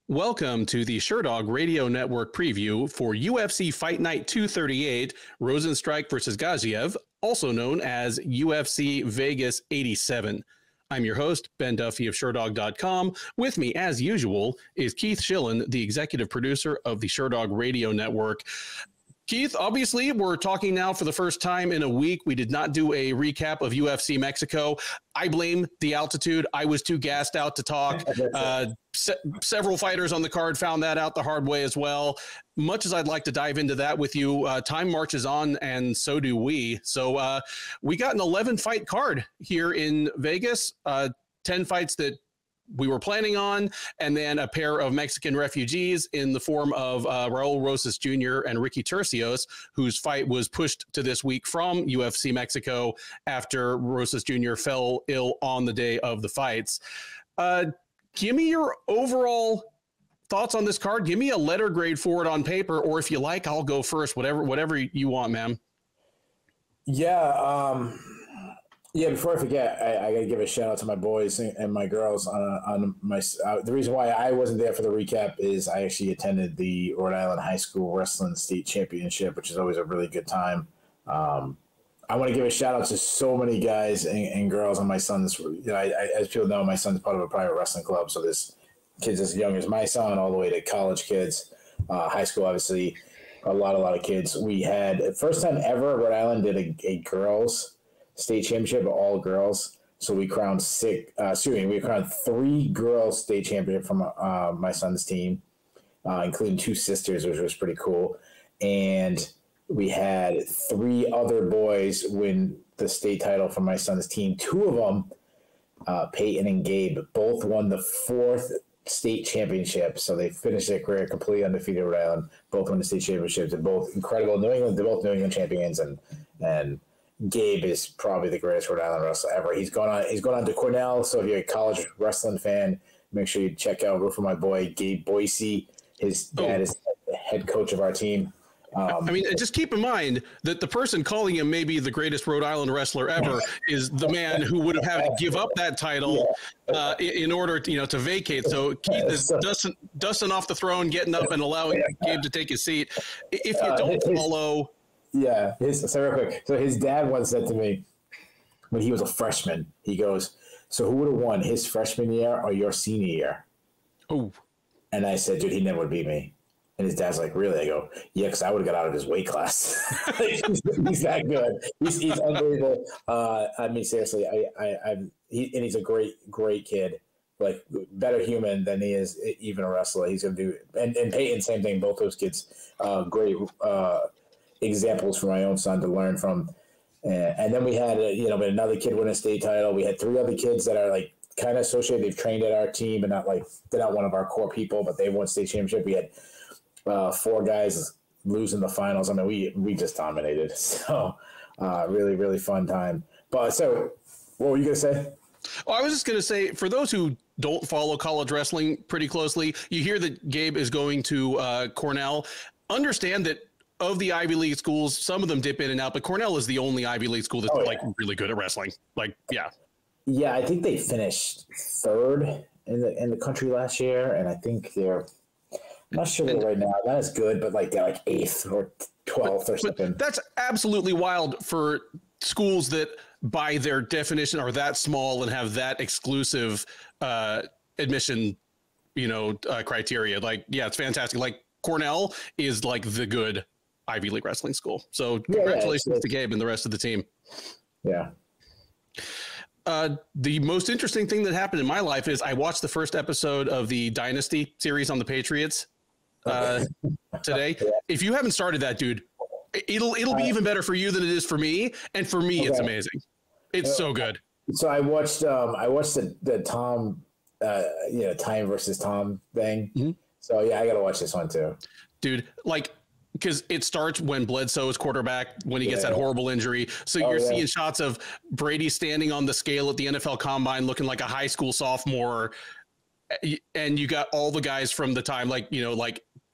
Welcome to the Sherdog Radio Network preview for UFC Fight Night 238, Rozenstruik versus Gaziev, also known as UFC Vegas 87. I'm your host, Ben Duffy of Sherdog.com. With me, as usual, is Keith Schillen, the executive producer of the Sherdog Radio Network. Keith, obviously, we're talking now for the first time in a week. We did not do a recap of UFC Mexico. I blame the altitude. I was too gassed out to talk. Several fighters on the card found that out the hard way as well. Much as I'd like to dive into that with you, time marches on, and so do we. So we got an 11-fight card here in Vegas, 10 fights that we were planning on, and then a pair of Mexican refugees in the form of Raul Rosas Jr. and Ricky Turcios, whose fight was pushed to this week from UFC Mexico after Rosas Jr. fell ill on the day of the fights. Give me your overall thoughts on this card. Give me a letter grade for it on paper, or if you like, I'll go first, whatever you want, ma'am. Yeah, before I forget, I got to give a shout out to my boys and my girls on my. The reason why I wasn't there for the recap is I actually attended the Rhode Island High School Wrestling State Championship, which is always a really good time. I want to give a shout out to so many guys and girls on my son's. As people know, my son's part of a private wrestling club, so there's kids as young as my son, all the way to college kids, high school, obviously, a lot of kids. We had first time ever Rhode Island did a girls state championship, all girls. So we crowned we crowned 3 girls state championship from my son's team, including 2 sisters, which was pretty cool. And we had 3 other boys win the state title from my son's team. 2 of them, Peyton and Gabe, both won the 4th state championship. So they finished their career completely undefeated Rhode Island, both won the state championships. They're both incredible. They're both New England champions, and Gabe is probably the greatest Rhode Island wrestler ever. He's gone on to Cornell. So if you're a college wrestling fan, make sure you check out root for my boy Gabe Boise. His dad is the head coach of our team. Just keep in mind that the person calling him maybe the greatest Rhode Island wrestler ever is the man who would have had to give up that title in order to vacate. So Keith is dusting off the throne, getting up, and allowing Gabe to take his seat. If you don't follow. Yeah, so real quick. So his dad once said to me when he was a freshman, he goes, "So who would have won, his freshman year or your senior year?" Oh. And I said, "Dude, he never would beat me." And his dad's like, "Really?" I go, "Yeah, because I would have got out of his weight class." He's that good. He's unbelievable. Seriously, he's a great kid. Like, better human than he is even a wrestler. He's gonna do, and Peyton, same thing. Both those kids, great examples for my own son to learn from. And then we had another kid win a state title. We had 3 other kids that are like kind of associated. They've trained at our team, and they're not one of our core people, but they won state championship. We had 4 guys losing the finals. I mean, we just dominated. So really, really fun time. But so what were you going to say? Oh, I was just going to say, for those who don't follow college wrestling pretty closely, you hear that Gabe is going to Cornell. Understand that of the Ivy League schools, some of them dip in and out, but Cornell is the only Ivy League school that's really good at wrestling. Yeah, I think they finished 3rd in the country last year, and I think I'm not sure right now, not as good, but they're 8th or 12th or something. That's absolutely wild for schools that, by their definition, are that small and have that exclusive admission, criteria. It's fantastic. Cornell is the good Ivy League wrestling school. So congratulations to Gabe and the rest of the team. Yeah. The most interesting thing that happened in my life is I watched the first episode of the Dynasty series on the Patriots today. If you haven't started that, dude, it'll be even better for you than it is for me. And for me, it's amazing. It's so good. So I watched the Tom, Time versus Tom thing. Mm-hmm. So yeah, I got to watch this one too, dude. Because it starts when Bledsoe is quarterback, when he gets that horrible injury. So you're seeing shots of Brady standing on the scale at the NFL Combine looking like a high school sophomore. And you got all the guys from the time,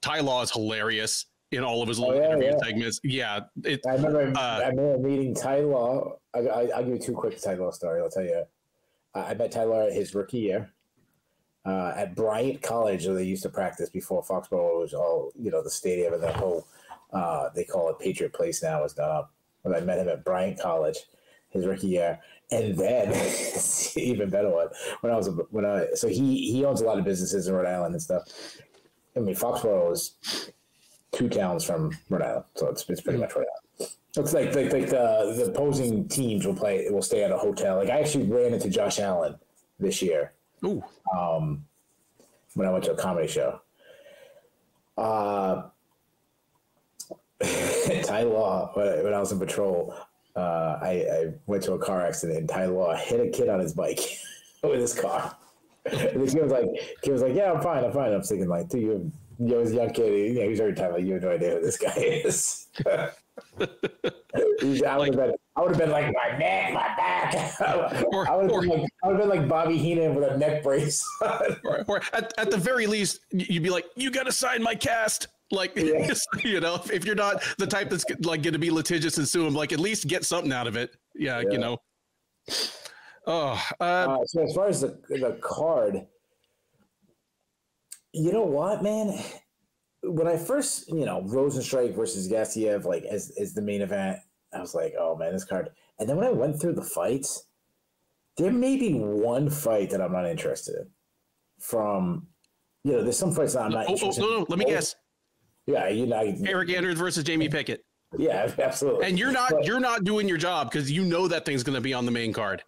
Ty Law is hilarious in all of his little interview segments. Yeah. I remember meeting Ty Law. I'll give you 2 quick Ty Law stories. I'll tell you. I met Ty Law his rookie year. at Bryant College, where they used to practice before Foxborough was all, the stadium and the whole, they call it Patriot Place now, was done up. When I met him at Bryant College his rookie year. And then even better one, so he owns a lot of businesses in Rhode Island and stuff. I mean, Foxborough is 2 towns from Rhode Island, so it's pretty much Rhode Island. It's like the opposing teams will stay at a hotel. Like, I actually ran into Josh Allen this year. Ooh. When I went to a comedy show. Ty Law, when I was in patrol, I went to a car accident, and Ty Law hit a kid on his bike with his car. And the kid was like, "Yeah, I'm fine. I'm thinking, like, dude, you're a young kid. He's already Ty Law. You have no idea who this guy is." I would have been like, my neck, my back. I would have been like Bobby Heenan with a neck brace. or at the very least, you'd be like, "You got to sign my cast." Like, yeah. If you're not the type that's like going to be litigious and sue him, like, at least get something out of it. Yeah. So as far as the card, you know what, man? When I first, Rosenstrike versus Gassiev, like, as the main event, I was like, oh man, this card. And then when I went through the fights, there may be one fight that I'm not interested in. From, there's some fights that I'm not interested in. No, let me guess. Yeah, Eryk Anders versus Jamie Pickett. Yeah, absolutely. And you're not doing your job because that thing's going to be on the main card.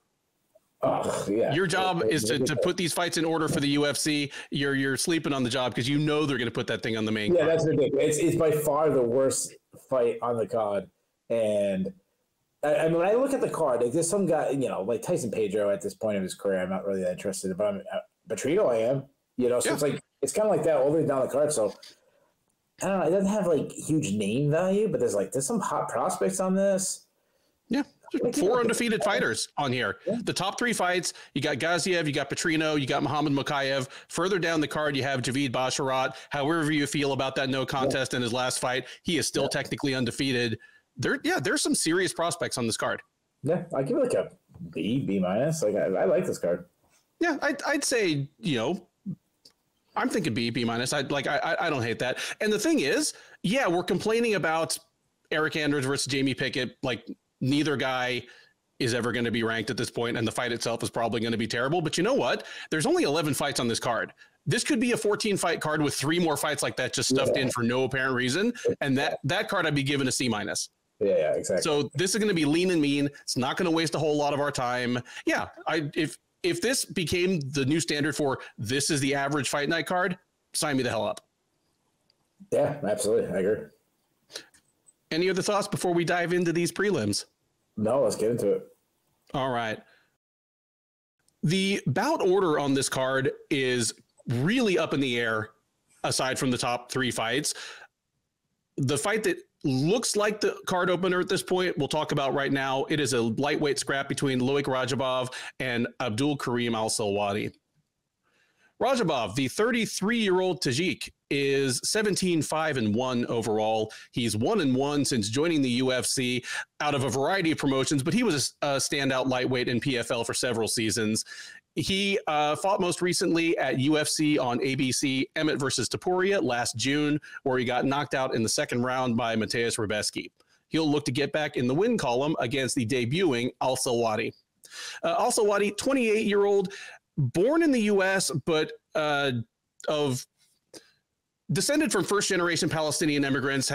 Oh, yeah. Your job is to put these fights in order for the UFC. You're sleeping on the job because they're going to put that thing on the main card. Yeah, that's ridiculous. It's by far the worst fight on the card. And I mean, when I look at the card, there's some guy, like Tyson Pedro at this point of his career, I'm not really that interested in. But Petrino, I am. So yeah. It's kind of like that all the way down the card. So I don't know. It doesn't have like huge name value, but there's some hot prospects on this. Yeah. 4 undefeated fighters on here. Yeah. The top 3 fights, you got Gaziev, you got Petrino, you got Muhammad Mokaev. Further down the card, you have Javid Basharat. However you feel about that no contest in his last fight, he is still technically undefeated. There's some serious prospects on this card. Yeah, I give it like a B minus. Like, I like this card. Yeah, I'd say, I'm thinking B minus. I don't hate that. And the thing is, yeah, we're complaining about Eryk Anders versus Jamie Pickett. Like, neither guy is ever going to be ranked at this point, and the fight itself is probably going to be terrible. But you know what? There's only 11 fights on this card. This could be a 14-fight card with 3 more fights like that just stuffed in for no apparent reason. And that card I'd be giving a C minus. Yeah, exactly. So this is going to be lean and mean. It's not going to waste a whole lot of our time. Yeah, if this became the new standard for this is the average fight night card, sign me the hell up. Yeah, absolutely. I agree. Any other thoughts before we dive into these prelims? No, let's get into it. All right. The bout order on this card is really up in the air, aside from the top 3 fights. The fight that looks like the card opener at this point, we'll talk about right now. It is a lightweight scrap between Loik Radzhabov and Abdul-Kareem Al-Selwady. Radzhabov, the 33-year-old Tajik, is 17-5-1 overall. He's 1-1 since joining the UFC out of a variety of promotions, but he was a standout lightweight in PFL for several seasons. He fought most recently at UFC on ABC Emmett versus Topuria last June, where he got knocked out in the second round by Mateusz Rebecki. He'll look to get back in the win column against the debuting Al-Selwady. Al-Selwady, 28-year-old, born in the U.S., but descended from first-generation Palestinian immigrants,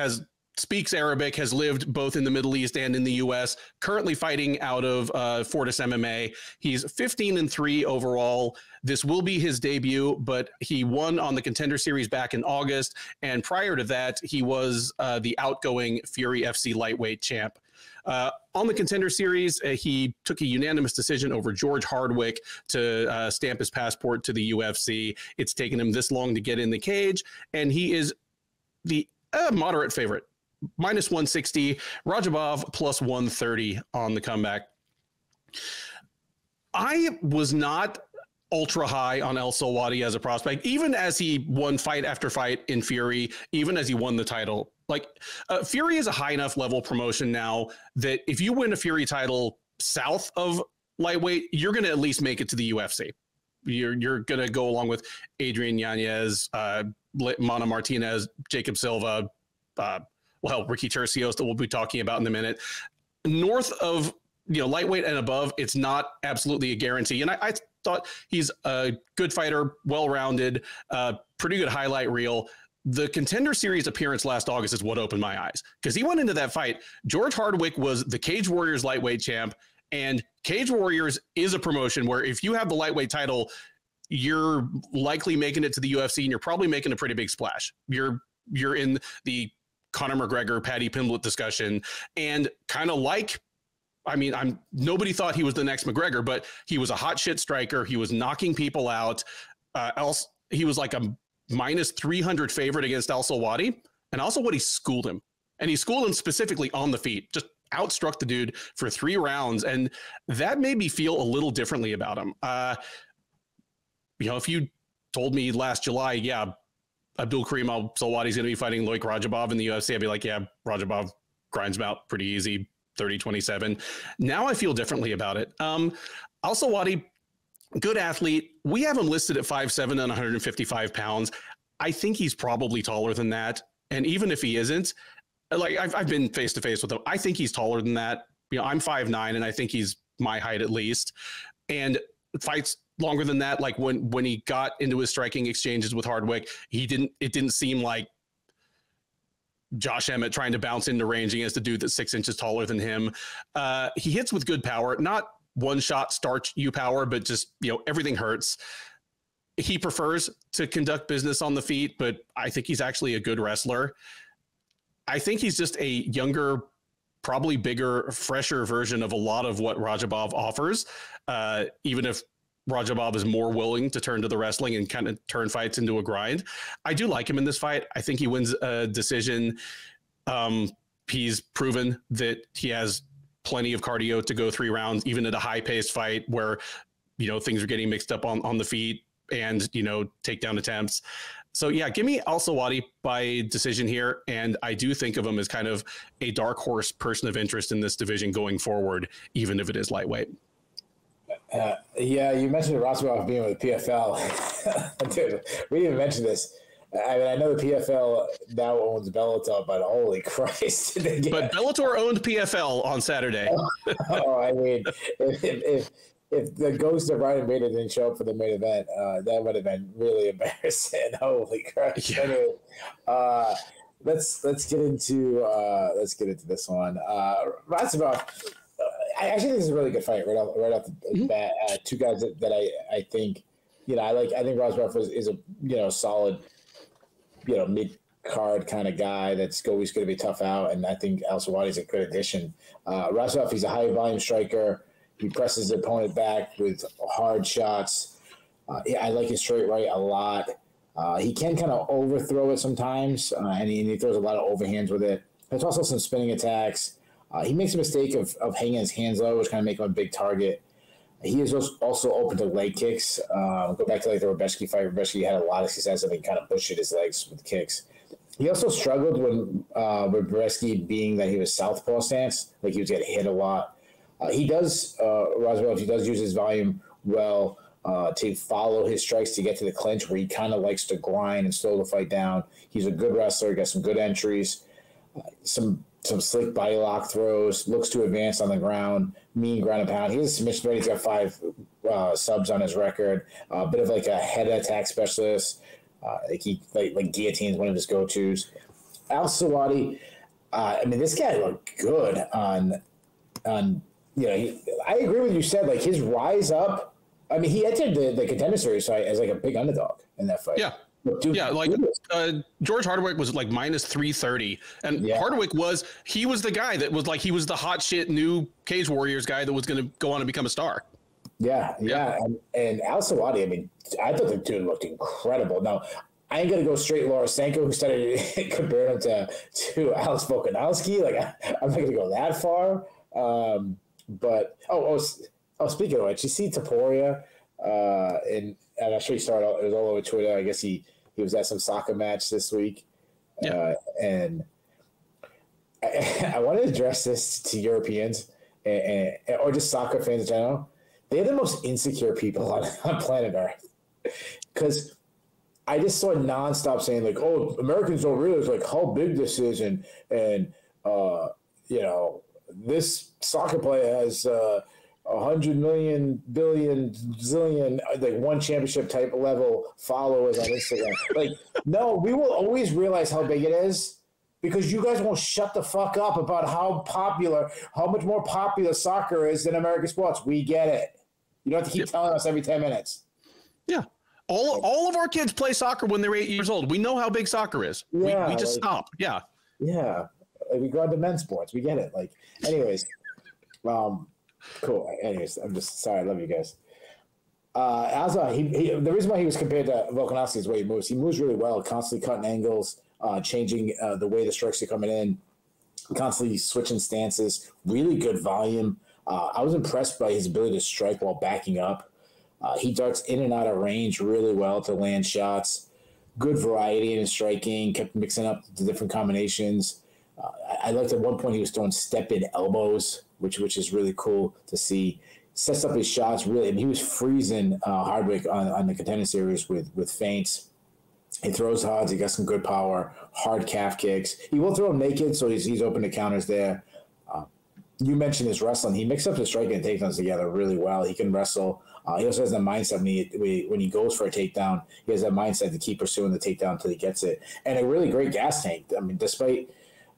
speaks Arabic, has lived both in the Middle East and in the U.S., currently fighting out of Fortis MMA. He's 15-3 overall. This will be his debut, but he won on the Contender Series back in August, and prior to that, he was the outgoing Fury FC lightweight champ. On the Contender Series, he took a unanimous decision over George Hardwick to stamp his passport to the UFC. It's taken him this long to get in the cage, and he is the moderate favorite. Minus 160, Radzhabov plus 130 on the comeback. I was not ultra high on Al-Selwady as a prospect, even as he won fight after fight in Fury, even as he won the title. Like, Fury is a high enough level promotion now that if you win a Fury title south of lightweight, you're going to at least make it to the UFC. you're going to go along with Adrian Yanez, Mana Martinez, Jacob Silva, Ricky Turcios that we'll be talking about in a minute. North of, lightweight and above, it's not absolutely a guarantee. And I thought he's a good fighter, well-rounded, pretty good highlight reel. The Contender Series appearance last August is what opened my eyes, because he went into that fight. George Hardwick was the Cage Warriors lightweight champ, and Cage Warriors is a promotion where if you have the lightweight title, you're likely making it to the UFC, and you're probably making a pretty big splash. You're in the Conor McGregor, Paddy Pimblett discussion, and kind of nobody thought he was the next McGregor, but he was a hot shit striker. He was knocking people out. He was like a minus 300 favorite against Al-Selwady, and Al-Selwady schooled him, and he schooled him specifically on the feet, just outstruck the dude for 3 rounds, and that made me feel a little differently about him. If you told me last July, Abdul-Kareem Al-Selwady is going to be fighting Loik Radzhabov in the UFC, I'd be like, Radzhabov grinds him out pretty easy, 30-27. Now I feel differently about it. Al-Selwady, good athlete. We have him listed at 5'7" and 155 pounds. I think he's probably taller than that. And even if he isn't, I've been face to face with him, I think he's taller than that. I'm 5'9", and I think he's my height at least. And fights longer than that. Like when he got into his striking exchanges with Hardwick, it didn't seem like Josh Emmett trying to bounce into range against a dude that's 6 inches taller than him. He hits with good power, not one shot starch you power, but just, everything hurts. He prefers to conduct business on the feet, but I think he's actually a good wrestler. I think he's just a younger, probably bigger, fresher version of a lot of what Radzhabov offers. Even if Radzhabov is more willing to turn to the wrestling and kind of turn fights into a grind. I do like him in this fight. I think he wins a decision. He's proven that he has plenty of cardio to go 3 rounds, even at a high-paced fight where, things are getting mixed up on the feet and, takedown attempts. So, give me Al-Selwady by decision here. And I do think of him as kind of a dark horse person of interest in this division going forward, even if it is lightweight. You mentioned Radzhabov being with the PFL. Dude, we didn't even mention this. I know the PFL now owns Bellator, but holy Christ. But Bellator owned PFL on Saturday. If the ghost of Ryan Bader didn't show up for the main event, that would have been really embarrassing. Holy crap. Yeah. Anyway, let's get into this one. Radzhabov, I actually think this is a really good fight right off the bat. 2 guys that I think, I like. I think Radzhabov is a solid, mid card kind of guy that's always going to be tough out, and I think Al-Selwady is a good addition. Radzhabov, he's a high volume striker. He presses the opponent back with hard shots. I like his straight right a lot. He can kind of overthrow it sometimes, and he throws a lot of overhands with it. There's also some spinning attacks. He makes a mistake of hanging his hands low, which kind of make him a big target. He is also open to leg kicks. Go back to the Ribeiro fight. Ribeiro had a lot of success and he kind of bushed his legs with kicks. He also struggled when Ribeiro, being that he was southpaw stance, like he was getting hit a lot. Radzhabov, he does use his volume well to follow his strikes to get to the clinch, where he kind of likes to grind and slow the fight down. He's a good wrestler, got some good entries, some slick body lock throws, looks to advance on the ground, mean ground and pound. He has a submission rate. He's got 5 subs on his record. A bit of like a head attack specialist. Like guillotine one of his go-tos. Al-Selwady, this guy looked good on. I agree with you said, like, his rise up. He entered the Contender Series fight as like a big underdog in that fight. Yeah. George Hardwick was like minus 330, and Hardwick was the guy that was like, he was the hot shit new Cage Warriors guy that was going to go on and become a star. Yeah. And Al-Selwady, I thought the dude looked incredible. Now, I ain't gonna go straight Lorosenko, who started comparing him to Alex Volkanovski. Like, I'm not gonna go that far. But speaking of which, you see Topuria, and I'm sure he started. It was all over Twitter. I guess he was at some soccer match this week, and I want to address this to Europeans or just soccer fans in general. they're the most insecure people on planet Earth. Because I just saw nonstop saying like, "Oh, Americans don't realize like how big this is," and you know, this soccer player has 100 million, billion, zillion, like one championship type level followers on Instagram. Like, no, we will always realize how big it is because you guys won't shut the fuck up about how much more popular soccer is than American sports. We get it. You don't have to keep telling us every 10 minutes. Yeah. All of our kids play soccer when they're 8 years old. We know how big soccer is. Yeah, we just stop. Yeah. Yeah. Like, we go into men's sports. We get it. Like, anyways, cool. Anyways, I'm just sorry. I love you guys. The reason why he was compared to Volkanovski is the way he moves. He moves really well, constantly cutting angles, changing the way the strikes are coming in, constantly switching stances, really good volume. I was impressed by his ability to strike while backing up. He darts in and out of range really well to land shots. Good variety in his striking, kept mixing up the different combinations. I liked at one point he was throwing step-in elbows, which is really cool to see. Sets up his shots really. I mean, he was freezing Hardwick on the Contender Series with feints. He throws hard. He got some good power, hard calf kicks. He will throw him naked, so he's open to counters there. You mentioned his wrestling. He mixed up his striking and takedowns together really well. He can wrestle. He also has that mindset when he goes for a takedown. He has that mindset to keep pursuing the takedown until he gets it. And a really great gas tank. I mean, despite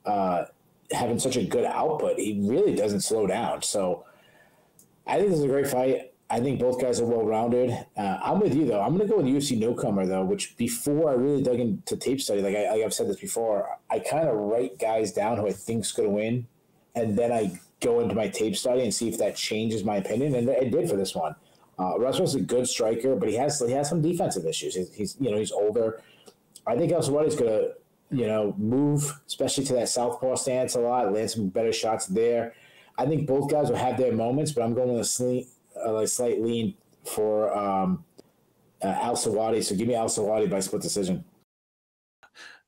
having such a good output, he really doesn't slow down. So I think this is a great fight. I think both guys are well-rounded. I'm with you, though. I'm going to go with UFC newcomer, though, which before I really dug into tape study, like I've said this before, I kind of write guys down who I think's going to win, and then I go into my tape study and see if that changes my opinion, and it did for this one. Radzhabov's a good striker, but he has some defensive issues. He's older. I think Al-Selwady's going to move, especially to that southpaw stance a lot, land some better shots there. I think both guys will have their moments, but I'm going with a slight lean for Al-Selwady. So give me Al-Selwady by split decision.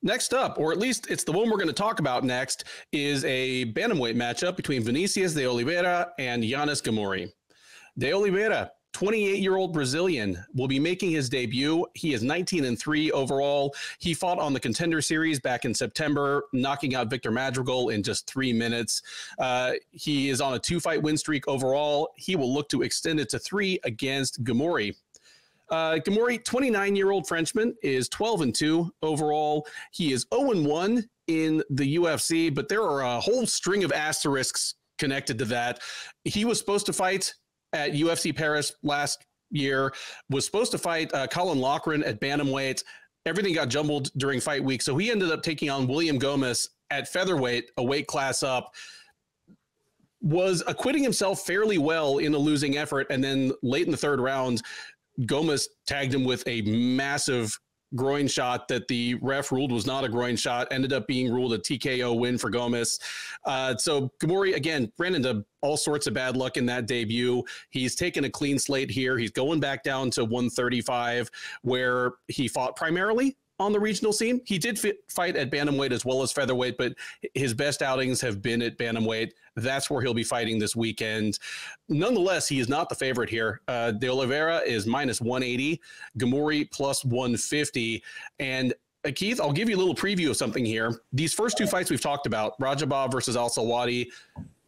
Next up, or at least it's the one we're going to talk about next, is a bantamweight matchup between Vinicius de Oliveira and Yanis Ghemmouri. De Oliveira, 28-year-old Brazilian, will be making his debut. He is 19-3 overall. He fought on the Contender Series back in September, knocking out Victor Madrigal in just 3 minutes. He is on a 2-fight win streak overall. He will look to extend it to 3 against Ghemmouri. Ghemmouri, 29-year-old Frenchman, is 12-2 overall. He is 0-1 in the UFC, but there are a whole string of asterisks connected to that. He was supposed to fight at UFC Paris last year, was supposed to fight Colin Loughran at bantamweight. Everything got jumbled during fight week, so he ended up taking on William Gomis at featherweight, a weight class up. Was acquitting himself fairly well in a losing effort, and then late in the third round, Gomis tagged him with a massive groin shot that the ref ruled was not a groin shot, ended up being ruled a TKO win for Gomis. So Ghemmouri, again, ran into all sorts of bad luck in that debut. He's taken a clean slate here. He's going back down to 135, where he fought primarily on the regional scene. He did fight at bantamweight as well as featherweight, but his best outings have been at bantamweight. That's where he'll be fighting this weekend. Nonetheless, he is not the favorite here. De Oliveira is minus 180, Ghemmouri plus 150. And Keith, I'll give you a little preview of something here. These first two fights we've talked about, Radzhabov versus Al-Selwady,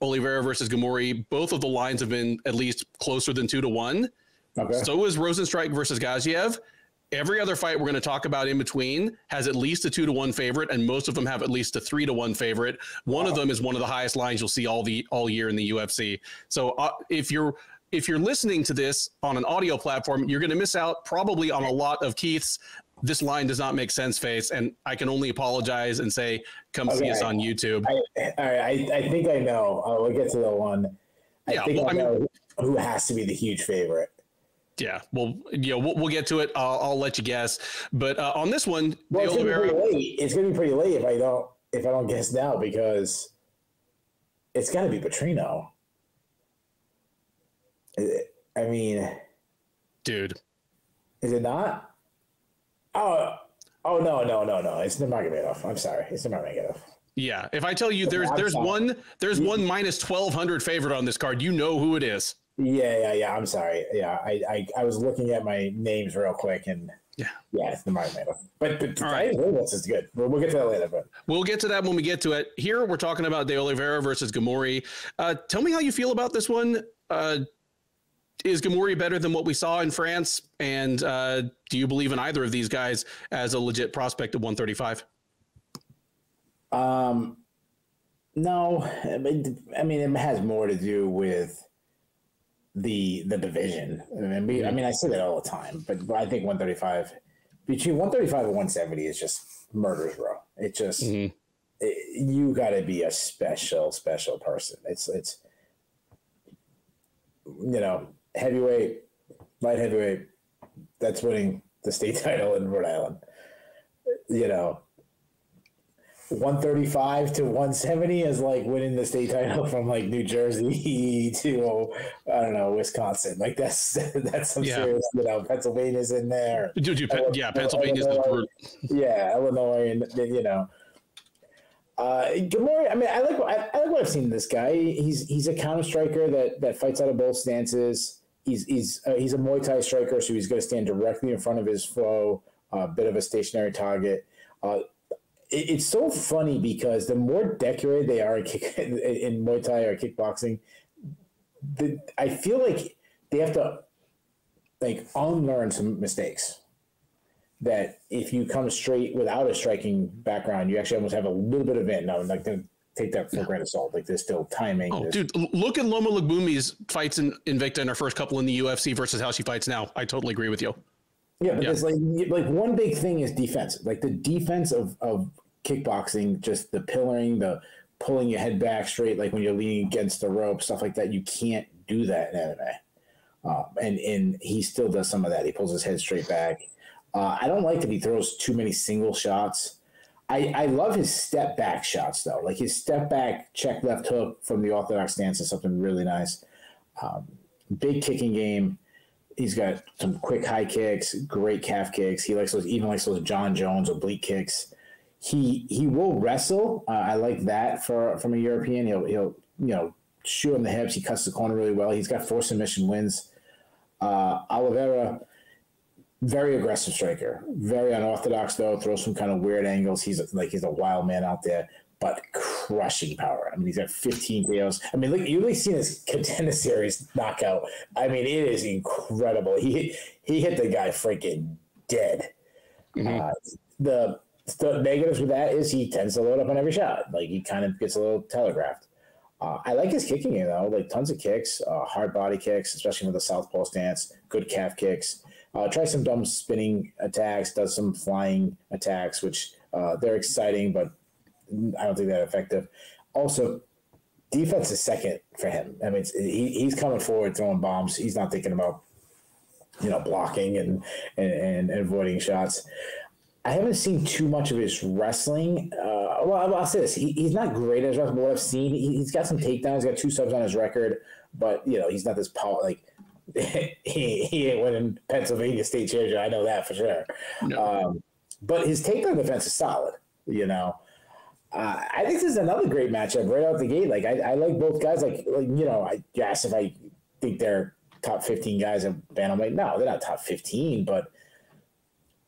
Oliveira versus Ghemmouri, both of the lines have been at least closer than 2-1. Okay. So is Rosenstrike versus Gaziev. Every other fight we're going to talk about in between has at least a 2-1 favorite, and most of them have at least a 3-1 favorite. One of them is one of the highest lines you'll see all year in the UFC. So if you're listening to this on an audio platform, you're going to miss out probably on a lot of Keith's "this line does not make sense" face, and I can only apologize and say, come see us on YouTube. I think I know. We'll get to the one. I know who has to be the huge favorite. Yeah, well, we'll get to it. I'll let you guess, but on this one, it's gonna be pretty late if I don't guess now, because it's got to be Petrino. I mean, dude, is it not? Oh no! It's Nurmagomedov. I'm sorry, it's Nurmagomedov. Yeah, if I tell you there's one minus 1,200 favorite on this card, you know who it is. Yeah. I'm sorry. Yeah, I was looking at my names real quick, and yeah, it's Nurmagomedov. But All right. Rosas is good. We'll get to that later. But We'll get to that when we get to it. Here, we're talking about De Oliveira versus Ghemmouri. Tell me how you feel about this one. Is Ghemmouri better than what we saw in France? And do you believe in either of these guys as a legit prospect at 135? No. I mean, it has more to do with the division. I mean, I say that all the time, but I think 135, between 135 and 170 is just murder's row. It just you got to be a special person. It's heavyweight, light heavyweight, that's winning the state title in Rhode Island. 135 to 170 is like winning the state title from like New Jersey to Wisconsin. Like that's some serious. Pennsylvania's in there. Pennsylvania's the group. Yeah, Illinois, and Ghemmouri. I mean, I like what I've seen in this guy. He's a counter striker that fights out of both stances. He's a Muay Thai striker, so he's going to stand directly in front of his foe, a bit of a stationary target. It's so funny because the more decorated they are in Muay Thai or kickboxing, I feel like they have to like unlearn some mistakes. That if you come straight without a striking background, you actually almost have a little bit of it. No, I'm not going to take that for a grain of salt. Like there's still timing. Oh, dude, look at Loma Lugbumi's fights in Invicta in her first couple in the UFC versus how she fights now. I totally agree with you. Yeah, but there's like one big thing is defense. Like the defense of kickboxing, just the pillaring, the pulling your head back straight, like when you're leaning against the rope, stuff like that. You can't do that in MMA. And he still does some of that. He pulls his head straight back. I don't like that he throws too many single shots. I love his step back shots, though. Like his step back check left hook from the orthodox stance is something really nice. Big kicking game. He's got some quick high kicks, great calf kicks. He likes those John Jones oblique kicks. He will wrestle. I like that from a European. He'll shoot on the hips. He cuts the corner really well. He's got 4 submission wins. Oliveira, very aggressive striker, very unorthodox though. Throws some kind of weird angles. He's a wild man out there, but crushing power. I mean, he's got 15 KOs. I mean, look, you've only seen his Contender Series knockout. I mean, it is incredible. He hit the guy freaking dead. Mm-hmm. The negatives with that is he tends to load up on every shot. Like he kind of gets a little telegraphed. I like his kicking game though, like tons of kicks, hard body kicks, especially with the southpaw stance, good calf kicks. Try some dumb spinning attacks, does some flying attacks, which they're exciting, but I don't think they're effective. Also, defense is second for him. I mean, he's coming forward throwing bombs. He's not thinking about blocking and avoiding shots. I haven't seen too much of his wrestling. I'll say this. He's not great at his wrestling, but what I've seen, he's got some takedowns. He's got 2 subs on his record, but, he's not this power. Like, he ain't winning Pennsylvania state championship. I know that for sure. No. But his takedown defense is solid, I think this is another great matchup right out the gate. Like, I like both guys. I guess if I think they're top 15 guys at bantamweight, no, they're not top 15, but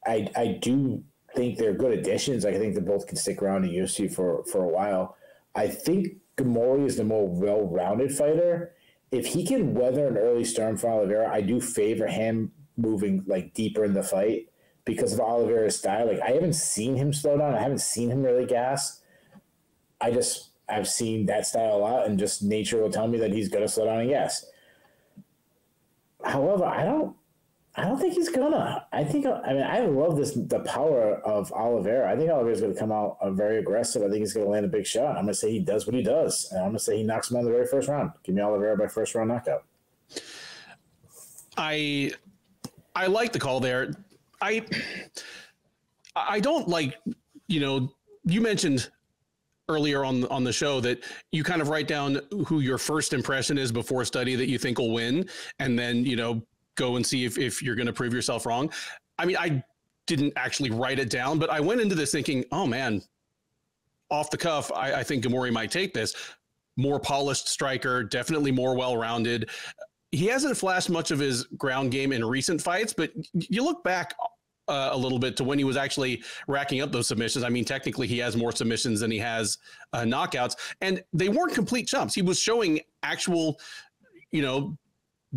I do think they're good additions. I think they both can stick around in UFC for a while. I think Ghemmouri is the more well-rounded fighter. If he can weather an early storm for Oliveira, I do favor him moving like deeper in the fight because of Oliveira's style. Like I haven't seen him slow down. I haven't seen him really gas. I've seen that style a lot, and just nature will tell me that he's going to slow down and gas. However, I don't think he's gonna. I love the power of Oliveira. I think Oliveira's going to come out very aggressive. I think he's going to land a big shot. I'm going to say he does what he does, and I'm going to say he knocks him out in the very first round. Give me Oliveira by first round knockout. I like the call there. I don't like, you mentioned earlier on the show that you kind of write down who your first impression is before a study that you think will win, and then go and see if you're going to prove yourself wrong. I mean, I didn't actually write it down, but I went into this thinking, oh man, off the cuff, I think Ghemmouri might take this. More polished striker, definitely more well-rounded. he hasn't flashed much of his ground game in recent fights, but you look back a little bit to when he was actually racking up those submissions. I mean, technically he has more submissions than he has knockouts, and they weren't complete chumps. He was showing actual,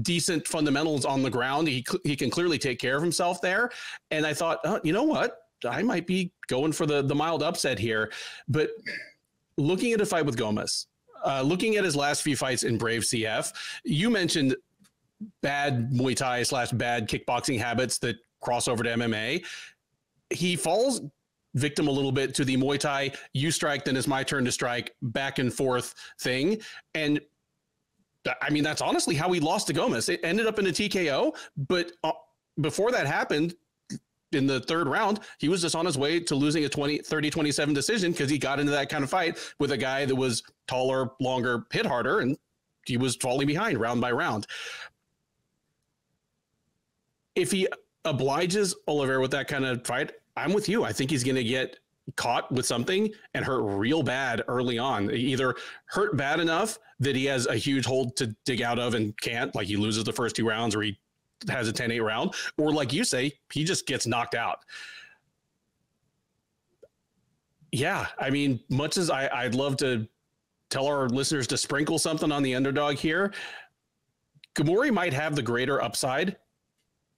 decent fundamentals on the ground. He can clearly take care of himself there. And I thought, oh, you know what? I might be going for the mild upset here. But looking at a fight with Gomez, looking at his last few fights in Brave CF, you mentioned bad Muay Thai / bad kickboxing habits that cross over to MMA. He falls victim a little bit to the Muay Thai, you strike, then it's my turn to strike, back and forth thing. And I mean, that's honestly how he lost to Gomez. It ended up in a TKO, but before that happened, in the third round, he was just on his way to losing a 30-27 decision because he got into that kind of fight with a guy that was taller, longer, hit harder, and he was falling behind round by round. If he obliges Oliveira with that kind of fight, I'm with you. I think he's going to get caught with something and hurt real bad early on. Either hurt bad enough that he has a huge hold to dig out of and can't, like he loses the first 2 rounds, or he has a 10-8 round, or like you say, he just gets knocked out. Yeah, I mean, much as I'd love to tell our listeners to sprinkle something on the underdog here, Ghemmouri might have the greater upside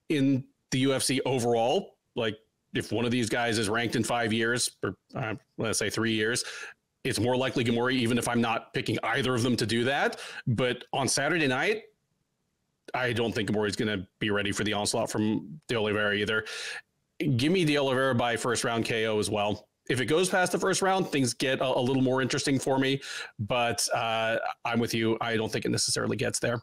in the UFC overall. Like, if one of these guys is ranked in 5 years, or let's say 3 years, it's more likely Ghemmouri, even if I'm not picking either of them to do that. But on Saturday night, I don't think Ghemmouri is going to be ready for the onslaught from De Oliveira either. Give me De Oliveira by first round KO as well. If it goes past the first round, things get a little more interesting for me. But I'm with you. I don't think it necessarily gets there.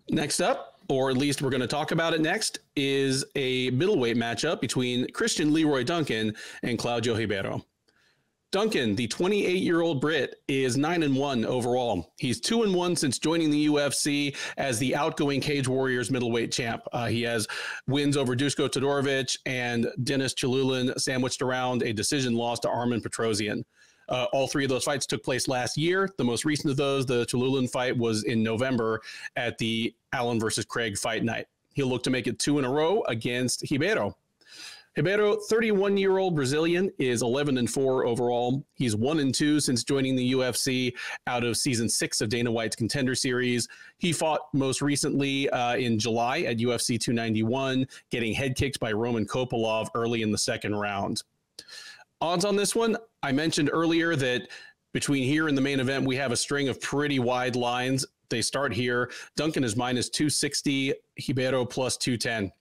Next up, or at least we're going to talk about it next, is a middleweight matchup between Christian Leroy Duncan and Claudio Ribeiro. Duncan, the 28-year-old Brit, is 9-1 overall. He's 2-1 since joining the UFC as the outgoing Cage Warriors middleweight champ. He has wins over Duško Todorovic and Denis Chilulin, sandwiched around a decision loss to Armen Petrosian. All 3 of those fights took place last year. The most recent of those, the Chilulin fight, was in November at the Allen versus Craig fight night. He'll look to make it 2 in a row against Ribeiro. Ribeiro, 31-year-old Brazilian, is 11-4 overall. He's 1-2 since joining the UFC out of season 6 of Dana White's Contender Series. He fought most recently in July at UFC 291, getting head kicked by Roman Kopylov early in the second round. Odds on this one, I mentioned earlier that between here and the main event, we have a string of pretty wide lines. They start here. Duncan is minus 260, Ribeiro plus 210.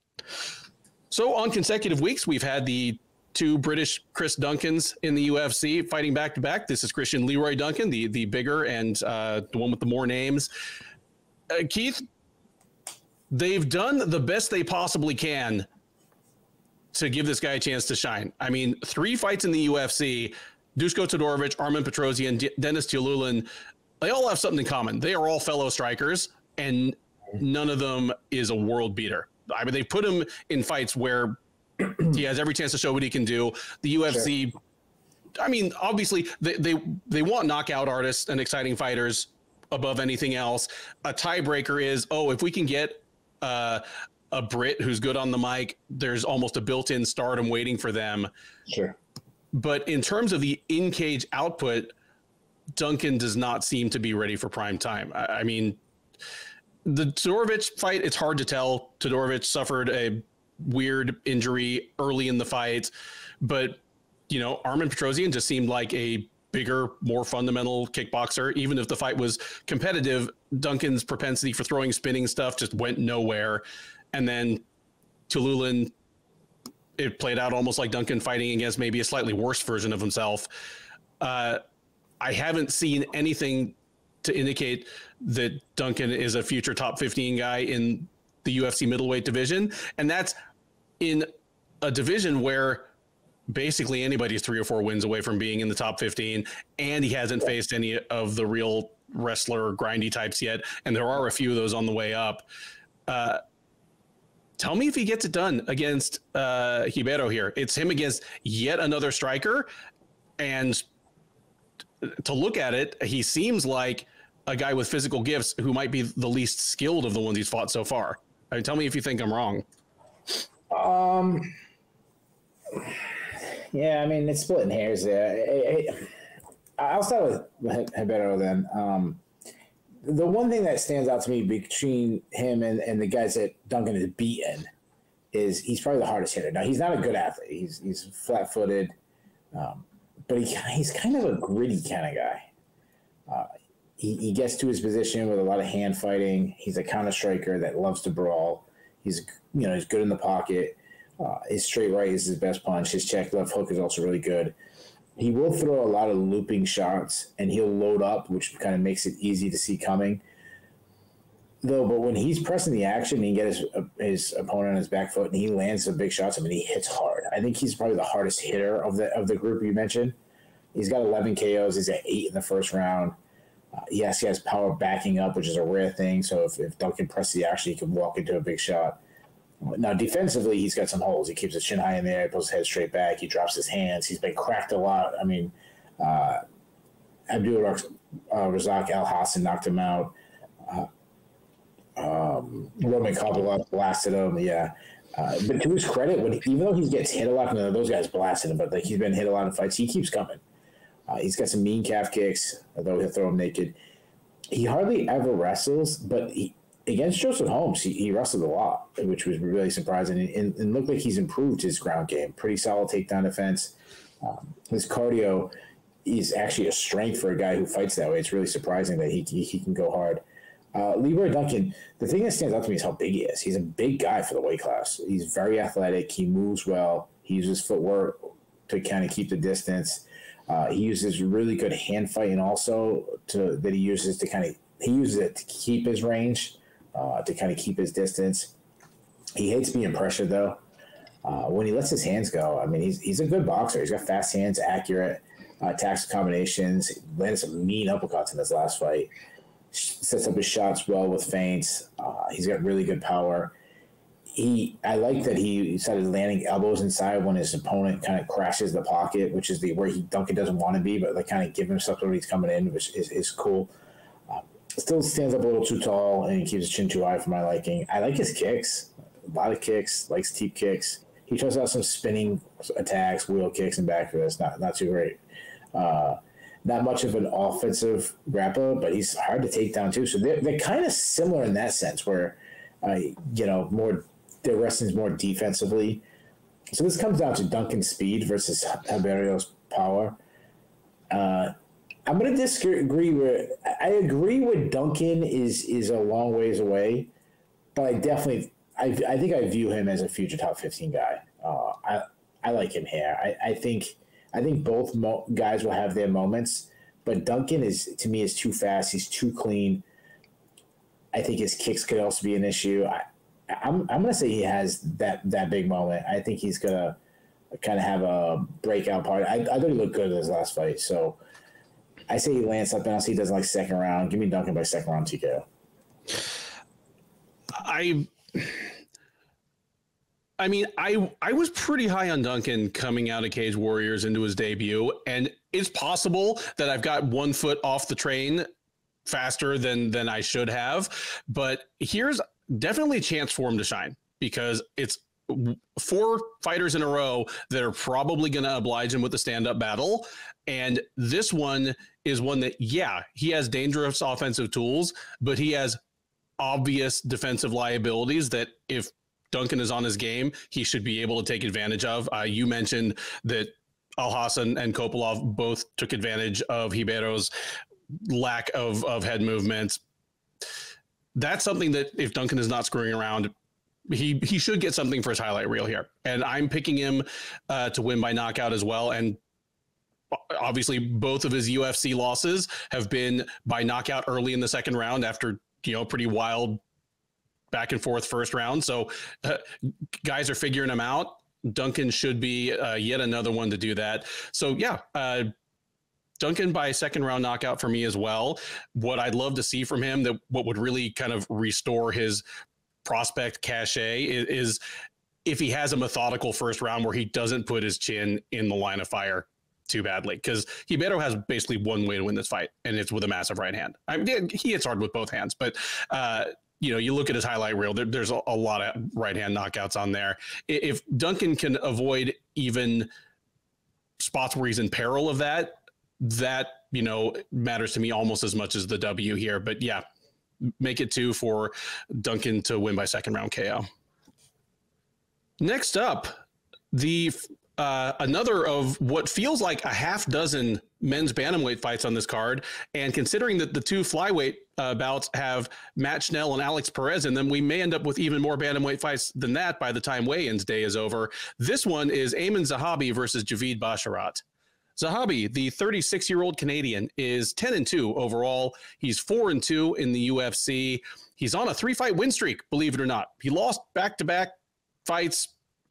So on consecutive weeks, we've had the 2 British Chris Duncans in the UFC fighting back-to-back. This is Christian Leroy Duncan, the bigger and the one with the more names. Keith, they've done the best they possibly can to give this guy a chance to shine. I mean, 3 fights in the UFC, Duško Todorovic, Armen Petrosian, Denis Chilulin, they all have something in common. They are all fellow strikers, and none of them is a world beater. I mean, they put him in fights where he has every chance to show what he can do. The UFC, sure. I mean, obviously, they want knockout artists and exciting fighters above anything else. A tiebreaker is, if we can get a Brit who's good on the mic, there's almost a built-in stardom waiting for them. Sure. But in terms of the in-cage output, Duncan does not seem to be ready for prime time. I mean, the Todorovic fight, it's hard to tell. Todorovic suffered a weird injury early in the fight, but, Armen Petrosian just seemed like a bigger, more fundamental kickboxer. Even if the fight was competitive, Duncan's propensity for throwing spinning stuff just went nowhere. And then Chilulin, it played out almost like Duncan fighting against maybe a slightly worse version of himself. I haven't seen anything to indicate that Duncan is a future top 15 guy in the UFC middleweight division. And that's in a division where basically anybody's 3 or 4 wins away from being in the top 15. And he hasn't faced any of the real wrestler grindy types yet. And there are a few of those on the way up. Tell me if he gets it done against Ribeiro here. It's him against yet another striker. And to look at it, he seems like a guy with physical gifts who might be the least skilled of the ones he's fought so far. I mean, tell me if you think I'm wrong. Yeah, I mean, it's splitting hairs there. I'll start with Ribeiro then. The one thing that stands out to me between him and the guys that Duncan has beaten is he's probably the hardest hitter. Now, he's not a good athlete. He's flat-footed, but he's kind of a gritty kind of guy. He gets to his position with a lot of hand fighting. He's a counter striker that loves to brawl. He's good in the pocket. His straight right is his best punch. His check left hook is also really good. He will throw a lot of looping shots, and he'll load up, which kind of makes it easy to see coming. But when he's pressing the action, he gets his opponent on his back foot, and he lands some big shots. I mean, he hits hard. I think he's probably the hardest hitter of the group you mentioned. He's got 11 KOs. He's at 8 in the first round. Yes, he has power backing up, which is a rare thing. So if Duncan presses the action, he can walk into a big shot. Now, defensively, he's got some holes. He keeps his chin high in the air, pulls his head straight back. He drops his hands. He's been cracked a lot. I mean, Abdul-Razak Al-Hassan knocked him out. Roman Kopylov blasted him, yeah. But to his credit, even though he gets hit a lot, those guys blasted him, but he's been hit a lot in fights, he keeps coming. He's got some mean calf kicks, although he'll throw him naked. He hardly ever wrestles, but against Joseph Holmes, he wrestled a lot, which was really surprising, and looked like he's improved his ground game. Pretty solid takedown defense. His cardio is actually a strength for a guy who fights that way. It's really surprising that he can go hard. Leroy Duncan, the thing that stands out to me is how big he is. He's a big guy for the weight class. He's very athletic. He moves well. He uses footwork to kind of keep the distance. He uses really good hand fighting also he uses it to keep his range, to kind of keep his distance. He hates being pressured though. When he lets his hands go, I mean, he's a good boxer. He's got fast hands, accurate attacks combinations. Landed some mean uppercuts in his last fight. Sets up his shots well with feints. He's got really good power. I like that he started landing elbows inside when his opponent kind of crashes the pocket, which is where Duncan doesn't want to be, but like kind of give himself when he's coming in, which is cool. Still stands up a little too tall and he keeps his chin too high for my liking. I like his kicks. A lot of kicks, likes teep kicks. He tries out some spinning attacks, wheel kicks, and back fists. Not too great. Not much of an offensive grappler, but he's hard to take down too. So they're kind of similar in that sense, where their wrestling's more defensively. So this comes down to Duncan's speed versus Ribeiro's power. I'm going to disagree with. I agree with Duncan is a long ways away, but I think I view him as a future top 15 guy. I like him here. I think both guys will have their moments, but Duncan is too fast. He's too clean. I think his kicks could also be an issue. I'm going to say he has that big moment. I think he's going to kind of have a breakout part. I thought he looked good in his last fight, so I say he lands something else. He doesn't like second round. Give me Duncan by second round TKO. I mean, I was pretty high on Duncan coming out of Cage Warriors into his debut, and it's possible that I've got 1 foot off the train faster than I should have, but here's definitely a chance for him to shine, because it's 4 fighters in a row that are probably going to oblige him with the stand-up battle, and this one is one that, yeah, he has dangerous offensive tools, but he has obvious defensive liabilities that if Duncan is on his game, he should be able to take advantage of. You mentioned that Al-Hassan and Kopylov both took advantage of Ribeiro's lack of head movements. That's something that if Duncan is not screwing around, he should get something for his highlight reel here. And I'm picking him to win by knockout as well. And obviously both of his UFC losses have been by knockout early in the second round after, pretty wild back and forth first round. So guys are figuring him out. Duncan should be yet another one to do that. So yeah, Duncan by second round knockout for me as well. What I'd love to see from him, what would really kind of restore his prospect cachet is if he has a methodical first round where he doesn't put his chin in the line of fire. too badly, because Ribeiro has basically one way to win this fight, and it's with a massive right hand. I mean, he hits hard with both hands, but you look at his highlight reel, there's a lot of right hand knockouts on there. If Duncan can avoid even spots where he's in peril of that matters to me almost as much as the W here. But yeah, make it 2 for Duncan to win by second round KO. Next up, another of what feels like a half dozen men's bantamweight fights on this card. And considering that the 2 flyweight bouts have Matt Schnell and Alex Perez in them, we may end up with even more bantamweight fights than that by the time weigh-ins day is over. This one is Aiemann Zahabi versus Javid Basharat. Zahabi, the 36-year-old Canadian, is 10-2 overall. He's 4-2 in the UFC. He's on a 3-fight win streak, believe it or not. He lost back-to-back fights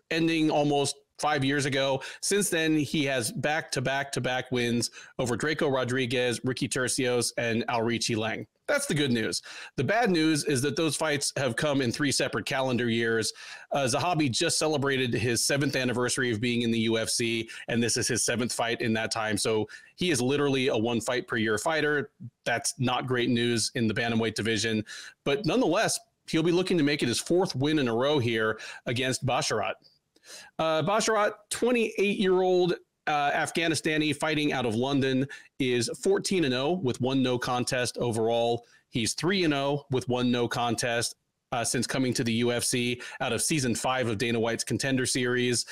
ending almost 5 years ago. Since then, he has back-to-back wins over Draco Rodriguez, Ricky Turcios, and Alrichi Lang. That's the good news. The bad news is that those fights have come in 3 separate calendar years. Zahabi just celebrated his 7th anniversary of being in the UFC, and this is his 7th fight in that time. So he is literally a 1-fight-per-year fighter. That's not great news in the bantamweight division. But nonetheless, he'll be looking to make it his 4th win in a row here against Basharat. Basharat, 28-year-old Afghanistani fighting out of London, is 14-0 with 1 no contest overall. He's 3-0 with 1 no contest since coming to the UFC out of season 5 of Dana White's Contender Series.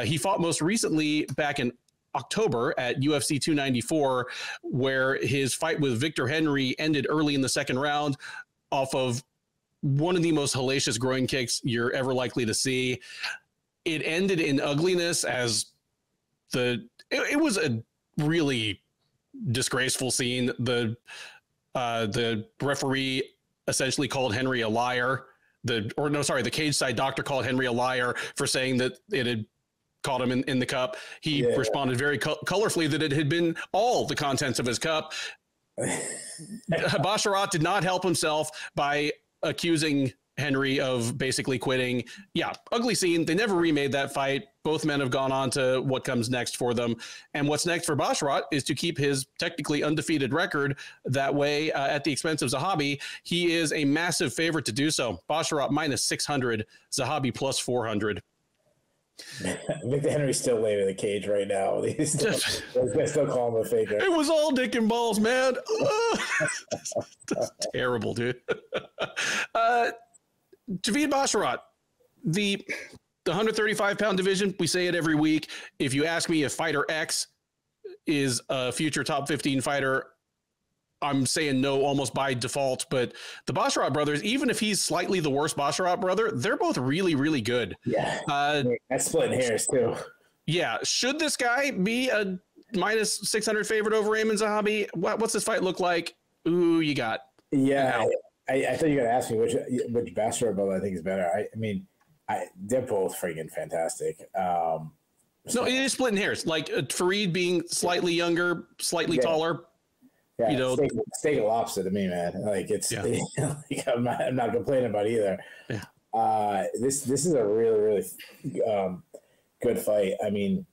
He fought most recently back in October at UFC 294, where his fight with Victor Henry ended early in the second round off of one of the most hellacious groin kicks you're ever likely to see. It ended in ugliness as it was a really disgraceful scene. The referee essentially called Henry a liar. The cage side doctor called Henry a liar for saying that it had caught him in the cup. He responded very colorfully that it had been all the contents of his cup. Basharat did not help himself by accusing Henry of basically quitting. Yeah, ugly scene. They never remade that fight. Both men have gone on to what comes next for them. And what's next for Basharat is to keep his technically undefeated record that way at the expense of Zahabi. He is a massive favorite to do so. Basharat minus 600, Zahabi plus 400. Victor Henry's still laying in the cage right now. They still call him a faker. It was all dick and balls, man. That's terrible, dude. Javid Basharat, the 135-pound division, we say it every week. If you ask me if Fighter X is a future top 15 fighter, I'm saying no almost by default. But the Basharat brothers, even if he's slightly the worst Basharat brother, they're both really, really good. Yeah, that's splitting hairs too. Yeah, should this guy be a minus 600 favorite over Aiemann Zahabi? What's this fight look like? Ooh, you got. Yeah. I thought you were going to ask me which Basharat brother I think is better. I mean, they're both freaking fantastic. No, it is splitting hairs. Like Fareed being slightly younger, slightly taller. Yeah, steak and lobster to me, man. Like it's, like, I'm not complaining about either. Yeah. This is a really, really good fight. I mean,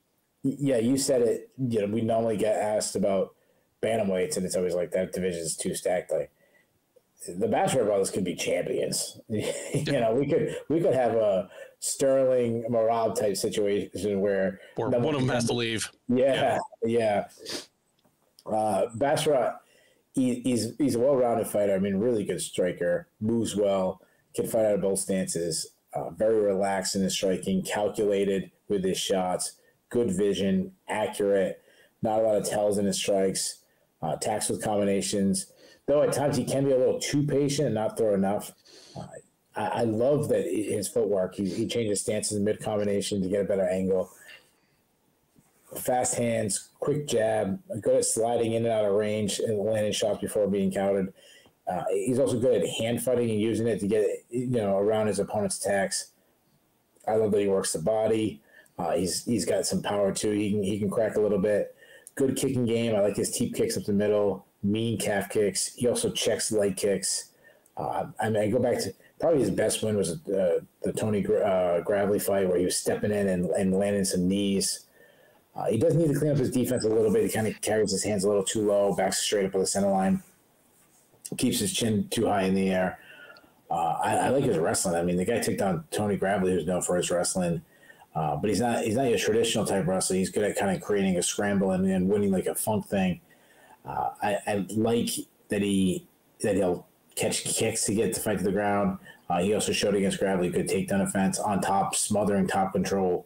yeah, you said it. We normally get asked about bantamweights, and it's always like that division is too stacked. Like, the Basharat brothers could be champions. We could have a Sterling Marab type situation where one of them has to leave. Yeah. Basharat, he's a well-rounded fighter. I mean, really good striker, moves well, can fight out of both stances. Very relaxed in his striking, calculated with his shots, good vision, accurate. Not a lot of tells in his strikes. Attacks with combinations. Though at times he can be a little too patient and not throw enough. I love that his footwork. He changes stances in mid-combination to get a better angle. Fast hands, quick jab, good at sliding in and out of range and landing shots before being countered. He's also good at hand fighting and using it to get around his opponent's attacks. I love that he works the body. He's got some power too. He can crack a little bit. Good kicking game. I like his teep kicks up the middle. Mean calf kicks. He also checks leg kicks. I go back to probably his best win was the Tony Gravely fight where he was stepping in and landing some knees. He does need to clean up his defense a little bit. He kind of carries his hands a little too low, backs straight up at the center line, keeps his chin too high in the air. I like his wrestling. I mean, the guy took down Tony Gravely, who's known for his wrestling, but he's not your traditional type wrestler. He's good at kind of creating a scramble and winning like a funk thing. I like that he'll catch kicks to get the fight to the ground. He also showed against Gravely good takedown defense on top, smothering top control.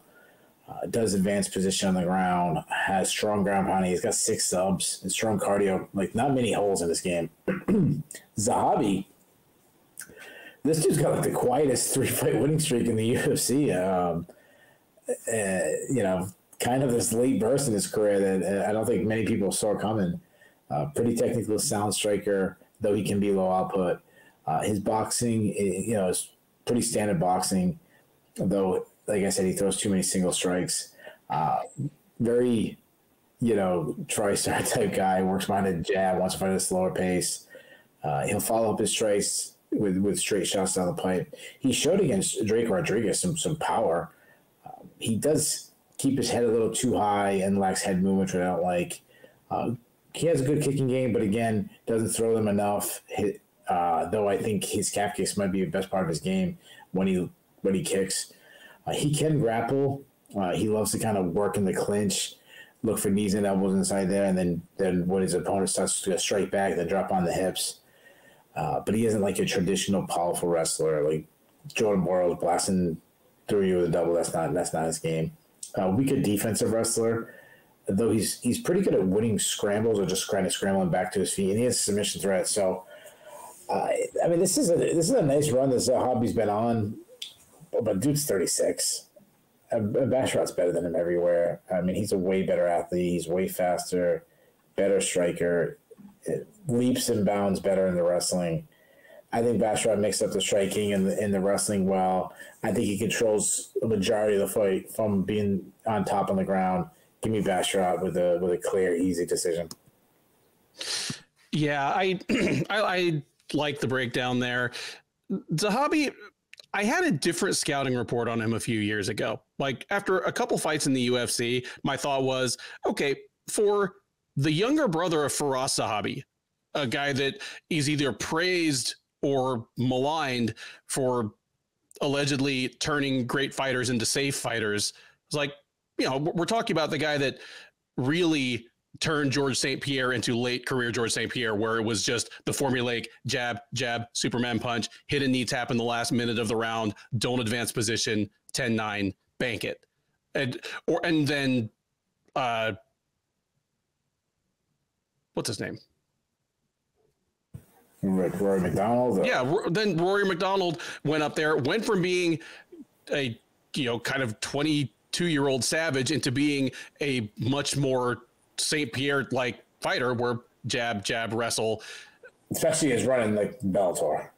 Does advanced position on the ground, has strong ground pounding. He's got 6 subs and strong cardio. Like, not many holes in this game. Zahabi, this dude's got like the quietest 3-fight winning streak in the UFC. Kind of this late burst in his career that I don't think many people saw coming. Pretty technical, sound striker, though he can be low output. His boxing, is pretty standard boxing, though. Like I said, he throws too many single strikes. Very, TriStar type guy, works behind a jab, wants to fight at a slower pace. He'll follow up his strikes with straight shots down the pipe. He showed against Drake Rodriguez some power. He does keep his head a little too high and lacks head movement, which I don't like. He has a good kicking game, but again, doesn't throw them enough. Though I think his calf kicks might be the best part of his game when he kicks. He can grapple. He loves to kind of work in the clinch, look for knees and elbows inside there, and then when his opponent starts to strike back, then drop on the hips. But he isn't like a traditional powerful wrestler like Jordan Boros blasting through you with a double. That's not his game. Weaker defensive wrestler, though he's pretty good at winning scrambles or just kind of scrambling back to his feet, and he has submission threat. So, this is a nice run that Zahabi's been on. But dude's 36. Basharat's better than him everywhere. I mean, he's a way better athlete. He's way faster, better striker, leaps and bounds better in the wrestling. I think Basharat mixed up the striking and the wrestling well. I think he controls the majority of the fight from being on top on the ground. Give me Basharat with a clear, easy decision. Yeah, I like the breakdown there. Zahabi, I had a different scouting report on him a few years ago. Like, after a couple fights in the UFC, my thought was, okay, for the younger brother of Firas Zahabi, a guy that is either praised or maligned for allegedly turning great fighters into safe fighters, it's like, we're talking about the guy that really turned George St. Pierre into late career George St. Pierre, where it was just the formulaic jab, Superman punch, hit a knee tap in the last minute of the round, don't advance position, 10-9, bank it. And then what's his name? Rory McDonald? Yeah, then Rory McDonald went up there, went from being a kind of 22-year-old savage into being a much more St. Pierre-like fighter, where jab, wrestle. Especially his running like Bellator.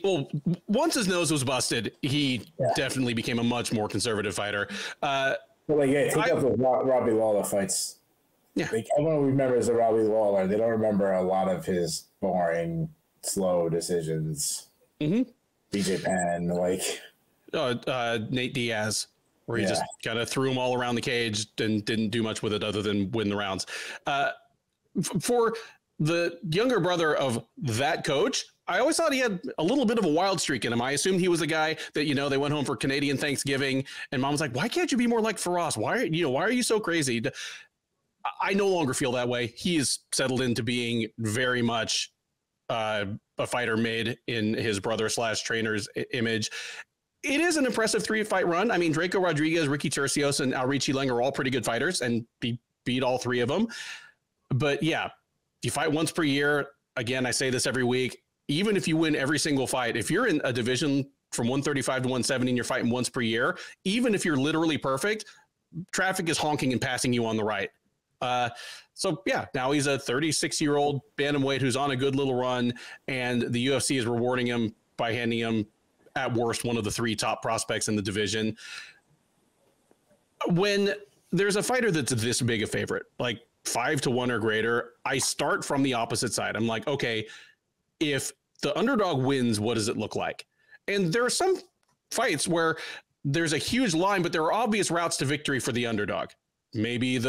Well, once his nose was busted, he definitely became a much more conservative fighter. Take out the Robbie Lawler fights. Yeah, everyone remembers the Robbie Lawler. They don't remember a lot of his boring, slow decisions. Mm-hmm. BJ Penn, Nate Diaz, where he just kind of threw them all around the cage and didn't do much with it other than win the rounds. For the younger brother of that coach, I always thought he had a little bit of a wild streak in him. I assumed he was the guy that, they went home for Canadian Thanksgiving and mom was like, why can't you be more like Firas? Why are you so crazy? I no longer feel that way. He's settled into being very much a fighter made in his brother/trainer's image. It is an impressive 3-fight run. I mean, Draco Rodriguez, Ricky Turcios, and Alrichi Leng are all pretty good fighters, and he beat all 3 of them. But yeah, you fight once per year. Again, I say this every week. Even if you win every single fight, if you're in a division from 135 to 170 and you're fighting once per year, even if you're literally perfect, traffic is honking and passing you on the right. So yeah, now he's a 36-year-old bantamweight who's on a good little run, and the UFC is rewarding him by handing him, at worst, one of the 3 top prospects in the division. When there's a fighter that's this big a favorite, like 5-1 or greater, I start from the opposite side. I'm like, okay, if the underdog wins, what does it look like? And there are some fights where there's a huge line, but there are obvious routes to victory for the underdog. maybe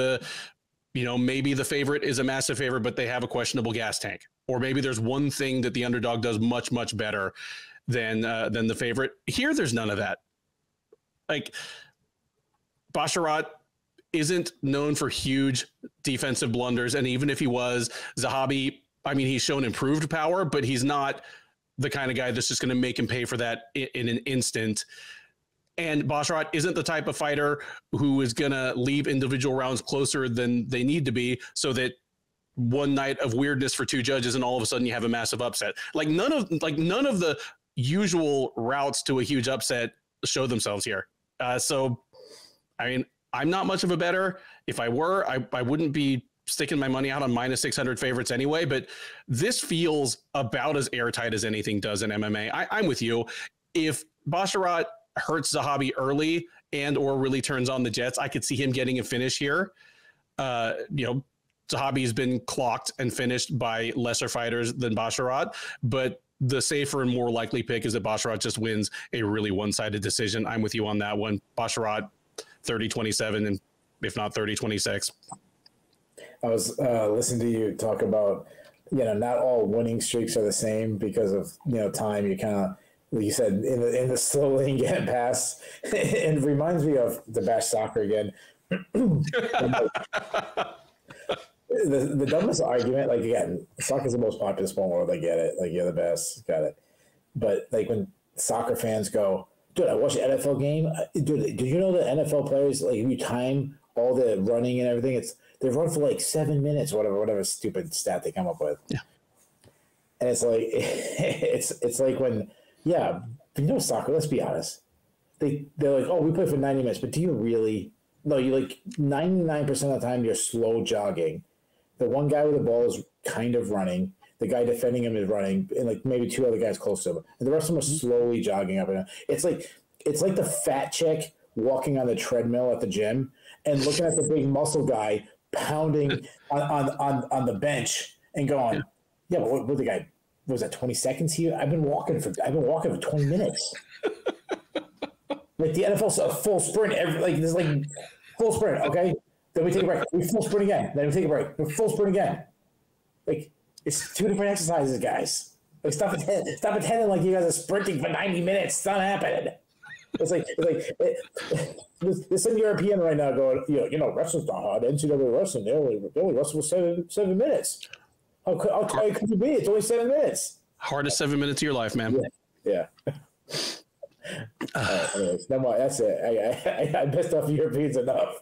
maybe the favorite is a massive favorite, but they have a questionable gas tank, or maybe there's one thing that the underdog does much, much better than the favorite. Here, there's none of that. Like, Basharat isn't known for huge defensive blunders, and even if he was, Zahabi, I mean, he's shown improved power, but he's not the kind of guy that's just going to make him pay for that in an instant. And Basharat isn't the type of fighter who is going to leave individual rounds closer than they need to be so that one night of weirdness for two judges and all of a sudden you have a massive upset. Like none of the usual routes to a huge upset show themselves here. So, I mean, I'm not much of a bettor. If I were, I wouldn't be sticking my money out on minus 600 favorites anyway, but this feels about as airtight as anything does in MMA. I'm with you. If Basharat hurts Zahabi early and or really turns on the jets, I could see him getting a finish here. Zahabi's been clocked and finished by lesser fighters than Basharat, but the safer and more likely pick is that Basharat just wins a really one-sided decision. I'm with you on that one. Basharat 30-27, and if not 30-26. I was listening to you talk about, not all winning streaks are the same because of, time. You kind of, like you said, in the slow lane getting past. It reminds me of the Bash Soccer again. The dumbest argument, like, again, soccer is the most popular sport in the world. I get it. Like, you're the best. Got it. But, like, when soccer fans go, dude, I watched the NFL game. Dude, did you know that NFL players, like, if you time all the running and everything, they run for, like, 7 minutes, whatever stupid stat they come up with. Yeah. And it's like, it's like when, yeah, but soccer, let's be honest. They're like, oh, we play for 90 minutes, but do you really? No, you like 99% of the time you're slow jogging. The one guy with the ball is kind of running. The guy defending him is running, and like maybe two other guys close to him. And the rest of them are slowly jogging up and down. It's like the fat chick walking on the treadmill at the gym and looking at the big muscle guy pounding on the bench and going, yeah, but what the guy was that 20 seconds here? I've been walking for 20 minutes. Like the NFL's a full sprint there's like full sprint, okay? Then we take a break. We full sprint again. Then we take a break. We full sprint again. Like, it's two different exercises, guys. Like, stop pretending like you guys are sprinting for 90 minutes. It's not happening. There's some European right now going, wrestling's not hard. NCAA wrestling, they only wrestle for 7 minutes. How could you be? It's only 7 minutes. Hardest 7 minutes of your life, man. Yeah. Anyways, that's it. I pissed off the Europeans enough.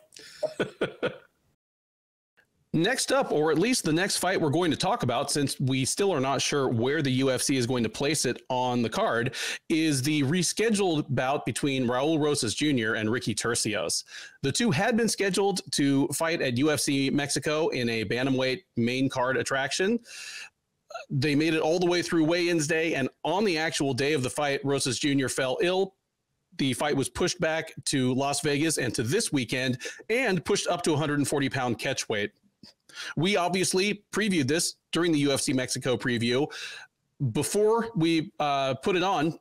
Next up, or at least the next fight we're going to talk about, since we still are not sure where the UFC is going to place it on the card, is the rescheduled bout between Raul Rosas Jr. and Ricky Turcios. The two had been scheduled to fight at UFC Mexico in a bantamweight main card attraction. They made it all the way through weigh-ins day, and on the actual day of the fight, Rosas Jr. fell ill. The fight was pushed back to Las Vegas and to this weekend, and pushed up to 140-pound catch weight. We obviously previewed this during the UFC Mexico preview. Before we put it on,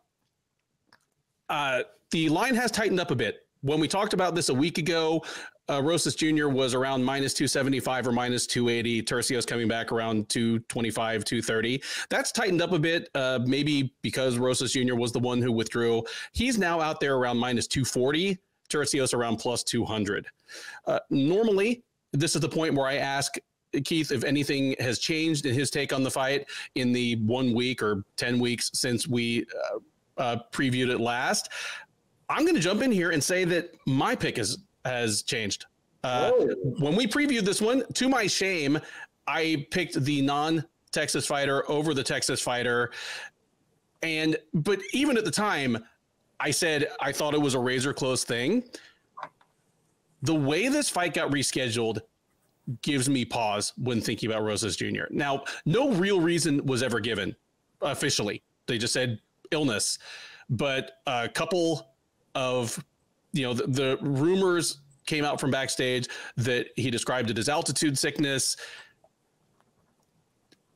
the line has tightened up a bit. When we talked about this a week ago, Rosas Jr. was around minus 275 or minus 280. Turcios coming back around 225, 230. That's tightened up a bit, maybe because Rosas Jr. was the one who withdrew. He's now out there around minus 240. Turcios around plus 200. Normally, this is the point where I ask Keith if anything has changed in his take on the fight in the 1 week or 10 weeks since we previewed it last. I'm going to jump in here and say that my pick has changed. When we previewed this one, to my shame, I picked the non-Texas fighter over the Texas fighter. But even at the time, I said I thought it was a razor close thing. The way this fight got rescheduled gives me pause when thinking about Rosas Jr. Now, no real reason was ever given officially. They just said illness. But a couple of, the rumors came out from backstage that he described it as altitude sickness.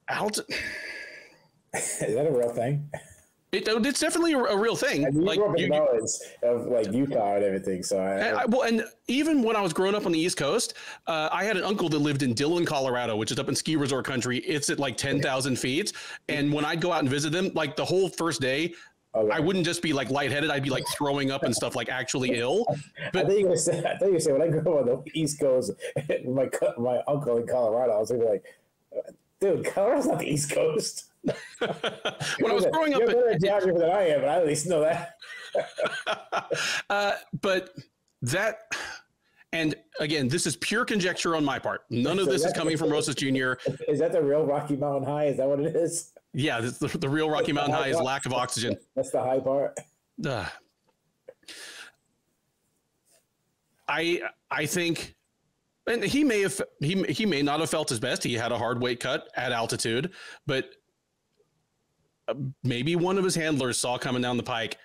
Is that a real thing? It's definitely a real thing. And you grew up in the mountains of like Utah and everything. So well, and even when I was growing up on the East Coast, I had an uncle that lived in Dillon, Colorado, which is up in ski resort country. It's at like 10,000 feet. And when I'd go out and visit them, like the whole first day, I wouldn't just be like lightheaded. I'd be like throwing up and stuff, like actually ill. But I thought you were going to say when I grew up on the East Coast, my uncle in Colorado, I was like, dude, Colorado's not the East Coast. When I was growing up, you're better at geography than I am, but I at least know that. But that, and again, this is pure conjecture on my part. None of this is coming from Rosas Jr. Is that the real Rocky Mountain High? Is that what it is? Yeah, the real Rocky Mountain High is lack of oxygen. That's the high part. I think, and he may not have felt his best. He had a hard weight cut at altitude, but maybe one of his handlers saw coming down the pike.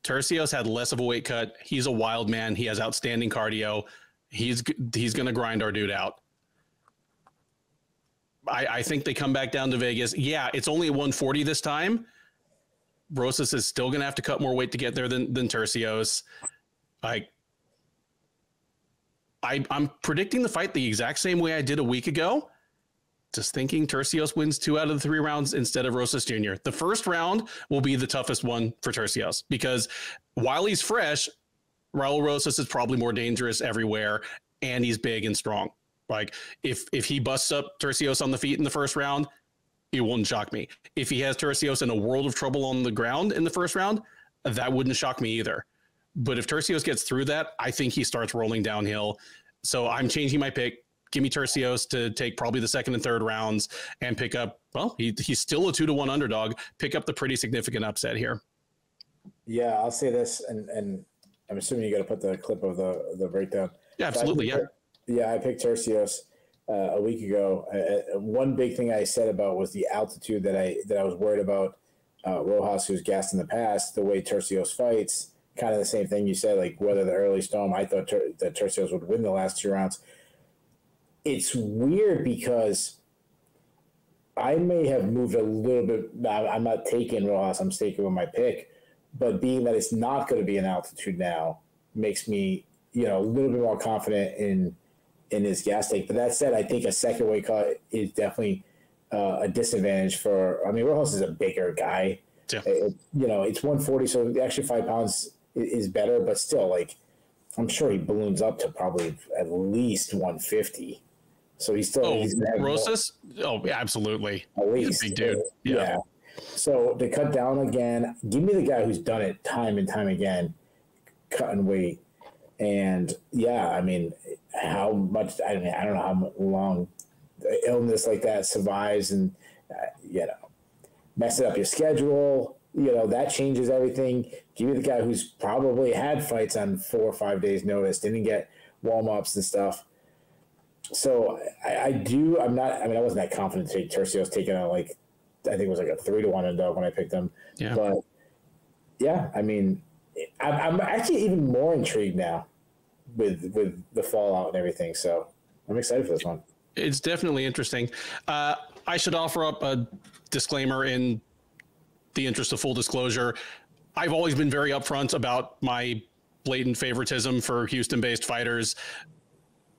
Turcios had less of a weight cut. He's a wild man. He has outstanding cardio. He's going to grind our dude out. I think they come back down to Vegas. Yeah, it's only 140 this time. Rosas is still going to have to cut more weight to get there than Turcios. I'm predicting the fight the exact same way I did a week ago. Just thinking Turcios wins 2 out of the 3 rounds instead of Rosas Jr. The first round will be the toughest one for Turcios because while he's fresh, Raul Rosas is probably more dangerous everywhere, and he's big and strong. Like if he busts up Turcios on the feet in the first round, it wouldn't shock me. If he has Turcios in a world of trouble on the ground in the first round, that wouldn't shock me either. But if Turcios gets through that, I think he starts rolling downhill. So I'm changing my pick. Give me Turcios to take probably the second and third rounds and pick up, well, he's still a 2-1 underdog. Pick up the pretty significant upset here. Yeah, I'll say this, and I'm assuming you got to put the clip of the breakdown. Yeah, absolutely, Yeah, I picked Turcios a week ago. One big thing I said about was the altitude that I was worried about. Rojas, who's gassed in the past, the way Turcios fights, kind of the same thing you said, like whether the early storm, I thought that Turcios would win the last 2 rounds. It's weird because I may have moved a little bit. I'm not taking Rojas. I'm sticking with my pick. But being that it's not going to be an altitude now makes me, a little bit more confident in his gas take. But that said, I think a second weight cut is definitely a disadvantage for. I mean, Rojas is a bigger guy. Yeah. It's 140, so the extra 5 pounds is better. But still, like, I'm sure he balloons up to probably at least 150. So he's still Rosas? Oh, yeah, absolutely. At least. He's a big dude. Yeah. So to cut down again, give me the guy who's done it time and time again, cutting weight. And yeah, I mean, how much, I don't know how long illness like that survives and, messing up your schedule, that changes everything. Give me the guy who's probably had fights on 4 or 5 days notice, didn't get warm-ups and stuff. So I wasn't that confident to take Turcios, taking out I think it was like a 3-1 underdog when I picked him. Yeah. But yeah, I mean, I'm actually even more intrigued now with the fallout and everything. So I'm excited for this one. It's definitely interesting. I should offer up a disclaimer in the interest of full disclosure. I've always been very upfront about my blatant favoritism for Houston-based fighters.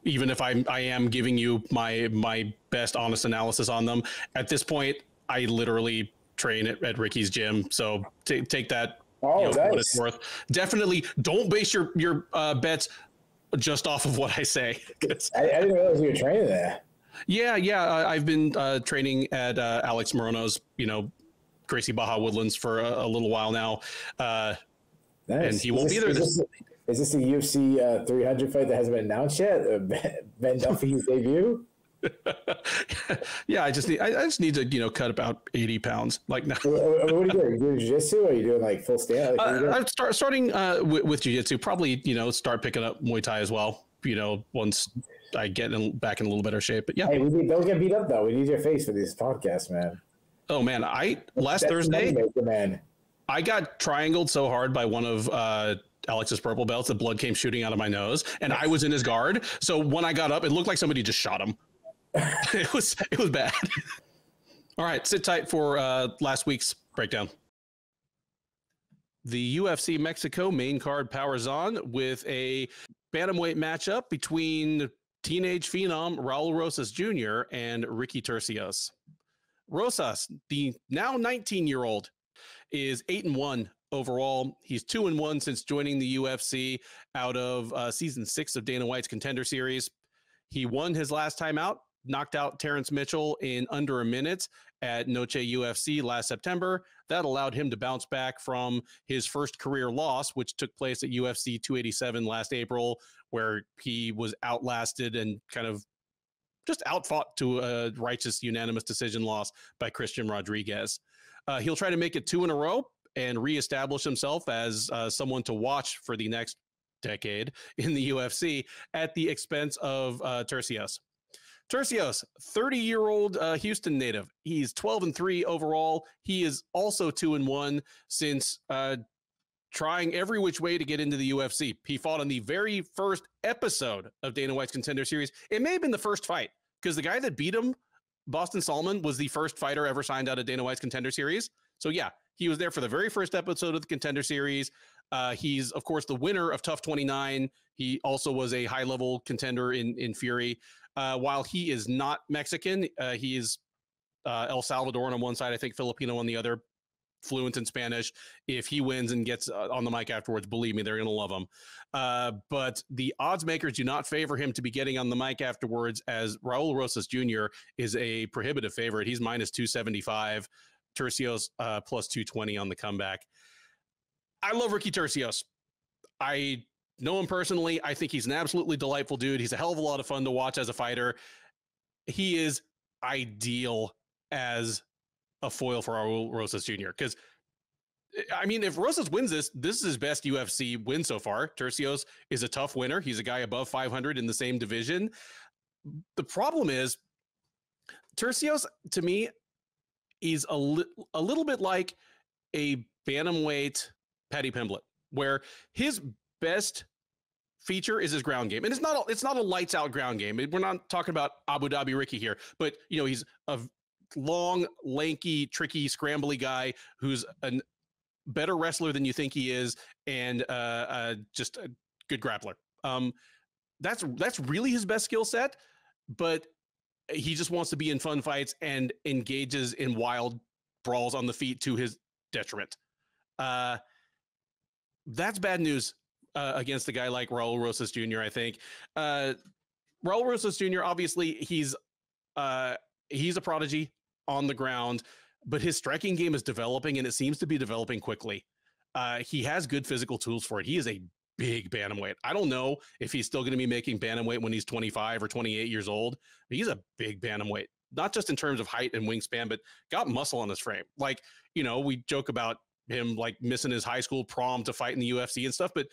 Even if I am giving you my best honest analysis on them. At this point, I literally train at Ricky's gym. So take that nice. What it's worth. Definitely don't base your bets just off of what I say. I didn't realize you were training there. Yeah. I've been training at Alex Morono's, Gracie Baja Woodlands for a little while now. Nice. And he won't be there. Is this a UFC 300 fight that hasn't been announced yet? Ben Duffy's debut? Yeah, I just need to cut about 80 pounds. Like now. What are you doing? Are you doing jiu-jitsu or are you doing like full stand? I'm starting with jiu-jitsu. Probably start picking up Muay Thai as well. Once I get back in a little better shape. But yeah, hey, don't get beat up though. We need your face for these podcasts, man. Oh man, last Thursday, man. I got triangled so hard by one of Alex's purple belts that blood came shooting out of my nose, and I was in his guard. So when I got up, it looked like somebody just shot him. It was bad. All right, sit tight for last week's breakdown. The UFC Mexico main card powers on with a bantamweight matchup between teenage phenom Raul Rosas Jr. and Ricky Turcios. Rosas, the now 19-year-old, is 8-1 overall. He's 2-1 since joining the UFC out of season 6 of Dana White's Contender Series. He won his last time out, knocked out Terrence Mitchell in under a minute at Noche UFC last September. That allowed him to bounce back from his first career loss, which took place at UFC 287 last April, where he was outlasted and kind of just outfought to a righteous unanimous decision loss by Christian Rodriguez. He'll try to make it 2 in a row and reestablish himself as someone to watch for the next decade in the UFC at the expense of Turcios. Turcios, 30-year-old Houston native. He's 12-3 overall. He is also 2-1 since trying every which way to get into the UFC. He fought on the very first episode of Dana White's Contender Series. It may have been the first fight because the guy that beat him, Boston Salmon, was the first fighter ever signed out of Dana White's Contender Series. So yeah, he was there for the very first episode of the Contender Series. He's, of course, the winner of Tough 29. He also was a high-level contender in Fury. While he is not Mexican, he is El Salvadoran on one side, I think Filipino on the other, fluent in Spanish. If he wins and gets on the mic afterwards, believe me, they're going to love him. But the odds makers do not favor him to be getting on the mic afterwards, as Raul Rosas Jr. is a prohibitive favorite. He's minus 275. Turcios plus 220 on the comeback. I love Ricky Turcios. I know him personally. I think he's an absolutely delightful dude. He's a hell of a lot of fun to watch as a fighter. He is ideal as a foil for Raul Rosas Jr. Because, I mean, if Rosas wins this is his best UFC win so far. Turcios is a tough winner. He's a guy above 500 in the same division. The problem is, Turcios, to me, is a little bit like a bantamweight Paddy Pimblett, where his best feature is his ground game. And it's not a lights out ground game. We're not talking about Abu Dhabi Ricky here, but you know, he's a long, lanky, tricky, scrambly guy who's a better wrestler than you think he is, and just a good grappler. That's really his best skill set, but he just wants to be in fun fights and engages in wild brawls on the feet to his detriment. That's bad news against a guy like Raul Rosas Jr., I think. Raul Rosas Jr., obviously, he's a prodigy on the ground, but his striking game is developing, and it seems to be developing quickly. He has good physical tools for it. He is a big bantamweight. I don't know if he's still going to be making bantamweight when he's 25 or 28 years old, but he's a big bantamweight, not just in terms of height and wingspan, but got muscle on his frame. Like, you know, we joke about him like missing his high school prom to fight in the UFC and stuff, but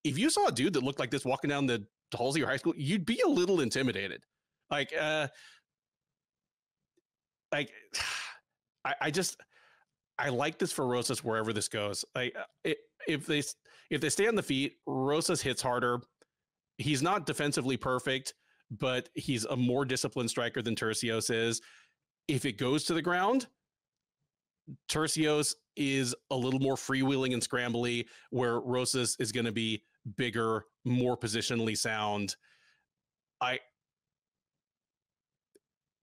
if you saw a dude that looked like this walking down the halls of your high school, you'd be a little intimidated. I like this for Rosas wherever this goes. Like, if they stay on the feet, Rosas hits harder. He's not defensively perfect, but he's a more disciplined striker than Turcios is. If it goes to the ground, Turcios is a little more freewheeling and scrambly, where Rosas is going to be bigger, more positionally sound.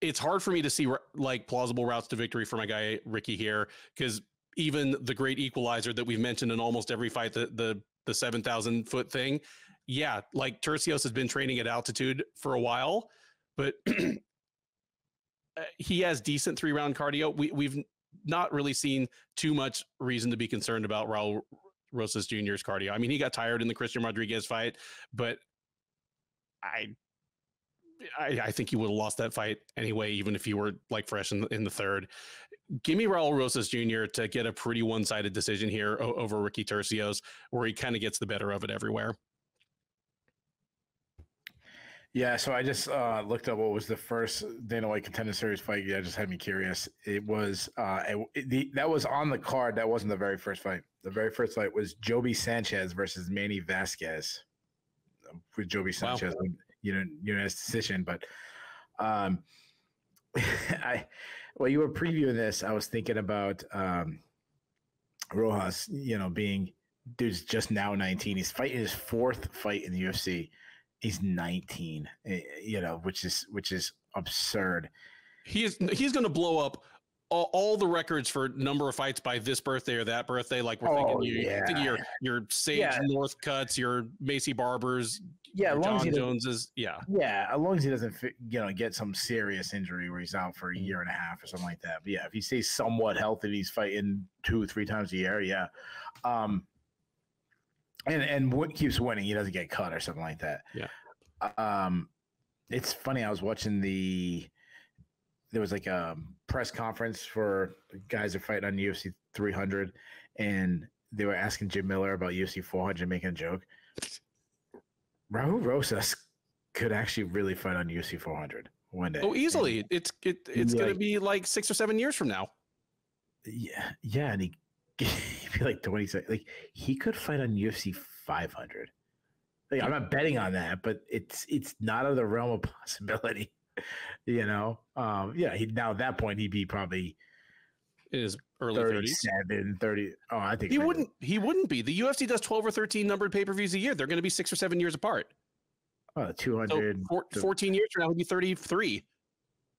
It's hard for me to see like plausible routes to victory for my guy Ricky here, because even the great equalizer that we've mentioned in almost every fight, the 7,000 foot thing, yeah, like Turcios has been training at altitude for a while, but he has decent 3-round cardio. We've not really seen too much reason to be concerned about Raul Rosas Jr.'s cardio. I mean, he got tired in the Christian Rodriguez fight, but I think he would have lost that fight anyway, even if he were like fresh in the third. Give me Raul Rosas Jr. to get a pretty one-sided decision here over Ricky Turcios, where he kind of gets the better of it everywhere. Yeah, so I just looked up what was the first Dana White Contender Series fight. Yeah, it just had me curious. It was that was on the card. That wasn't the very first fight. The very first fight was Joby Sanchez versus Manny Vasquez. With Joby Sanchez, wow. Unanimous decision. But while you were previewing this, I was thinking about Rojas, being dude's just now 19. He's fighting his 4th fight in the UFC. He's 19, which is absurd. He's going to blow up all the records for number of fights by this birthday or that birthday. Like we're thinking your Sage Northcutts, your Macy Barbers, John Joneses. Yeah. As long as he doesn't, get some serious injury where he's out for a year and a half or something like that. But yeah, if he stays somewhat healthy, he's fighting 2 or 3 times a year. Yeah. And keeps winning, he doesn't get cut or something like that. Yeah. It's funny. I was watching there was like a press conference for guys that fight on UFC 300, and they were asking Jim Miller about UFC 400, making a joke. Raul Rosas could actually really fight on UFC 400 one day. Oh, easily. And it's going to be like 6 or 7 years from now. Yeah, and he'd be like 26. Like he could fight on UFC 500. Like, I'm not betting on that, but it's not out of the realm of possibility. Now at that point he'd be probably in his early 37, 30. Oh, I think he wouldn't be. The UFC does 12 or 13 numbered pay-per-views a year. They're going to be 6 or 7 years apart. 200. So 14 years from now, he'll be 33.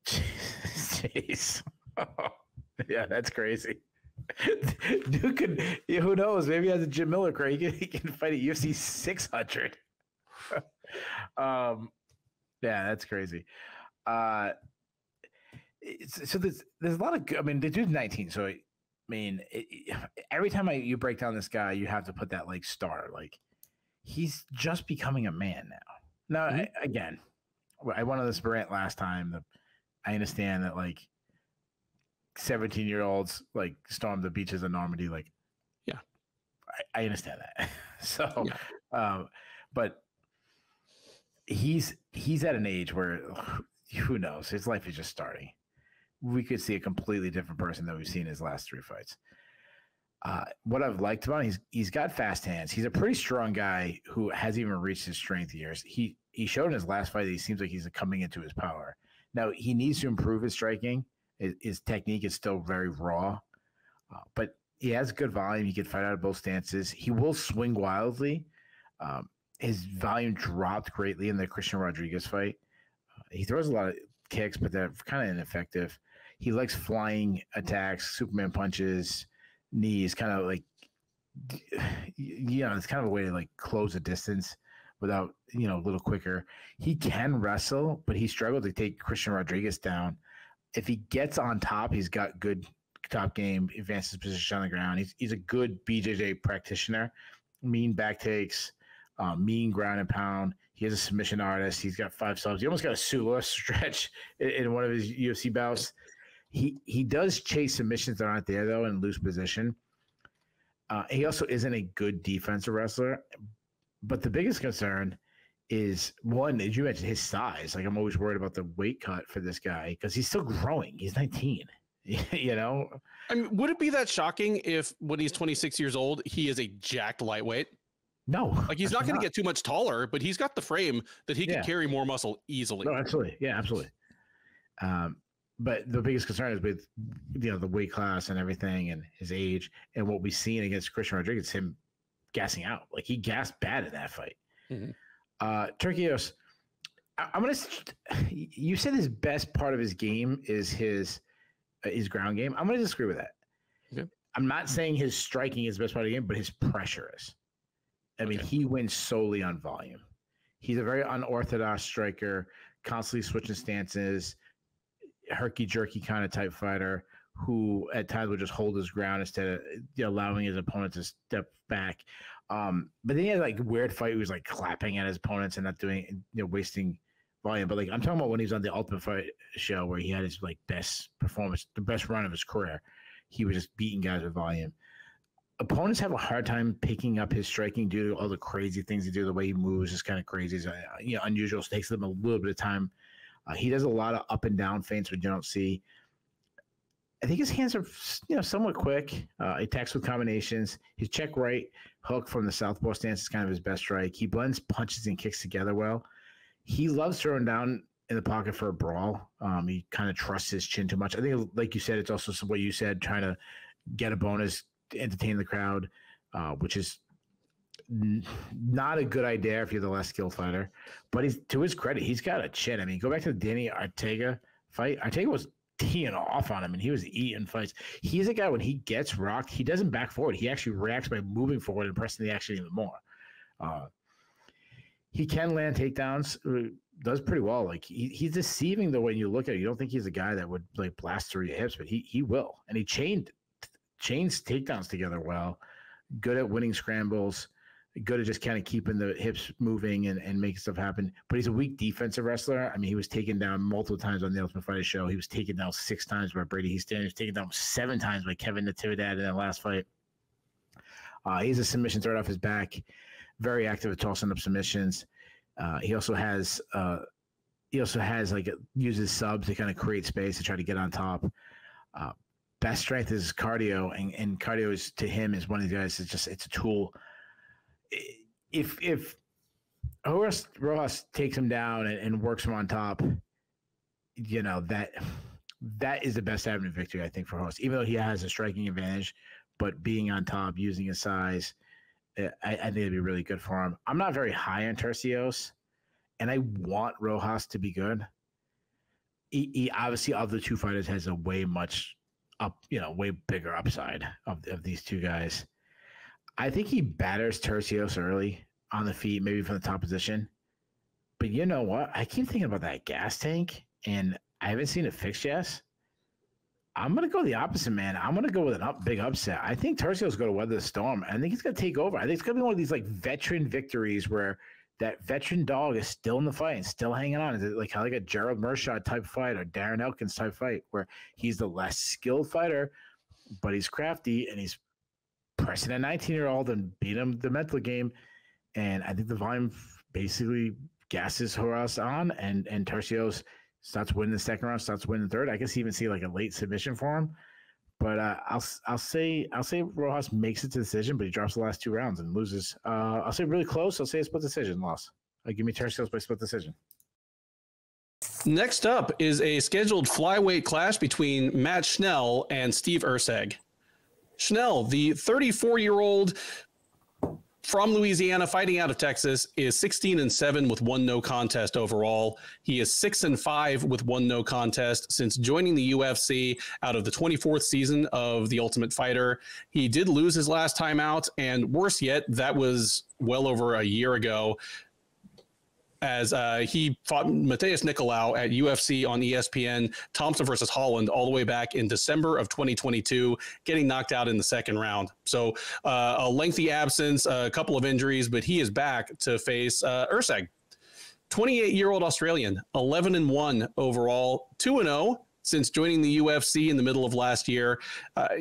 Jeez. Oh, yeah, that's crazy. Dude could, who knows? Maybe he has a Jim Miller career. He can fight at UFC 600. Yeah, that's crazy. So there's a lot of. I mean, the dude's 19. So every time you break down this guy, you have to put that like star. Like he's just becoming a man now. Now, again, I went on this rant last time. I understand that like 17-year-olds like storm the beaches of Normandy. Like, yeah, I understand that. So, but he's at an age where who knows? His life is just starting. We could see a completely different person than we've seen his last 3 fights. What I've liked about him, he's got fast hands. He's a pretty strong guy who hasn't even reached his strength years. He showed in his last fight that he seems like he's coming into his power. Now, he needs to improve his striking. His technique is still very raw, but he has good volume. He can fight out of both stances. He will swing wildly. His volume dropped greatly in the Christian Rodriguez fight. He throws a lot of kicks, but they're kind of ineffective. He likes flying attacks, Superman punches, knees, kind of like, it's kind of a way to like close the distance without, a little quicker. He can wrestle, but he struggled to take Christian Rodriguez down. If he gets on top, he's got good top game, advances position on the ground. He's a good BJJ practitioner, mean back takes, mean ground and pound. He is a submission artist. He's got 5 subs. He almost got a Sula stretch in one of his UFC bouts. He does chase submissions that aren't there, though, in loose position. He also isn't a good defensive wrestler. But the biggest concern is, one, as you mentioned, his size. Like, I'm always worried about the weight cut for this guy because he's still growing. He's 19, I mean, would it be that shocking if when he's 26 years old, he is a jacked lightweight? No. Like, he's not going to get too much taller, but he's got the frame that he can carry more muscle easily. No, absolutely. Yeah, absolutely. But the biggest concern is with, the weight class and everything and his age and what we've seen against Christian Rodriguez, him gassing out. Like, he gassed bad in that fight. Turcios, I'm going to – you said his best part of his game is his ground game. I'm going to disagree with that. Okay. I'm not saying his striking is the best part of the game, but his pressure is. I mean, he wins solely on volume. He's a very unorthodox striker, constantly switching stances, herky-jerky kind of type fighter who at times would just hold his ground instead of allowing his opponent to step back. But then he had like weird fight. He was like clapping at his opponents and not doing, wasting volume. But like I'm talking about when he was on the Ultimate Fight show where he had his like best performance, the best run of his career. He was just beating guys with volume. Opponents have a hard time picking up his striking due to all the crazy things he do. The way he moves is kind of crazy. It's, unusual. It takes them a little bit of time. He does a lot of up and down feints, which you don't see. I think his hands are, somewhat quick. He attacks with combinations. His check right hook from the southpaw stance is kind of his best strike. He blends punches and kicks together well. He loves throwing down in the pocket for a brawl. He kind of trusts his chin too much. I think, like you said, it's also what you said, trying to get a bonus, to entertain the crowd, which is not a good idea if you're the less skilled fighter. But he's, to his credit, he's got a chin. I mean, go back to the Danny Ortega fight. Ortega was teeing off on him, and he was eating fights. He's a guy, when he gets rocked, he doesn't back forward. He actually reacts by moving forward and pressing the action even more. He can land takedowns, does pretty well. Like he's deceiving though when you look at it. You don't think he's a guy that would like blast through your hips, but he will. And he chains takedowns together well. Good at winning scrambles. Good at just kind of keeping the hips moving and making stuff happen. But he's a weak defensive wrestler. I mean, he was taken down multiple times on the Ultimate Fighter show. He was taken down 6 times by Brady Easton. He was taken down 7 times by Kevin Natividad in that last fight. He's a submission threat off his back. Very active at tossing up submissions. He also has like uses subs to kind of create space to try to get on top. Best strength is cardio, and cardio is, to him, is one of the guys. It's a tool. If Rojas takes him down and works him on top, you know, that is the best avenue of victory, I think, for Rojas. Even though he has a striking advantage, but being on top, using his size, I think it'd be really good for him. I'm not very high on Turcios, and I want Rojas to be good. He obviously, of the two fighters, has a way bigger upside of these two guys. I think he batters Turcios early on the feet, maybe from the top position. But you know what? I keep thinking about that gas tank, and I haven't seen it fixed yet. I'm going to go the opposite, man. I'm going to go with a big upset. I think Turcios is going to weather the storm. I think he's going to take over. I think it's going to be one of these like veteran victories where that veteran dog is still in the fight and still hanging on. Is it like a Gerald Mershot type fight or Darren Elkins type fight where he's the less skilled fighter, but he's crafty and he's pressing a 19-year-old and beat him the mental game. And I think the volume basically gasses Rojas on, and Turcios starts winning the second round, starts winning the third. I guess even see like a late submission for him. But I'll say Rojas makes it to decision, but he drops the last 2 rounds and loses. I'll say really close. I'll say a split decision loss. Give me Turcios by split decision. Next up is a scheduled flyweight clash between Matt Schnell and Steve Erceg. Schnell, the 34-year-old from Louisiana, fighting out of Texas, is 16-7 with 1 no contest overall. He is 6-5 with 1 no contest since joining the UFC out of the 24th season of The Ultimate Fighter. He did lose his last time out, and worse yet, that was well over a year ago, as he fought Mateus Nicolau at UFC on ESPN, Thompson versus Holland, all the way back in December of 2022, getting knocked out in the second round. So a lengthy absence, a couple of injuries, but he is back to face Erceg. 28-year-old Australian, 11-1 overall, 2-0 since joining the UFC in the middle of last year.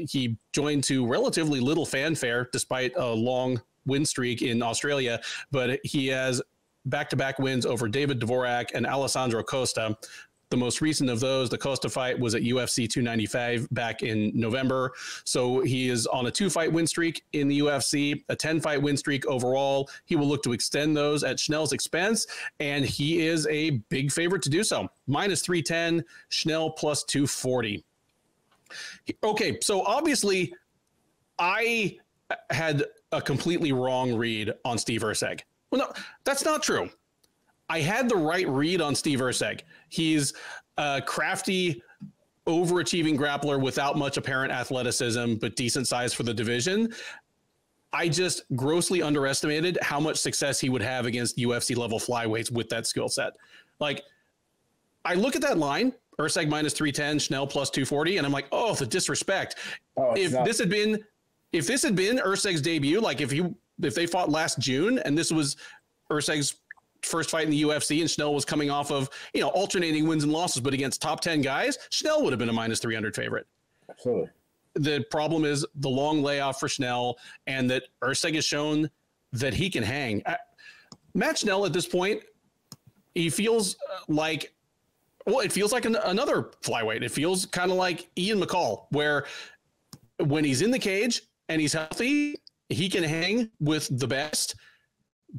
He joined to relatively little fanfare despite a long win streak in Australia, but he has back-to-back wins over David Dvorak and Alessandro Costa. The most recent of those, the Costa fight, was at UFC 295 back in November. So he is on a 2-fight win streak in the UFC, a 10-fight win streak overall. He will look to extend those at Schnell's expense, and he is a big favorite to do so. Minus 310, Schnell plus 240. Okay, so obviously I had a completely wrong read on Steve Erceg. Well, no, that's not true. I had the right read on Steve Erceg. He's a crafty, overachieving grappler without much apparent athleticism, but decent size for the division. I just grossly underestimated how much success he would have against UFC level flyweights with that skill set. Like, I look at that line, Erceg minus 310, Schnell plus 240, and I'm like, oh, the disrespect. If this had been Erceg's debut, like if they fought last June and this was Erceg's first fight in the UFC and Schnell was coming off of, alternating wins and losses, but against top 10 guys, Schnell would have been a minus 300 favorite. Absolutely. The problem is the long layoff for Schnell, and that Erceg has shown that he can hang. Matt Schnell at this point, he feels like, it feels like another flyweight. It feels kind of like Ian McCall, where when he's in the cage and he's healthy, he can hang with the best,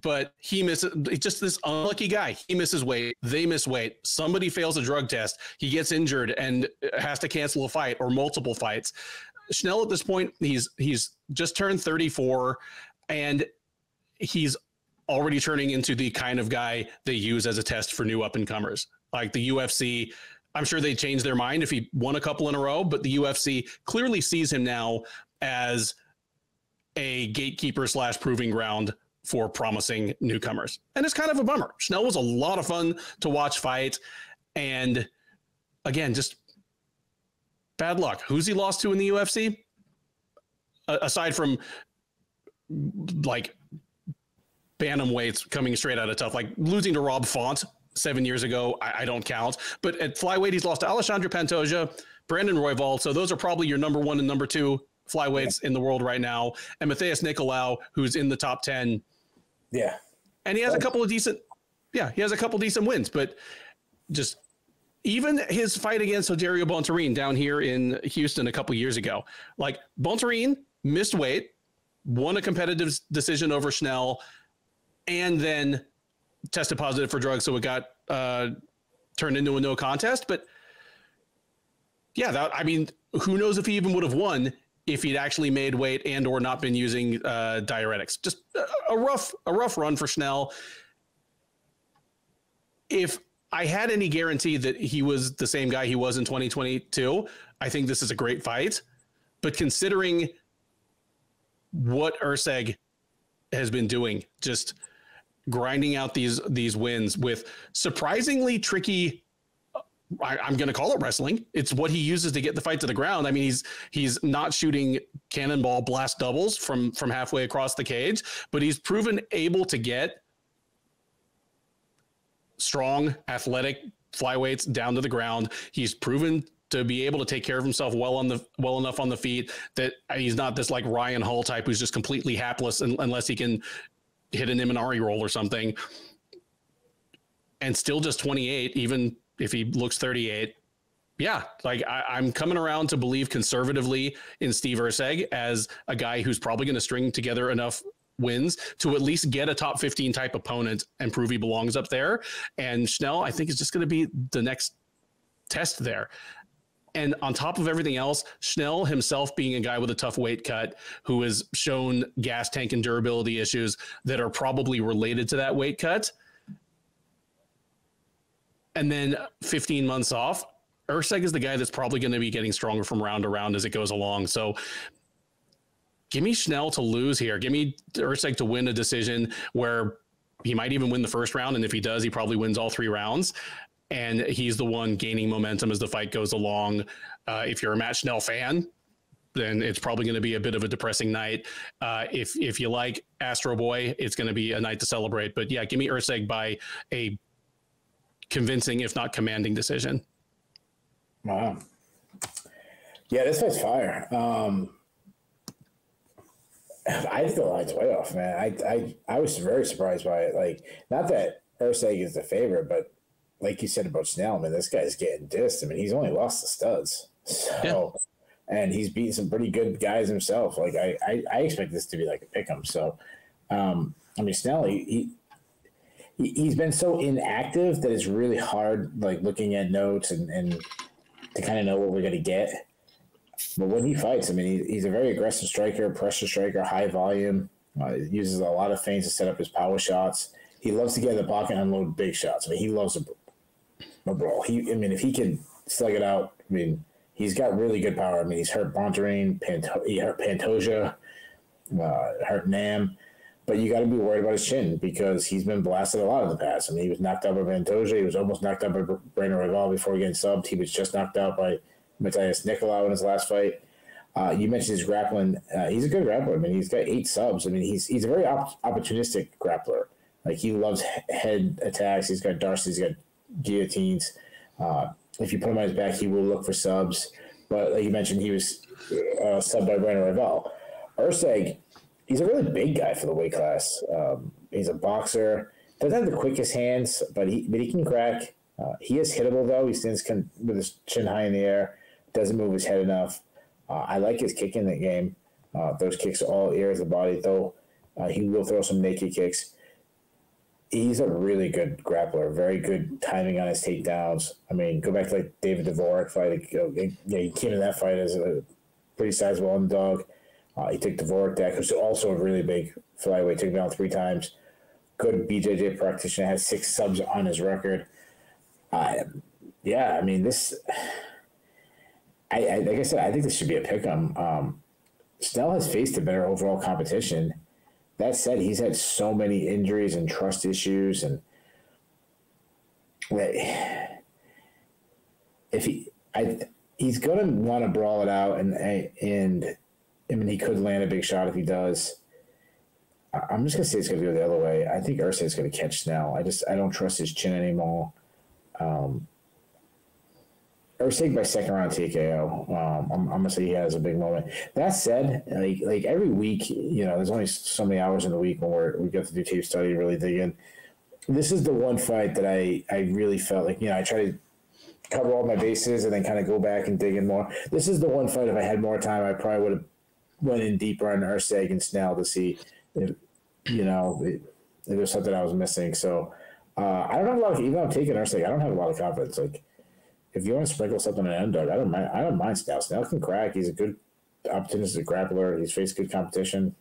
but he misses. He's just this unlucky guy. He misses weight. They miss weight. Somebody fails a drug test. He gets injured and has to cancel a fight or multiple fights. Schnell at this point, he's just turned 34, and he's already turning into the kind of guy they use as a test for new up-and-comers. Like the UFC, I'm sure they'd change their mind if he won a couple in a row, but the UFC clearly sees him now as a gatekeeper / proving ground for promising newcomers. And it's kind of a bummer. Schnell was a lot of fun to watch fight. And again, just bad luck. Who's he lost to in the UFC? Aside from like bantamweights coming straight out of tough, like losing to Rob Font 7 years ago, I don't count. But at flyweight, he's lost to Alexandre Pantoja, Brandon Royval. So those are probably your number 1 and number 2 flyweights in the world right now. And Matheus Nicolau, who's in the top 10. Yeah. And he has a couple of decent wins, but just even his fight against Rogerio Bontorin down here in Houston a couple years ago, like Bontorin missed weight, won a competitive decision over Schnell, and then tested positive for drugs. So it got turned into a no contest. But yeah, who knows if he even would have won if he'd actually made weight and or not been using diuretics. Just a rough run for Schnell. If I had any guarantee that he was the same guy he was in 2022, I think this is a great fight. But considering what Erceg has been doing, just grinding out these wins with surprisingly tricky, I'm going to call it wrestling. It's what he uses to get the fight to the ground. I mean, he's not shooting cannonball blast doubles from halfway across the cage, but he's proven able to get strong, athletic flyweights down to the ground. He's proven to be able to take care of himself well enough on the feet that he's not this like Ryan Hall type who's just completely hapless unless he can hit an Imanari roll or something. And still just 28, even if he looks 38. Yeah, like I'm coming around to believe conservatively in Steve Erceg as a guy who's probably going to string together enough wins to at least get a top 15 type opponent and prove he belongs up there. And Schnell, I think, is just going to be the next test there. And on top of everything else, Schnell himself being a guy with a tough weight cut who has shown gas tank and durability issues that are probably related to that weight cut. And then 15 months off, Erceg is the guy that's probably going to be getting stronger from round to round as it goes along. So give me Schnell to lose here. Give me Erceg to win a decision where he might even win the first round. And if he does, he probably wins all 3 rounds. And he's the one gaining momentum as the fight goes along. If you're a Matt Schnell fan, then it's probably going to be a bit of a depressing night. If you like Astro Boy, it's going to be a night to celebrate. But yeah, give me Erceg by a convincing, if not commanding, decision. Wow. Yeah, this fight's fire. I think the line's way off, man. I was very surprised by it. Like, not that Erceg is the favorite, but like you said about Schnell, man, this guy's getting dissed. I mean, he's only lost the studs. So, yeah. And he's beaten some pretty good guys himself. Like, I expect this to be like a pick'em. So, I mean, Schnell, he's been so inactive that it's really hard, like, looking at notes and to kind of know what we're going to get. But when he fights, I mean, he's a very aggressive striker, pressure striker, high volume, uses a lot of feints to set up his power shots. He loves to get in the pocket and unload big shots. I mean, he loves a brawl. If he can slug it out, I mean, he's got really good power. I mean, he's hurt Bontorin, he hurt Pantoja, hurt Nam. But you got to be worried about his chin because he's been blasted a lot in the past. I mean, he was knocked out by Pantoja. He was almost knocked out by Brandon Royval before getting subbed. He was just knocked out by Matheus Nicolau in his last fight. You mentioned his grappling. He's a good grappler. I mean, he's got 8 subs. I mean, he's a very opportunistic grappler. Like, he loves head attacks. He's got Darcy's, he's got guillotines. If you put him on his back, he will look for subs. But like you mentioned, he was subbed by Brandon Royval. Erceg, he's a really big guy for the weight class. He's a boxer. Doesn't have the quickest hands, but he can crack. He is hittable, though. He stands with his chin high in the air. Doesn't move his head enough. I like his kick in the game. Those kicks are all areas of the body, though. He will throw some naked kicks. He's a really good grappler, very good timing on his takedowns. I mean, go back to like David Dvorak fight. He came in that fight as a pretty sizable underdog. He took Dvorak deck, who's also a really big flyweight, took him down 3 times. Good BJJ practitioner, has 6 subs on his record. Yeah, I mean, this, like I said, I think this should be a pick-em. Schnell has faced a better overall competition. That said, he's had so many injuries and trust issues, and if he's going to want to brawl it out, and I mean, he could land a big shot if he does. I'm just going to say it's going to go the other way. I think Erceg is going to catch Schnell. I don't trust his chin anymore. Erceg by second round TKO. I'm going to say he has a big moment. That said, like every week, there's only so many hours in the week when we get to do tape study, really dig in. This is the one fight that I really felt like, I try to cover all my bases and then kind of go back and dig in more. This is the one fight, if I had more time, I probably would have went in deeper on Erceg and Schnell to see if there's something I was missing. So I don't have a lot of, even though I'm taking Erceg, I don't have a lot of confidence. Like, if you want to sprinkle something on an underdog, I don't mind Schnell. Schnell can crack. He's a good opportunistic grappler. He's faced good competition.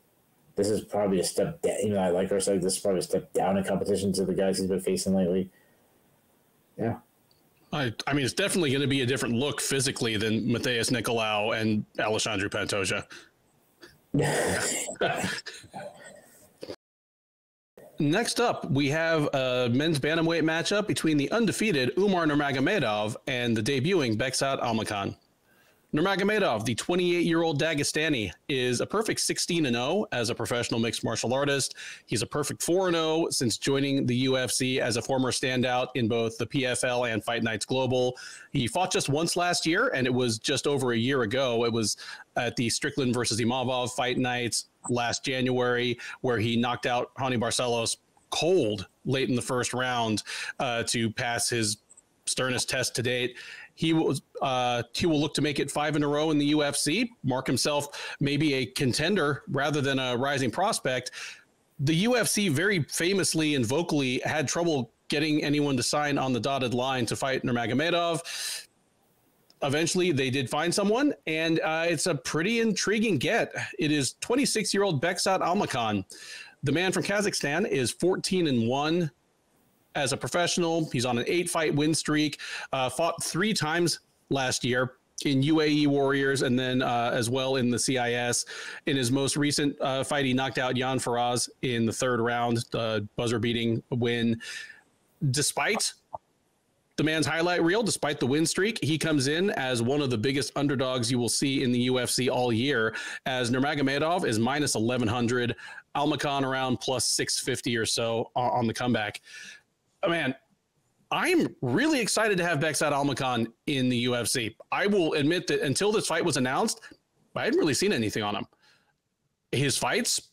This is probably a step down. I like Erceg. This is probably a step down in competition to the guys he's been facing lately. Yeah. I mean, it's definitely going to be a different look physically than Matheus Nicolau and Alexandre Pantoja. Next up, we have a men's bantamweight matchup between the undefeated Umar Nurmagomedov and the debuting Bekzat Almakhan. Nurmagomedov, the 28-year-old Dagestani, is a perfect 16-0 as a professional mixed martial artist. He's a perfect 4-0 since joining the UFC as a former standout in both the PFL and Fight Nights Global. He fought just once last year, and it was just over a year ago. It was at the Strickland versus Imavov Fight Nights last January, where he knocked out Hani Barcelos cold late in the first round to pass his sternest test to date. He will look to make it 5 in a row in the UFC, mark himself maybe a contender rather than a rising prospect. The UFC very famously and vocally had trouble getting anyone to sign on the dotted line to fight Nurmagomedov. Eventually, they did find someone, and it's a pretty intriguing get. It is 26-year-old Bekzat Almakhan. The man from Kazakhstan is 14-1 as a professional. He's on an 8-fight win streak, fought 3 times last year in UAE Warriors and then as well in the CIS. In his most recent fight, he knocked out Jan Faraz in the 3rd round, buzzer-beating win. Despite the man's highlight reel, despite the win streak, he comes in as one of the biggest underdogs you will see in the UFC all year, as Nurmagomedov is minus 1,100, Almakhan around plus 650 or so on the comeback. Man, I'm really excited to have Bekzat Almakhan in the UFC. I will admit that until this fight was announced, I hadn't really seen anything on him. His fights,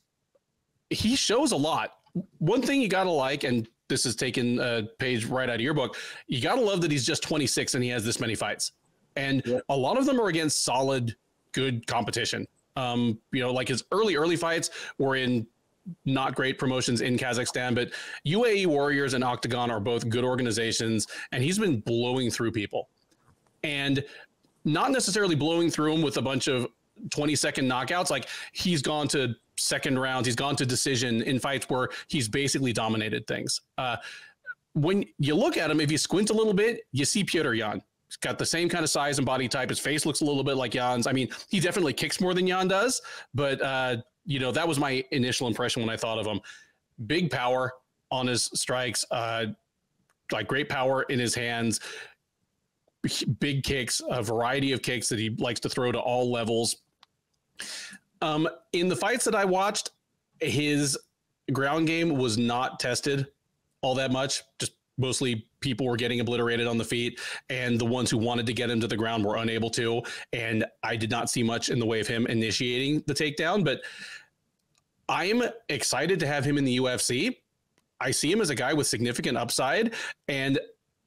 he shows a lot. One thing you got to like, and this is taking a page right out of your book, you got to love that he's just 26 and he has this many fights. And a lot of them are against solid, good competition. Like his early fights were in not great promotions in Kazakhstan, but UAE Warriors and Octagon are both good organizations, and he's been blowing through people. And not necessarily blowing through them with a bunch of 20-second knockouts. Like, he's gone to second rounds, he's gone to decision in fights where he's basically dominated things. When you look at him, if you squint a little bit, you see Petr Yan. He's got the same kind of size and body type. His face looks a little bit like Jan's. I mean, he definitely kicks more than Yan does, but that was my initial impression when I thought of him. Big power on his strikes, like great power in his hands, big kicks, a variety of kicks that he likes to throw to all levels. In the fights that I watched, his ground game was not tested all that much. Just mostly people were getting obliterated on the feet, and the ones who wanted to get him to the ground were unable to. And I did not see much in the way of him initiating the takedown, but I'm excited to have him in the UFC. I see him as a guy with significant upside, and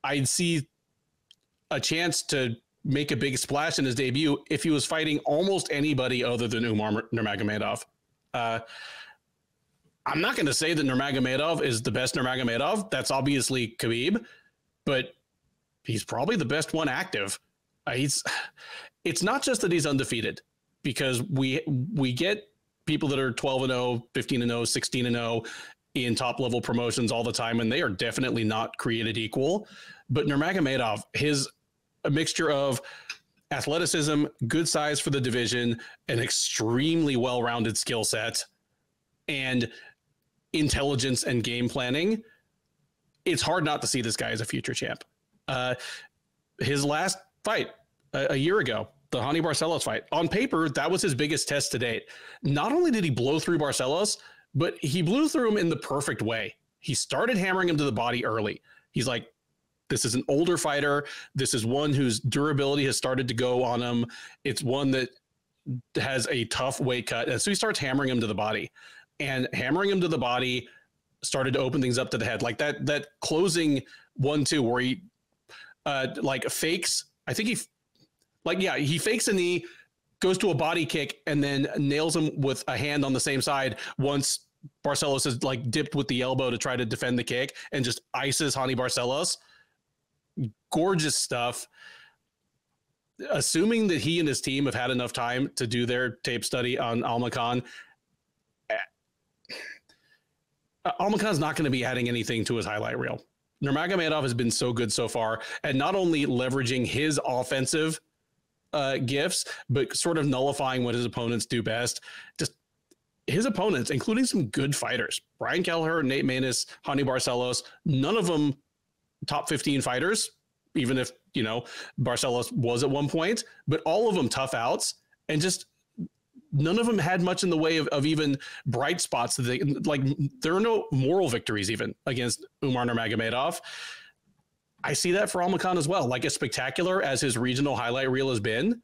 I'd see a chance to make a big splash in his debut if he was fighting almost anybody other than Umar Nurmagomedov. I'm not going to say that Nurmagomedov is the best Nurmagomedov. That's obviously Khabib, but he's probably the best one active. It's not just that he's undefeated. because we get people that are 12-0, 15-0, 16-0 in top level promotions all the time, and they are definitely not created equal. But Nurmagomedov, a mixture of athleticism, good size for the division, an extremely well-rounded skill set, and intelligence and game planning, it's hard not to see this guy as a future champ. His last fight a year ago, the Hani Barcelos fight, on paper, that was his biggest test to date. Not only did he blow through Barcelos, but he blew through him in the perfect way. He started hammering him to the body early. He's like, this is an older fighter. This is one whose durability has started to go on him. It's one that has a tough weight cut. And so he starts hammering him to the body. And hammering him to the body started to open things up to the head. Like that closing 1-2 where he fakes. I think he fakes a knee, goes to a body kick, and then nails him with a hand on the same side once Barcelos is like dipped with the elbow to try to defend the kick and just ices Hani Barcelos. Gorgeous stuff. Assuming that he and his team have had enough time to do their tape study on Almakhan, Almakhan's not going to be adding anything to his highlight reel. Nurmagomedov has been so good so far at not only leveraging his offensive gifts, but sort of nullifying what his opponents do best. Just his opponents, including some good fighters, Brian Kelleher, Nate Maness, Hani Barcelos, none of them top 15 fighters, even if, Barcelos was at one point, but all of them tough outs, and just none of them had much in the way of even bright spots. There are no moral victories even against Umar Nurmagomedov. I see that for Almakhan as well. Like, as spectacular as his regional highlight reel has been,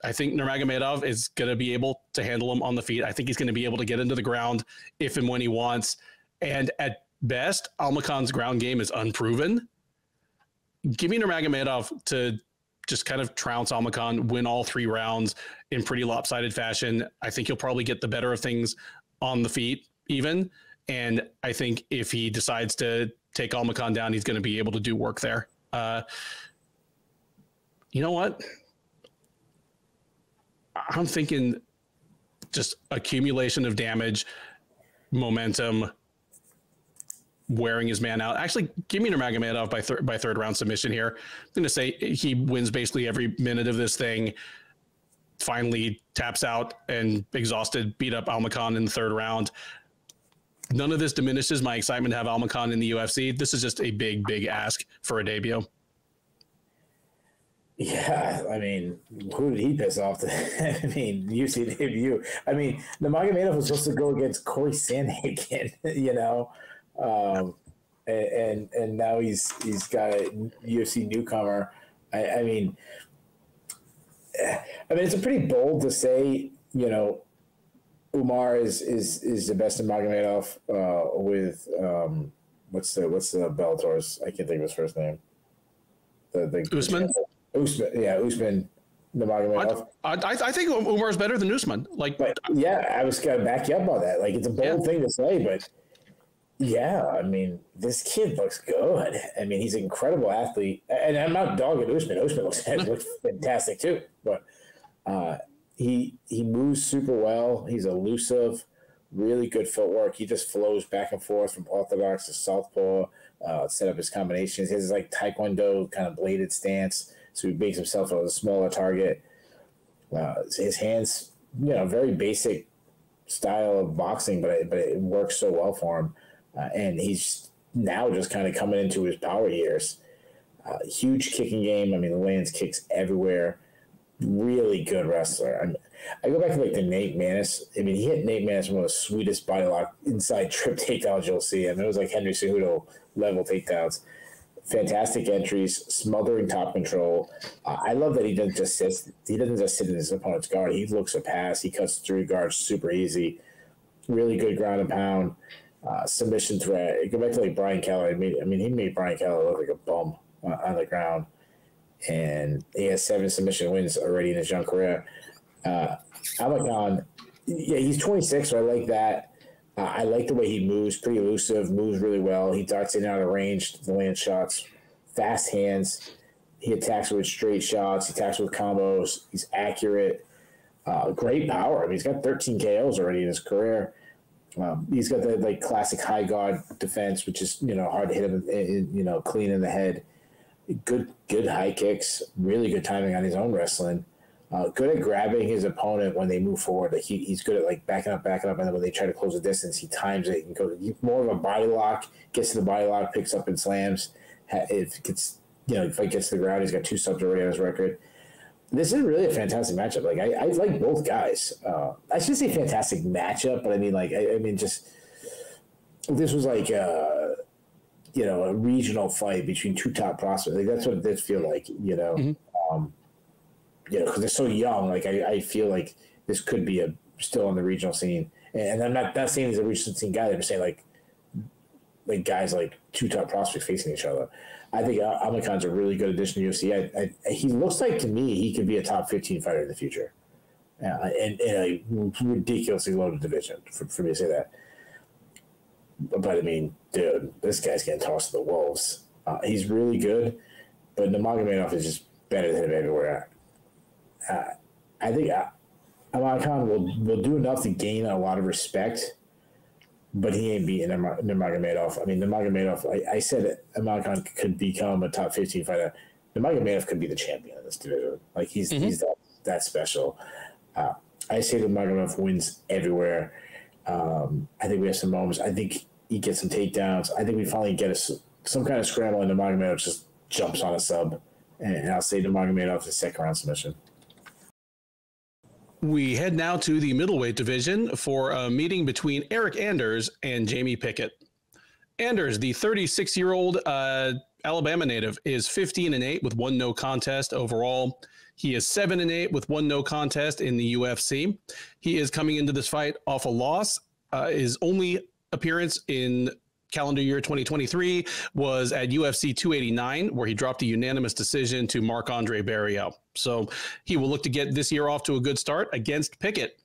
I think Nurmagomedov is going to be able to handle him on the feet. I think he's going to be able to get into the ground if and when he wants. And at best, Almakhan's ground game is unproven. Give me Nurmagomedov to just kind of trounce Almakhan, win all 3 rounds in pretty lopsided fashion. I think he'll probably get the better of things on the feet even. And I think if he decides to take Almakhan down, he's going to be able to do work there. You know what? I'm thinking just accumulation of damage, momentum, wearing his man out. Actually, give me Nurmagomedov by third round submission here. I'm going to say he wins basically every minute of this thing, finally taps out and exhausted, beat up Almakhan in the 3rd round. None of this diminishes my excitement to have Almakhan in the UFC. This is just a big, big ask for a debut. Yeah, I mean, who did he piss off? I mean, UFC debut. I mean, Nurmagomedov was supposed to go against Corey Sandhagen, and now he's got a UFC newcomer. I mean, it's a pretty bold to say, Umar is the best Nurmagomedov with what's the Bellator's? I can't think of his first name. The Usman. Usman Nurmagomedov. I think Umar's better than Usman. I was gonna back you up on that. Like, it's a bold thing to say, but yeah, I mean, this kid looks good. I mean, he's an incredible athlete, and I'm not dogging Usman. Usman looks fantastic too, but he moves super well. He's elusive, really good footwork. He just flows back and forth from orthodox to southpaw. Set up his combinations. His taekwondo kind of bladed stance, so he makes himself a smaller target. His hands, very basic style of boxing, but it works so well for him. And he's now just kind of coming into his power years. Huge kicking game. I mean, the lands kicks everywhere. Really good wrestler. I go back to the Nate Maness. I mean, he hit Nate Maness one of the sweetest body lock inside trip takedowns you'll see. I mean, it was like Henry Cejudo level takedowns. Fantastic entries, smothering top control. I love that he doesn't just sit. He doesn't just sit in his opponent's guard. He looks a pass. He cuts through guards super easy. Really good ground and pound. Submission threat. Go back to Brian Kelleher. He made Brian Kelleher look like a bum on the ground. And he has 7 submission wins already in his young career. Almakhan, he's 26, so I like that. I like the way he moves, pretty elusive, moves really well. He darts in and out of range to land shots, fast hands. He attacks with straight shots. He attacks with combos. He's accurate. Great power. I mean, he's got 13 KOs already in his career. He's got the like classic high guard defense, which is hard to hit him, clean in the head. Good high kicks. Really good timing on his own wrestling. Good at grabbing his opponent when they move forward. Like he's good at like backing up, and then when they try to close the distance, he times it and goes. He's more of a body lock. Gets to the body lock, picks up and slams. If it gets if it gets to the ground, he's got 2 subs already on his record. This is really a fantastic matchup. Like I like both guys. I should say fantastic matchup, but I mean just this was like a regional fight between 2 top prospects. Like that's what this feel like. Mm-hmm. Because they're so young. Like I feel like this could be still on the regional scene. And I'm not saying he's a regional scene guy. I'm just saying like guys like 2 top prospects facing each other. I think Almakhan's a really good addition to UFC. He looks like to me he could be a top 15 fighter in the future, in a ridiculously loaded division for me to say that. But I mean, dude, this guy's getting tossed to the wolves. He's really good, but Nurmagomedov is just better than him everywhere. I think Almakhan will do enough to gain a lot of respect. But he ain't beating Nurmagomedov. I mean, Nurmagomedov, I said that Almakhan could become a top 15 fighter. Nurmagomedov could be the champion of this division. Like, he's that special. I say Nurmagomedov wins everywhere. I think we have some moments. I think he gets some takedowns. I think we finally get some kind of scramble, and Nurmagomedov just jumps on a sub. And I'll say Nurmagomedov is second round submission. We head now to the middleweight division for a meeting between Eryk Anders and Jamie Pickett. Anders, the 36-year-old Alabama native, is 15-8 with 1 no contest overall. He is 7-8 with 1 no contest in the UFC. He is coming into this fight off a loss. His only appearance in calendar year 2023 was at UFC 289, where he dropped a unanimous decision to Marc-Andre Barriault. So he will look to get this year off to a good start against Pickett.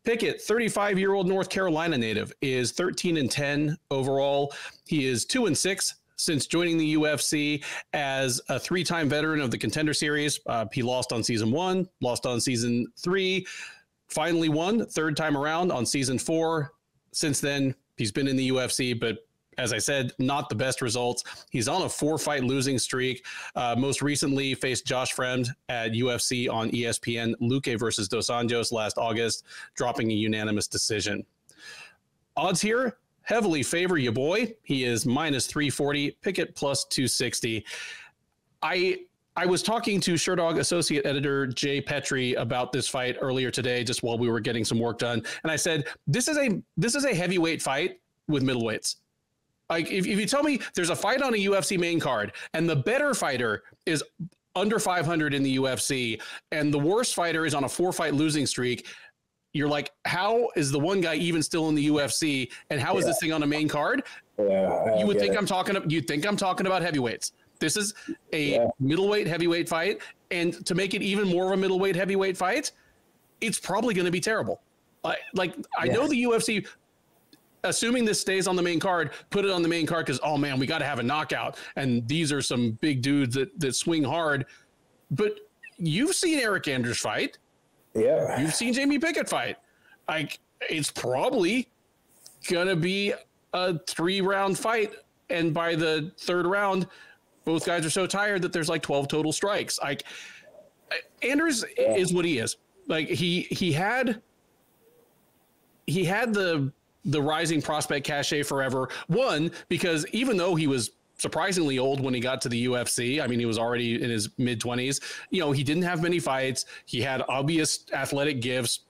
Pickett, 35-year-old North Carolina native, is 13-10 overall. He is 2-6 since joining the UFC as a 3-time veteran of the Contender Series. He lost on season 1, lost on season 3, finally won 3rd time around on season 4. Since then, he's been in the UFC, but as I said, not the best results. He's on a 4-fight losing streak. Most recently faced Josh Fremd at UFC on ESPN, Luque versus Dos Anjos last August, dropping a unanimous decision. Odds here heavily favor your boy. He is -340, Pickett +260. I was talking to Sherdog associate editor Jay Petrie about this fight earlier today, just while we were getting some work done. And I said, this is a heavyweight fight with middleweights. Like, if you tell me there's a fight on a UFC main card and the better fighter is under 500 in the UFC and the worst fighter is on a 4-fight losing streak, you're like, how is the one guy even still in the UFC? And how is this thing on a main card? You would think I'm talking about heavyweights. This is a middleweight heavyweight fight. And to make it even more of a middleweight heavyweight fight, it's probably going to be terrible. I know the UFC, assuming this stays on the main card, put it on the main card because, oh man, we got to have a knockout. And these are some big dudes that swing hard. But you've seen Eryk Anders fight. Yeah. You've seen Jamie Pickett fight. Like, it's probably going to be a 3-round fight. And by the 3rd round, both guys are so tired that there's like 12 total strikes. Like, Anders is what he is. Like, he had the rising prospect cachet forever. One, because even though he was surprisingly old when he got to the UFC, I mean, he was already in his mid-20s, he didn't have many fights. He had obvious athletic gifts.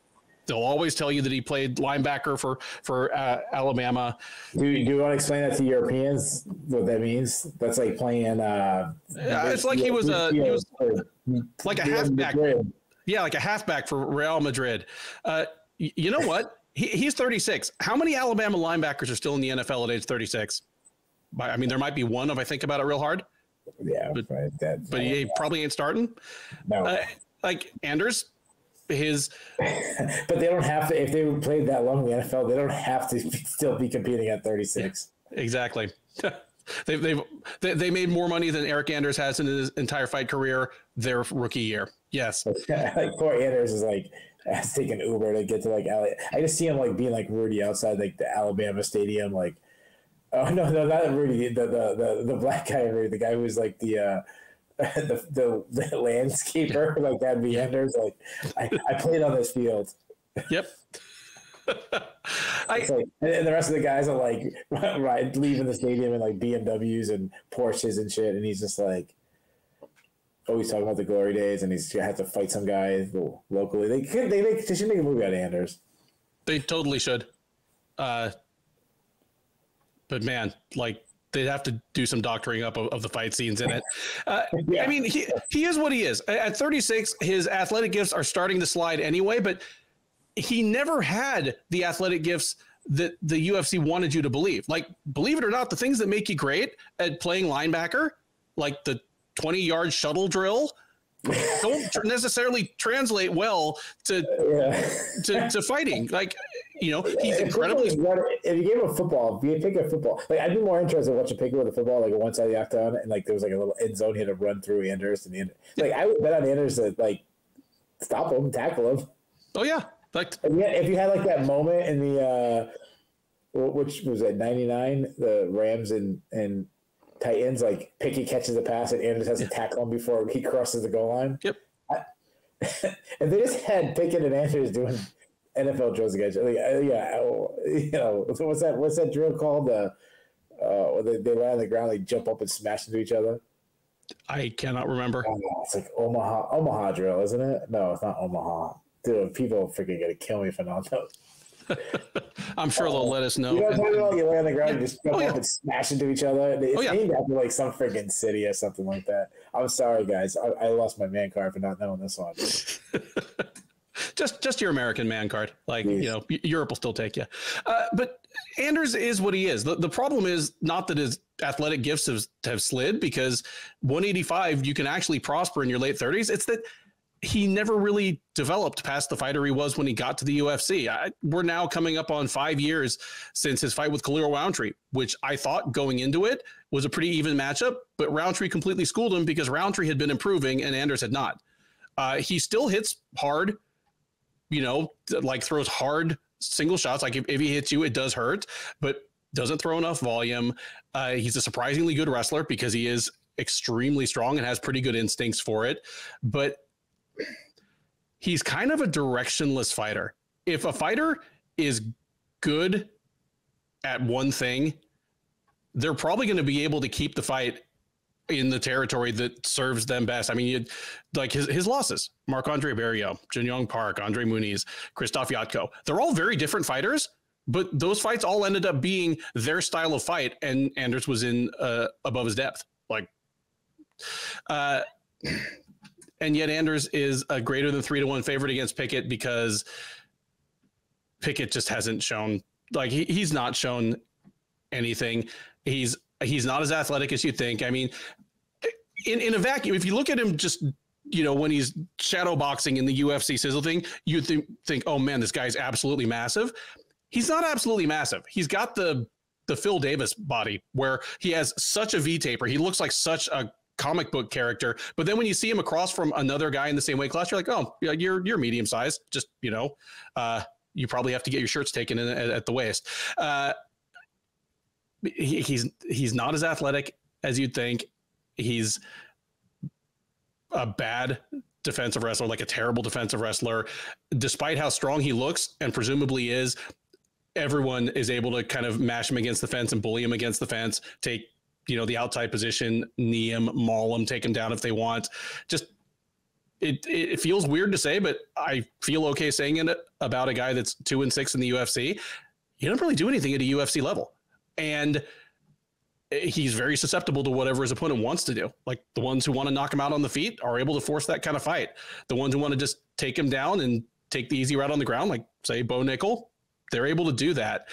They'll always tell you that he played linebacker for Alabama. Do you want to explain that to Europeans, what that means? That's like playing... it's like he was like a halfback. Yeah, like a halfback for Real Madrid. You know what? He's 36. How many Alabama linebackers are still in the NFL at age 36? I mean, there might be one if I think about it real hard. Yeah, but, right. But he probably ain't starting. No. Like Anders, but they don't have to. If they played that long in the NFL, they don't have to still be competing at 36. Exactly. They made more money than Eryk Anders has in his entire fight career their rookie year. Yes. Like poor Anders is like I have to take an Uber to get to like I just see him like being like Rudy outside like the Alabama stadium, like oh no, not Rudy, the black guy, Rudy, the guy who was like the landscaper, like that'd be Anders. Like I played on this field. Yep. Like, and the rest of the guys are like leaving the stadium in like BMWs and Porsches and shit, and he's just like always talking about the glory days, and he's gonna have to fight some guy locally. They should make a movie out of Anders. They totally should. But man, like they'd have to do some doctoring up of the fight scenes in it. Yeah. I mean, he is what he is. At 36, his athletic gifts are starting to slide anyway, but he never had the athletic gifts that the UFC wanted you to believe. Like, believe it or not, the things that make you great at playing linebacker, like the 20-yard shuttle drill, don't necessarily translate well to fighting. Like, you know, he's incredibly. If you gave him a football, if you pick a football, like I'd be more interested in watching Pickett with a football, like one side of the octagon, and like there was like a little end zone he had to run through Anders, and like I would bet on Anders to like stop him, tackle him. Oh yeah, like if you had like that moment in the which was at 99, the Rams and Titans, like Pickett catches the pass and Anders has to tackle him before he crosses the goal line. Yep. If they just had Pickett and Anders doing NFL drills against you know, what's that drill called? They lie on the ground, they jump up and smash into each other. I cannot remember. It's like Omaha drill, isn't it? No, it's not Omaha. Dude, people are freaking gonna kill me for not knowing. I'm sure they'll let us know. You know what I'm talking about? You lay on the ground and just jump up and smash into each other. It's named after like some freaking city or something like that. I'm sorry, guys. I lost my man card for not knowing this one. Just your American man card. Like, you know, Europe will still take you. But Anders is what he is. The problem is not that his athletic gifts have slid, because 185, you can actually prosper in your late 30s. It's that he never really developed past the fighter he was when he got to the UFC. We're now coming up on 5 years since his fight with Khalil Roundtree, which I thought going into it was a pretty even matchup, but Roundtree completely schooled him because Roundtree had been improving and Anders had not. He still hits hard, you know, like throws hard single shots. Like if he hits you, it does hurt, but doesn't throw enough volume. He's a surprisingly good wrestler because he is extremely strong and has pretty good instincts for it. But he's kind of a directionless fighter. If a fighter is good at one thing, they're probably going to be able to keep the fight in the territory that serves them best. I mean, like his losses, Marc-Andre Barriault, Jin Yong Park, Andre Muniz, Krzysztof Jotko, they're all very different fighters, but those fights all ended up being their style of fight, and Anders was in above his depth. Like, and yet Anders is a greater than 3-1 favorite against Pickett because Pickett just hasn't shown, like he's not shown anything. He's not as athletic as you think. I mean, in a vacuum, if you look at him just, you know, when he's shadow boxing in the UFC sizzle thing, you think, oh man, this guy's absolutely massive. He's not absolutely massive. He's got the Phil Davis body where he has such a V-taper. He looks like such a comic book character, but then when you see him across from another guy in the same weight class, you're like, oh, yeah, you're medium size. Just, you know, you probably have to get your shirts taken in at the waist. He's not as athletic as you'd think. He's a bad defensive wrestler, like a terrible defensive wrestler. Despite how strong he looks and presumably is, everyone is able to kind of mash him against the fence and bully him against the fence, take, you know, the outside position, knee him, maul him, take him down if they want. Just it feels weird to say, but I feel okay saying it about a guy that's 2-6 in the UFC. He doesn't really do anything at a UFC level. And he's very susceptible to whatever his opponent wants to do. Like the ones who want to knock him out on the feet are able to force that kind of fight. The ones who want to just take him down and take the easy route on the ground, like say Bo Nickel, they're able to do that.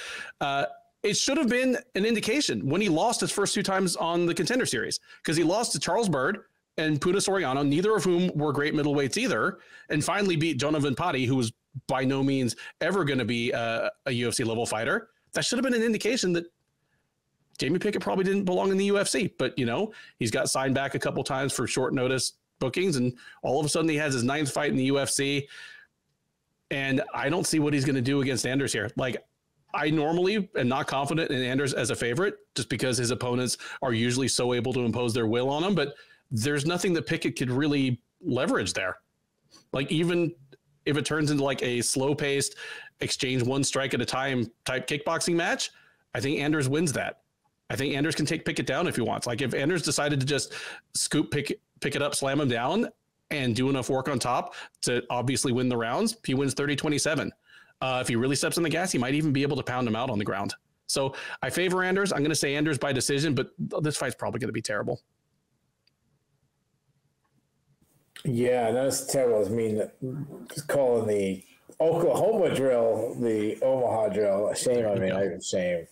It should have been an indication when he lost his first 2 times on the Contender Series, because he lost to Charles Byrd and Puna Soriano, neither of whom were great middleweights either, and finally beat Donovan Patti, who was by no means ever going to be a UFC level fighter. That should have been an indication that Jamie Pickett probably didn't belong in the UFC, but you know, he's got signed back a couple times for short notice bookings, and all of a sudden he has his 9th fight in the UFC. And I don't see what he's going to do against Anders here. Like, I normally am not confident in Anders as a favorite just because his opponents are usually so able to impose their will on him. But there's nothing that Pickett could really leverage there. Like, even if it turns into like a slow paced exchange one strike at a time type kickboxing match, I think Anders wins that. I think Anders can take Pickett down if he wants. Like, if Anders decided to just scoop Pickett up, slam him down, and do enough work on top to obviously win the rounds, he wins 30-27. If he really steps on the gas, he might even be able to pound him out on the ground. So I favor Anders. I'm going to say Anders by decision, but this fight's probably going to be terrible. Yeah, that's terrible. I mean, just calling the Oklahoma drill the Omaha drill. Shame on me. Shame.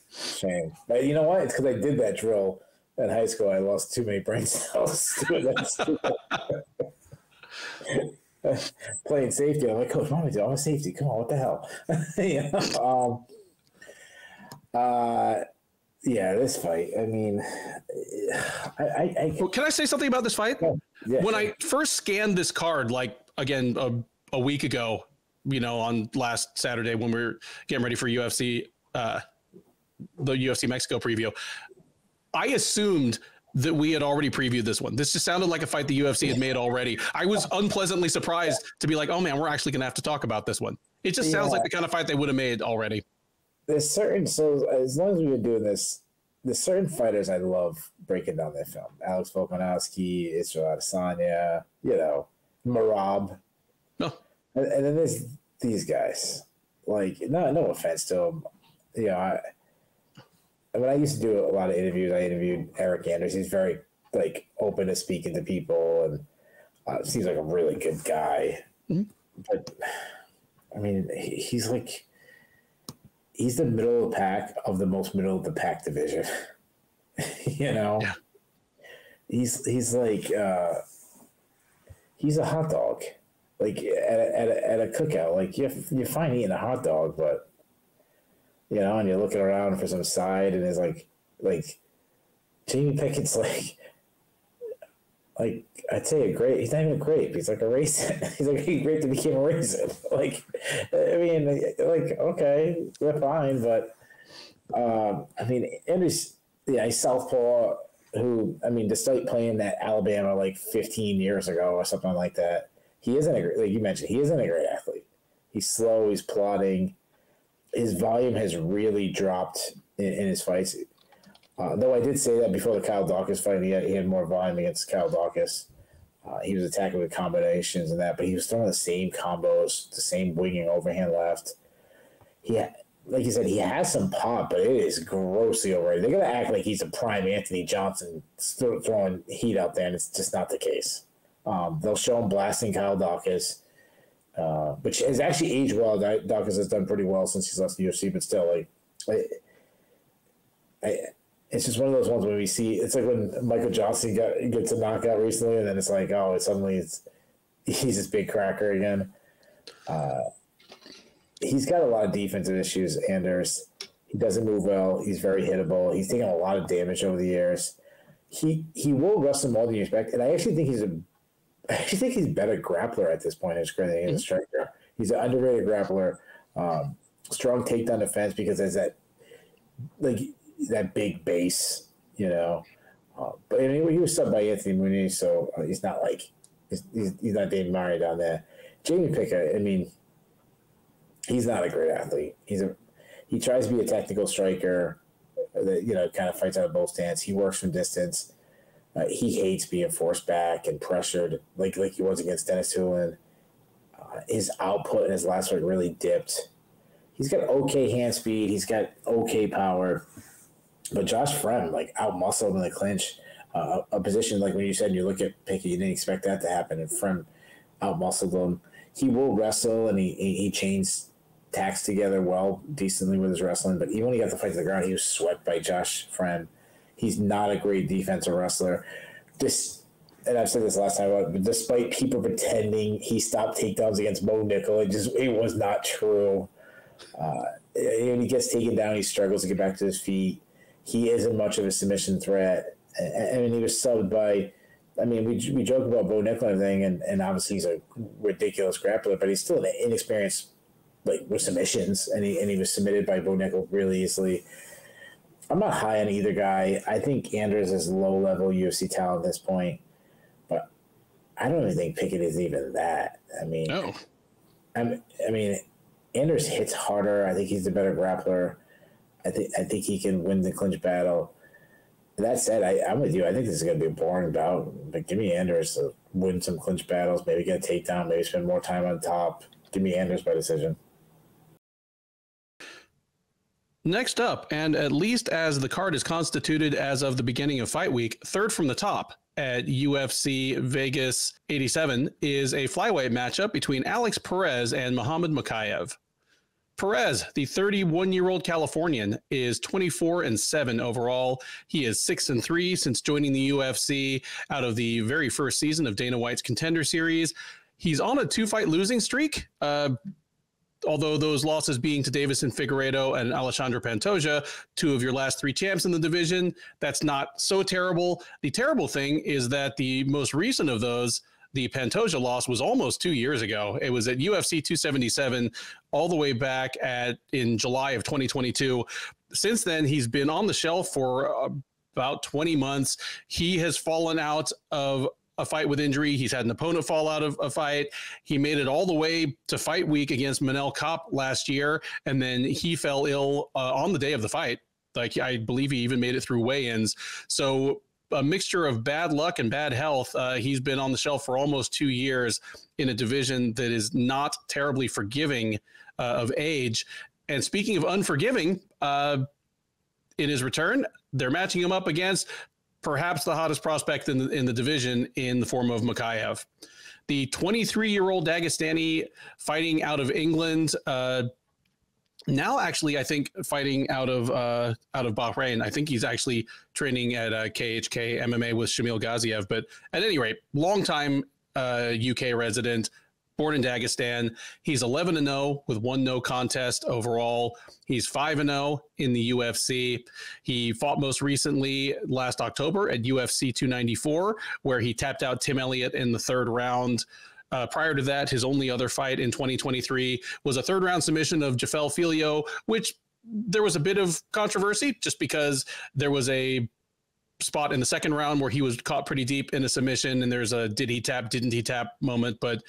But you know what? It's because I did that drill in high school. I lost too many brain cells. Playing safety. I'm like, Coach, what am I doing? I'm a safety. Come on, what the hell? Yeah, this fight. I mean, Well, can I say something about this fight? Yeah, when I first scanned this card, like, again, a week ago, on last Saturday when we were getting ready for UFC, the UFC Mexico preview, I assumed that we had already previewed this one. This just sounded like a fight the UFC had made already. I was unpleasantly surprised to be like, oh man, we're actually going to have to talk about this one. It just sounds like the kind of fight they would have made already. So as long as we've been doing this, there's certain fighters I love breaking down their film. Alex Volkanovski, Israel Adesanya, Marab. No. And then there's these guys. Like, no offense to them. When I used to do a lot of interviews, I interviewed Eryk Anders. He's very, open to speaking to people and seems like a really good guy. Mm-hmm. But, I mean, he's the middle of the pack of the most middle of the pack division. Yeah. He's like he's a hot dog. Like at a cookout. Like you're fine eating a hot dog, but and you're looking around for some side and it's like Jamie Pickett's like I'd say a grape. He's not even a grape. He's like a raisin. He's like a grape that became a raisin. Okay, we're fine, but Andrew's he's southpaw. Who despite playing at Alabama 15 years ago or something like that, he isn't like you mentioned. He isn't a great athlete. He's slow. He's plodding. His volume has really dropped in his fights. Though I did say that before the Kyle Dawkins fight, he had more volume against Kyle Dawkins. He was attacking with combinations and that, but he was throwing the same combos, the same winging overhand left. Like you said, he has some pop, but it is grossly overrated. They're going to act like he's a prime Anthony Johnson throwing heat out there, and it's just not the case. They'll show him blasting Kyle Dawkins, which has actually aged well. Dawkins has done pretty well since he's left the UFC, but still, it's just one of those ones where we see. It's like when Michael Johnson gets a knockout recently, and then it's like, oh, he's this big cracker again. He's got a lot of defensive issues, Anders. He doesn't move well. He's very hittable. He's taken a lot of damage over the years. He will wrestle more than you expect, and I actually think he's a better grappler at this point in his career than he is a striker. He's an underrated grappler. Strong takedown defense because there's that big base, But anyway, he was subbed by Anthony Muniz, so he's not he's not Dave Murray down there. Jamie Pickett, he's not a great athlete. He tries to be a technical striker that kind of fights out of both stance. He works from distance. He hates being forced back and pressured like he was against Dennis Tulin. His output in his last fight really dipped. He's got okay hand speed. He's got okay power. But Josh Fremd, out-muscled in the clinch, a position like when you said you look at Pickett, you didn't expect that to happen, and Fremd out-muscled him. He will wrestle, and he chains tacks together decently with his wrestling, but even when he got the fight to the ground, he was swept by Josh Fremd. He's not a great defensive wrestler. And I've said this last time, but despite people pretending he stopped takedowns against Bo Nickel, it was not true. When he gets taken down, he struggles to get back to his feet. He isn't much of a submission threat. He was subbed by, we joke about Bo Nickel and everything, and obviously he's a ridiculous grappler, but he's still an inexperienced like with submissions, and he was submitted by Bo Nickel really easily. I'm not high on either guy. I think Anders is low-level UFC talent at this point, but I don't even think Pickett is even that. I mean, Anders hits harder. I think he's the better grappler. I think he can win the clinch battle. That said, I'm with you. I think this is going to be a boring bout, but give me Anders to win some clinch battles, maybe get a takedown, maybe spend more time on top. Give me Anders by decision. Next up, and at least as the card is constituted as of the beginning of fight week, third from the top at UFC Vegas 87 is a flyweight matchup between Alex Perez and Muhammad Mokaev. Perez, the 31-year-old Californian, is 24-7 overall. He is 6-3 since joining the UFC out of the very first season of Dana White's Contender Series. He's on a 2-fight losing streak, although those losses being to Davison Figueiredo and Alexandre Pantoja, 2 of your last 3 champs in the division. That's not so terrible. The terrible thing is that the most recent of those, the Pantoja loss, was almost 2 years ago. It was at UFC 277 all the way back in July of 2022. Since then, he's been on the shelf for about 20 months. He has fallen out of a fight with injury. He's had an opponent fall out of a fight. He made it all the way to fight week against Manel Kape last year, and then he fell ill on the day of the fight. Like, I believe he even made it through weigh-ins. So a mixture of bad luck and bad health. He's been on the shelf for almost 2 years in a division that is not terribly forgiving of age. And speaking of unforgiving, in his return, they're matching him up against perhaps the hottest prospect in the division in the form of Mokaev. The 23-year-old Dagestani fighting out of England, now actually I think fighting out of Bahrain. I think he's actually training at KHK MMA with Shamil Gaziev. But at any rate, longtime UK resident, born in Dagestan. He's 11-0 with 1 no contest overall. He's 5-0 in the UFC. He fought most recently last October at UFC 294, where he tapped out Tim Elliott in the 3rd round. Prior to that, his only other fight in 2023 was a 3rd round submission of Jafel Filio, which there was a bit of controversy just because there was a spot in the 2nd round where he was caught pretty deep in a submission, and there's a did he tap, didn't he tap moment. But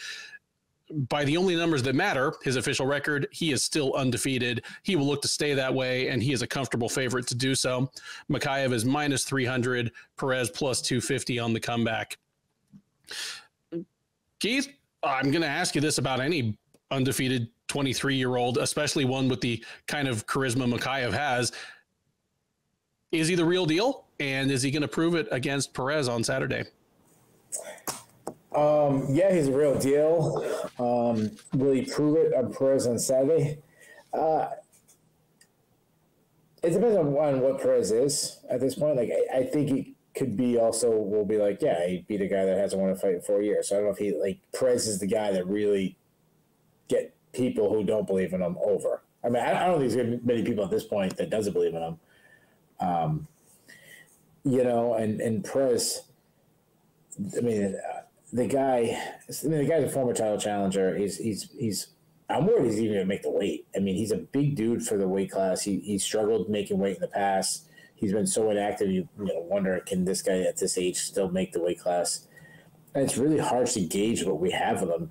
by the only numbers that matter, his official record, he is still undefeated. He will look to stay that way, and he is a comfortable favorite to do so. Mokaev is minus 300, Perez plus 250 on the comeback. Keith, I'm going to ask you this about any undefeated 23-year-old, especially one with the kind of charisma Mokaev has. Is he the real deal? And is he going to prove it against Perez on Saturday? Yeah, he's a real deal. Will he prove it on Perez on Saturday? It depends on what Perez is at this point. Like, I think he could be also, will be like, yeah, he beat a guy that hasn't won a fight in 4 years. So I don't know if he, like, Perez is the guy that really get people who don't believe in him over. I mean, I don't think there's many people at this point that doesn't believe in him. And Perez, I mean, the guy's a former title challenger. He's I'm worried he's even going to make the weight. I mean, he's a big dude for the weight class. He struggled making weight in the past. He's been so inactive. You wonder, can this guy at this age still make the weight class? And it's really hard to gauge what we have with him.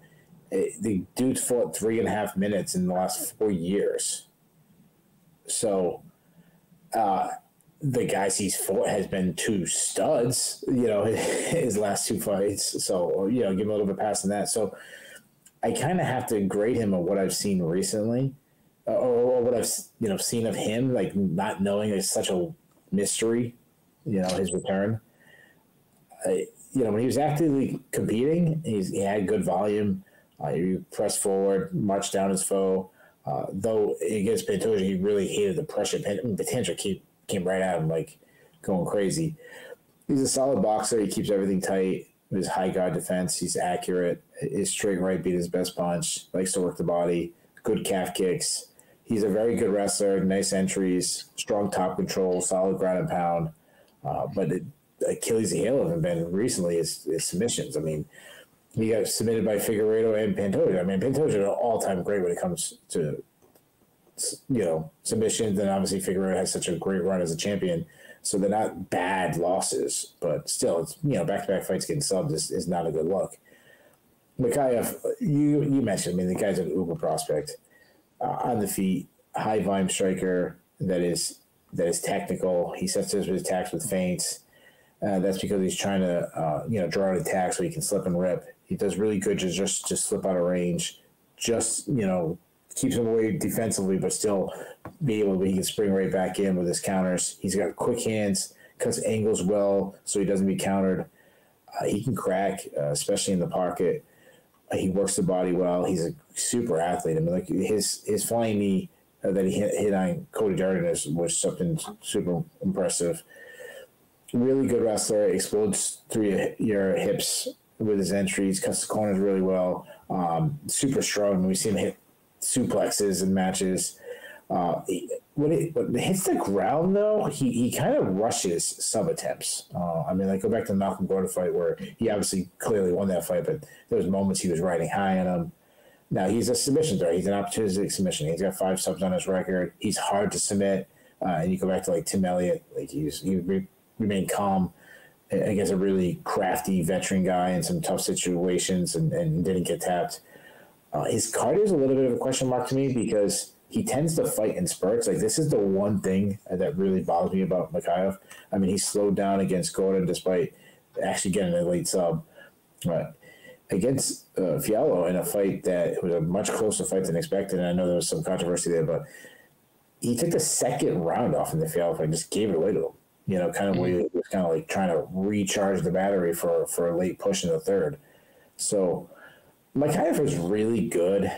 The dude fought 3.5 minutes in the last 4 years. So, the guys he's fought has been 2 studs, his last 2 fights. So, give him a little bit past that. So I kind of have to grade him on what I've seen recently or what I've, seen of him, like not knowing it's such a mystery, his return. When he was actively competing, he had good volume. He pressed forward, marched down his foe. Though against Pantoja, he really hated the pressure. Pantoja came right at him, like going crazy. He's a solid boxer. He keeps everything tight. His high guard defense, he's accurate. His straight right beat his best punch. Likes to work the body. Good calf kicks. He's a very good wrestler. Nice entries. Strong top control. Solid ground and pound. But Achilles' heel of him been recently is submissions. I mean, He got submitted by Figueiredo and Pantoja. I mean, Pantoja is all-time great when it comes to, submissions. And obviously Figueiredo has such a great run as a champion. So they're not bad losses, but still, it's, back-to-back fights getting subbed is not a good look. Mokaev, you mentioned, I mean, the guy's an uber prospect. On the feet, high-volume striker that is technical. He sets his attacks with feints. That's because he's trying to, draw out attacks so he can slip and rip. He does really good to just slip out of range. Just, keeps him away defensively, but still he can spring right back in with his counters. He's got quick hands, cuts angles well so he doesn't be countered. He can crack, especially in the pocket. He works the body well. He's a super athlete. I mean, like his flying knee that he hit on Cody Darden was something super impressive. Really good wrestler, explodes through your hips with his entries, cuts the corners really well. Super strong. We've seen him hit suplexes in matches. When it hits the ground, though, he kind of rushes sub attempts. I mean, go back to the Malcolm Gordon fight where he obviously clearly won that fight, but there was moments he was riding high on him. Now, he's a submission threat. He's an opportunistic submission. He's got 5 subs on his record. He's hard to submit. And you go back to, Tim Elliott. He remained calm against a really crafty veteran guy in some tough situations and didn't get tapped. His cardio is a little bit of a question mark to me because he tends to fight in spurts. This is the one thing that really bothers me about Mokaev. I mean, he slowed down against Gordon despite actually getting a late sub. But against Fiallo in a fight that was a much closer fight than expected, and I know there was some controversy there, but he took the second round off in the Fiallo fight and just gave it away to him. Kind of where he was kind of trying to recharge the battery for a late push in the third. So Mokaev is really good.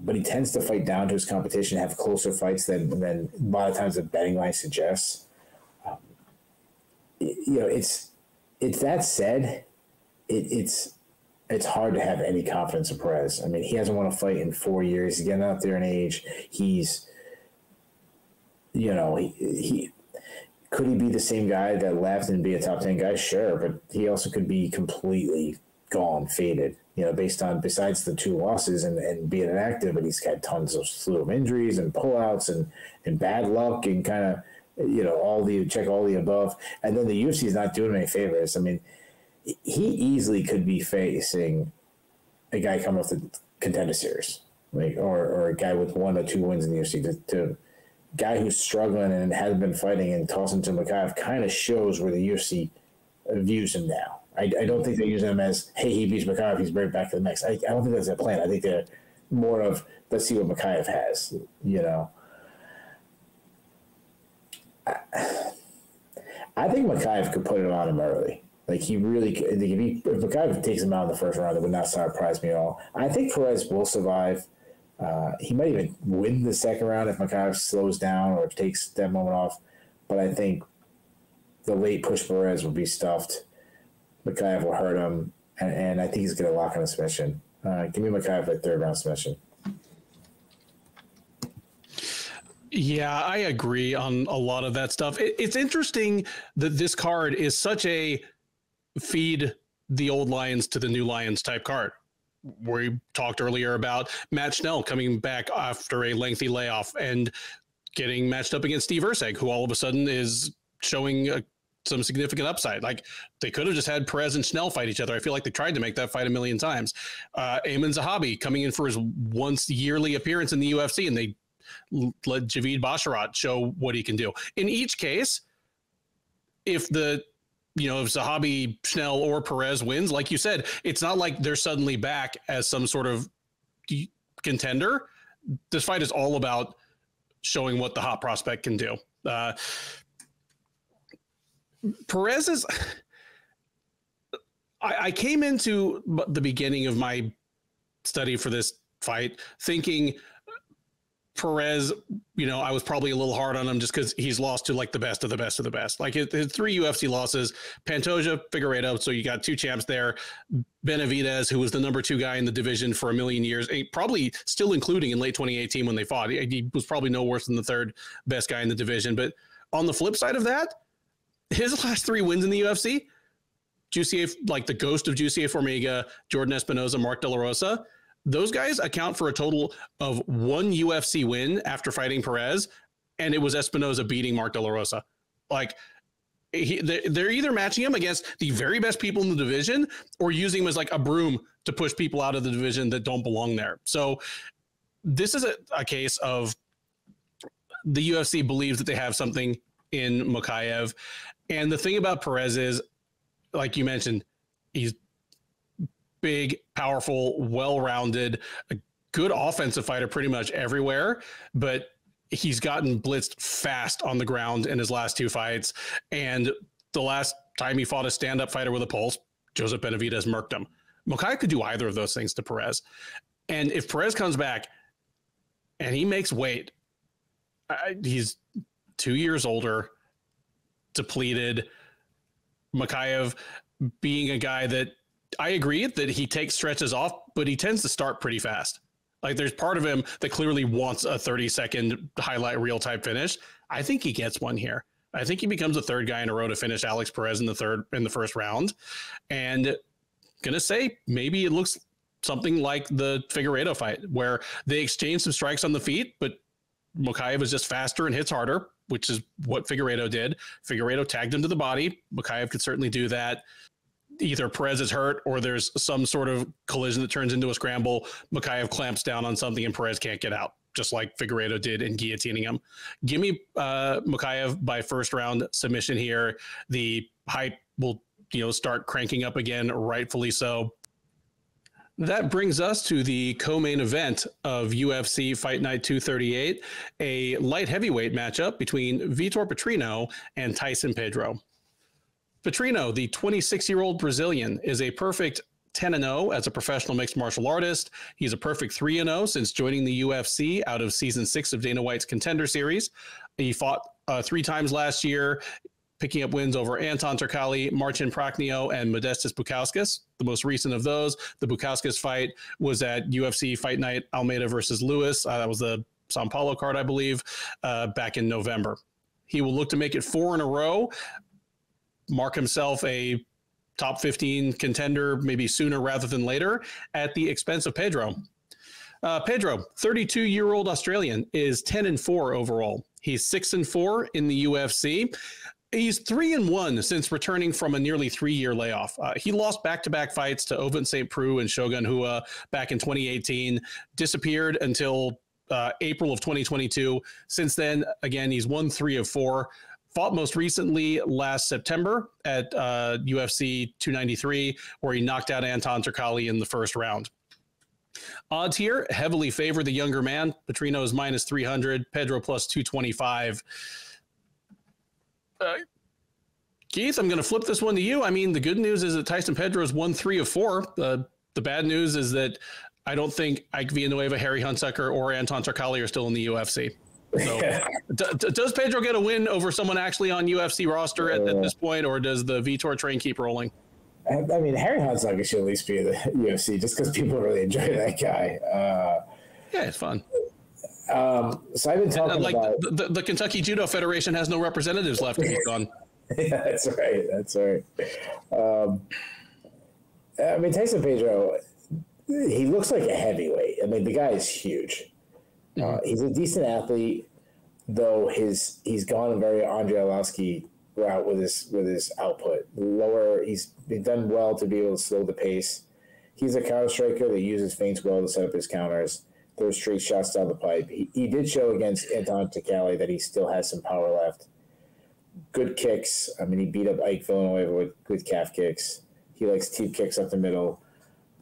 But he tends to fight down to his competition, have closer fights than a lot of times the betting line suggests. It's that said, it's hard to have any confidence in Perez. I mean, he hasn't won a fight in 4 years. He's getting out there in age. He's, he could he be the same guy that left and be a top 10 guy? Sure, but he also could be completely gone, faded. Besides the 2 losses and being inactive, but he's got tons of slew of injuries and pullouts and bad luck and kind of, all the above. And then the UFC is not doing him any favors. I mean, he easily could be facing a guy coming off the Contender Series, or a guy with 1 or 2 wins in the UFC. To guy who's struggling and hasn't been fighting and tossing to Mokaev kind of shows where the UFC views him now. I don't think they're using him as, hey, he beats Mokaev, he's right back to the mix. I don't think that's their plan. I think they're more of, let's see what Mokaev has, I think Mokaev could put it on him early. He really could. If Mokaev takes him out in the first round, it would not surprise me at all. I think Perez will survive. He might even win the second round if Mokaev slows down or takes that moment off. But I think the late push Perez will be stuffed. Mokaev will hurt him, and I think he's going to lock on a submission. Give me Mokaev for a third-round submission. Yeah, I agree on a lot of that stuff. It's interesting that this card is such a feed the old Lions to the new Lions type card. We talked earlier about Matt Schnell coming back after a lengthy layoff and getting matched up against Steve Erceg, who all of a sudden is showing some significant upside. They could have just had Perez and Schnell fight each other. I feel like they tried to make that fight a million times. Aiemann Zahabi coming in for his once yearly appearance in the UFC, and they let Javid Basharat show what he can do. In each case, if Zahabi, Schnell, or Perez wins, like you said, it's not like they're suddenly back as some sort of contender. This fight is all about showing what the hot prospect can do. Perez is. I came into the beginning of my study for this fight thinking Perez, I was probably a little hard on him just because he's lost to the best of the best of the best. His 3 UFC losses, Pantoja, Figueiredo. So you got 2 champs there. Benavidez, who was the number 2 guy in the division for a million years, probably still including in late 2018 when they fought. He was probably no worse than the 3rd best guy in the division. But on the flip side of that, his last 3 wins in the UFC, Jussier, like the ghost of Jussier Formiga, Jordan Espinosa, Mark De La Rosa, those guys account for a total of 1 UFC win after fighting Perez, and it was Espinosa beating Mark De La Rosa. Like, they're either matching him against the very best people in the division or using him as like a broom to push people out of the division that don't belong there. So this is a case of the UFC believes that they have something in Mokaev. And the thing about Perez is, like you mentioned, he's big, powerful, well-rounded, a good offensive fighter pretty much everywhere, but he's gotten blitzed fast on the ground in his last 2 fights. And the last time he fought a stand-up fighter with a pulse, Joseph Benavidez murked him. Mokaev could do either of those things to Perez. And if Perez comes back and he makes weight, he's 2 years older, depleted. Mokaev being a guy that I agree that he takes stretches off, but he tends to start pretty fast. Like there's part of him that clearly wants a 30-second highlight reel type finish. I think he gets one here. I think he becomes the third guy in a row to finish Alex Perez in the first round. And gonna say maybe it looks something like the Figueiredo fight where they exchange some strikes on the feet, but Mokaev is just faster and hits harder, which is what Figueiredo did. Figueiredo tagged him to the body. Mokaev could certainly do that. Either Perez is hurt or there's some sort of collision that turns into a scramble. Mokaev clamps down on something and Perez can't get out, just like Figueiredo did in guillotining him. Give me Mokaev by first round submission here. The hype will start cranking up again, rightfully so. That brings us to the co-main event of UFC Fight Night 238, a light heavyweight matchup between Vitor Petrino and Tyson Pedro. Petrino, the 26-year-old Brazilian, is a perfect 10-0 as a professional mixed martial artist. He's a perfect 3-0 since joining the UFC out of season 6 of Dana White's Contender Series. He fought 3 times last year, picking up wins over Anton Turcali, Marcin Prachnio, and Modestas Bukauskas. The most recent of those, the Bukauskas fight, was at UFC Fight Night Almeida versus Lewis. That was the Sao Paulo card, I believe, back in November. He will look to make it 4 in a row, mark himself a top 15 contender, maybe sooner rather than later, at the expense of Pedro. Pedro, 32-year-old Australian, is 10-4 overall. He's 6-4 in the UFC. He's 3-1 since returning from a nearly 3-year layoff. He lost back-to-back fights to Ovin St. Preux and Shogun Rua back in 2018, disappeared until April of 2022. Since then, again, he's won 3 of 4. Fought most recently last September at UFC 293, where he knocked out Anton Turcali in the first round. Odds here heavily favor the younger man. Petrino is minus 300, Pedro plus 225. Keith, I'm going to flip this one to you. I mean, the good news is that Tyson Pedro has won 3 of 4. The bad news is that I don't think Ike Villanueva, Harry Hunsucker, or Anton Turcali are still in the UFC. So, does Pedro get a win over someone actually on UFC roster at this point, or does the Vitor train keep rolling? I mean, Harry Hunsucker should at least be in the UFC just because people really enjoy that guy. Yeah, it's fun. So I've been talking about the Kentucky Judo Federation has no representatives left to be gone. Yeah, that's right. That's right. I mean, Tyson Pedro, he looks like a heavyweight. I mean, the guy is huge. He's a decent athlete, though he's gone a very Andrei Arlovski route with his output. Lower, he's been done well to be able to slow the pace. He's a counter striker that uses feints well to set up his counters. Throws straight shots down the pipe. He did show against Anton Turcali that he still has some power left. Good kicks. I mean, he beat up Ike Villanueva with good calf kicks. He likes teep kicks up the middle,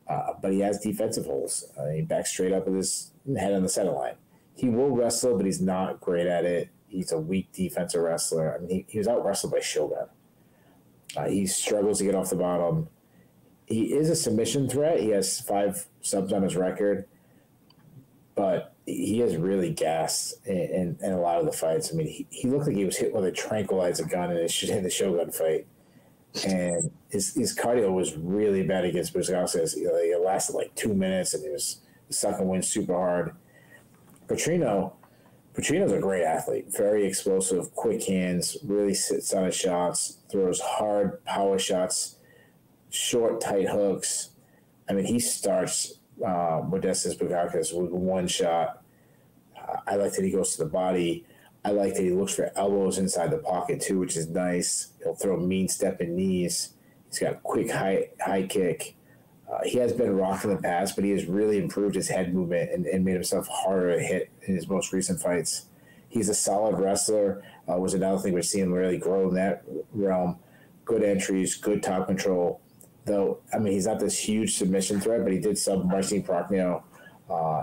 but he has defensive holes. He backs straight up with his head on the center line. He will wrestle, but he's not great at it. He's a weak defensive wrestler. I mean, he was out-wrestled by Shogun. He struggles to get off the bottom. He is a submission threat. He has 5 subs on his record, but he is really gassed in a lot of the fights. I mean, he looked like he was hit with a tranquilizer gun in the Shogun fight. And his cardio was really bad against Bukauskas. It lasted like 2 minutes, and he was sucking wind super hard. Petrino's a great athlete, very explosive, quick hands, really sits on his shots, throws hard power shots, short, tight hooks. I mean, he starts Modestas Bukauskas with one shot. I like that he goes to the body. I like that he looks for elbows inside the pocket too, which is nice. He'll throw mean stepping knees. He's got a quick high kick. He has been rocked in the past, but he has really improved his head movement and made himself harder to hit in his most recent fights. He's a solid wrestler, was another thing we're seeing really grow in that realm. Good entries, good top control. Though, I mean, he's not this huge submission threat, but he did sub Marcin Prachnio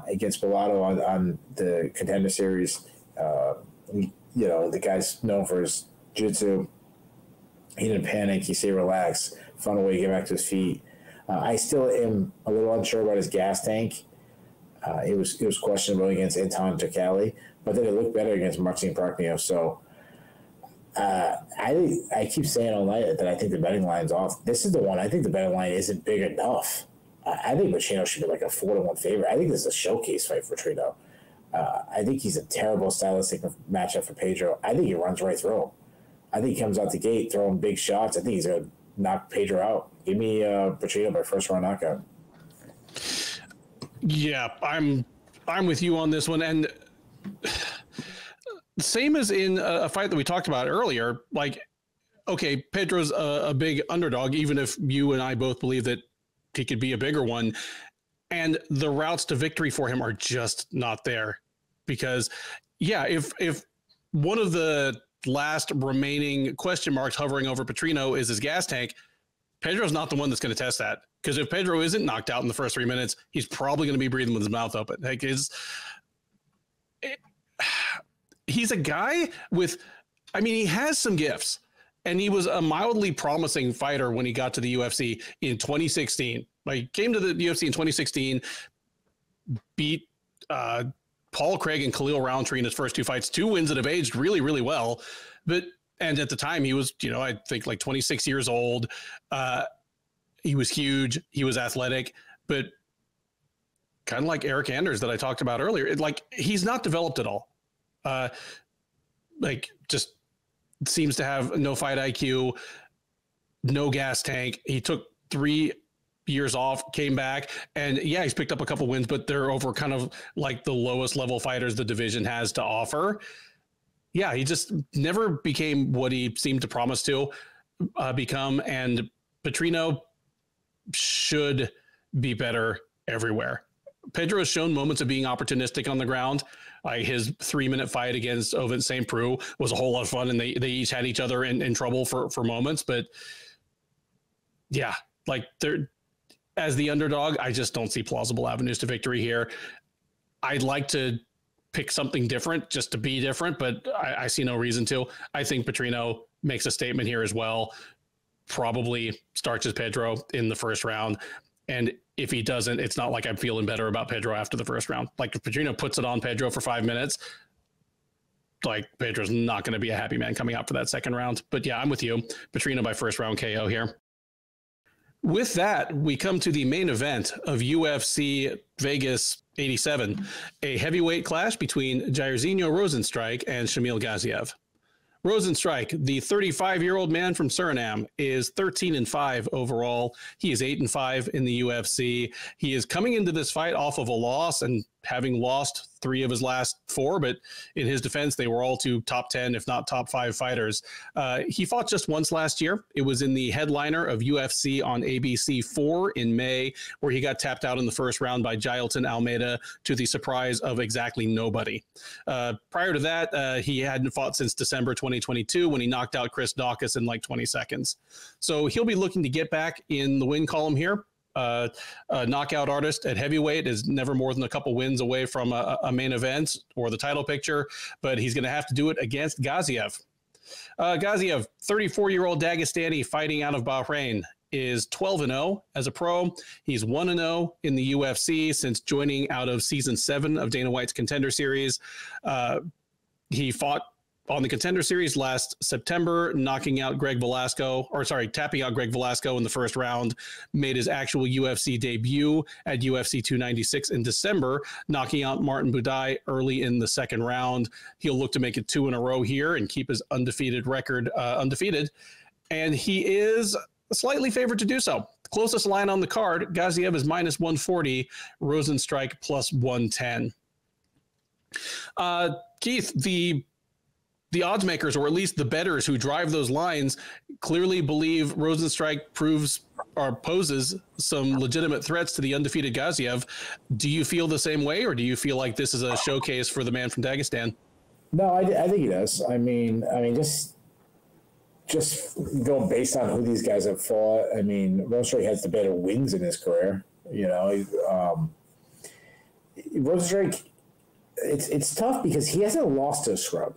against Bellato on the Contender Series. The guy's known for his jiu-jitsu. He didn't panic. He stayed relaxed, found a way to get back to his feet. I still am a little unsure about his gas tank. It was questionable against Anton Turcali, but then it looked better against Marcin Prachnio. So I keep saying all night that I think the betting line's off. This is the one. I think the betting line isn't big enough. I think Petrino should be like a 4-1 favorite. I think this is a showcase fight for Petrino. I think he's a terrible stylistic matchup for Pedro. I think he runs right through him. I think he comes out the gate throwing big shots. I think he's going to knock Pedro out. Give me Petrino by first round knockout. Yeah, I'm with you on this one. And same as in a fight that we talked about earlier, like, okay, Pedro's a big underdog, even if you and I both believe that he could be a bigger one. And the routes to victory for him are just not there. Because, yeah, if one of the last remaining question marks hovering over Petrino is his gas tank, Pedro's not the one that's going to test that. Because if Pedro isn't knocked out in the first 3 minutes, he's probably going to be breathing with his mouth open. Like, he's a guy with, I mean, he has some gifts. And he was a mildly promising fighter when he got to the UFC in 2016. Like, he came to the UFC in 2016, beat Paul Craig and Khalil Roundtree in his first two fights, 2 wins that have aged really, really well. And at the time he was, I think like 26 years old. He was huge. He was athletic, but kind of like Eric Anders that I talked about earlier. He's not developed at all. Just seems to have no fight IQ, no gas tank. He took 3 years off, came back, and yeah, he's picked up a couple wins, but they're over kind of like the lowest level fighters the division has to offer. Yeah, he just never became what he seemed to promise to become, and Petrino should be better everywhere. Pedro has shown moments of being opportunistic on the ground. His 3-minute fight against Ovin St. Preux was a whole lot of fun, and they each had each other in trouble for moments. But yeah, they're, as the underdog, I just don't see plausible avenues to victory here. I'd like to pick something different just to be different, but I see no reason to. I think Petrino makes a statement here as well. Probably starches Pedro in the first round. And if he doesn't, it's not like I'm feeling better about Pedro after the first round. Like, if Petrino puts it on Pedro for 5 minutes, Pedro's not going to be a happy man coming out for that second round. But yeah, I'm with you. Petrino by first round KO here. With that, we come to the main event of UFC Vegas 87, a heavyweight clash between Jairzinho Rozenstruik and Shamil Gaziev. Rozenstruik, the 35-year-old man from Suriname, is 13-5 overall. He is 8-5 in the UFC. He is coming into this fight off of a loss and having lost 3 of his last 4, but in his defense, they were all to top 10, if not top 5 fighters. He fought just once last year. It was in the headliner of UFC on ABC 4 in May, where he got tapped out in the first round by Jailton Almeida to the surprise of exactly nobody. Prior to that, he hadn't fought since December 2022 when he knocked out Chris Daukaus in like 20 seconds. So he'll be looking to get back in the win column here. A knockout artist at heavyweight is never more than a couple wins away from a main event or the title picture, but he's going to have to do it against Gaziev. Gaziev, 34-year-old Dagestani fighting out of Bahrain, is 12-0 as a pro. He's 1-0 in the UFC since joining out of season 7 of Dana White's Contender Series. He fought on the Contender Series last September, tapping out Greg Velasco in the first round, made his actual UFC debut at UFC 296 in December, knocking out Martin Budai early in the second round. He'll look to make it 2 in a row here and keep his undefeated record undefeated. And he is slightly favored to do so. Closest line on the card, Gaziev is minus 140, Rosenstrike plus 110. Keith, the odds makers, or at least the bettors who drive those lines, clearly believe Rosenstrike poses some legitimate threats to the undefeated Gaziev. Do you feel the same way, or do you feel like this is a showcase for the man from Dagestan? No, I think he does. I mean, just going based on who these guys have fought. I mean, Rosenstrike has the better wins in his career. You know, Rosenstrike. It's tough because he hasn't lost to a scrub.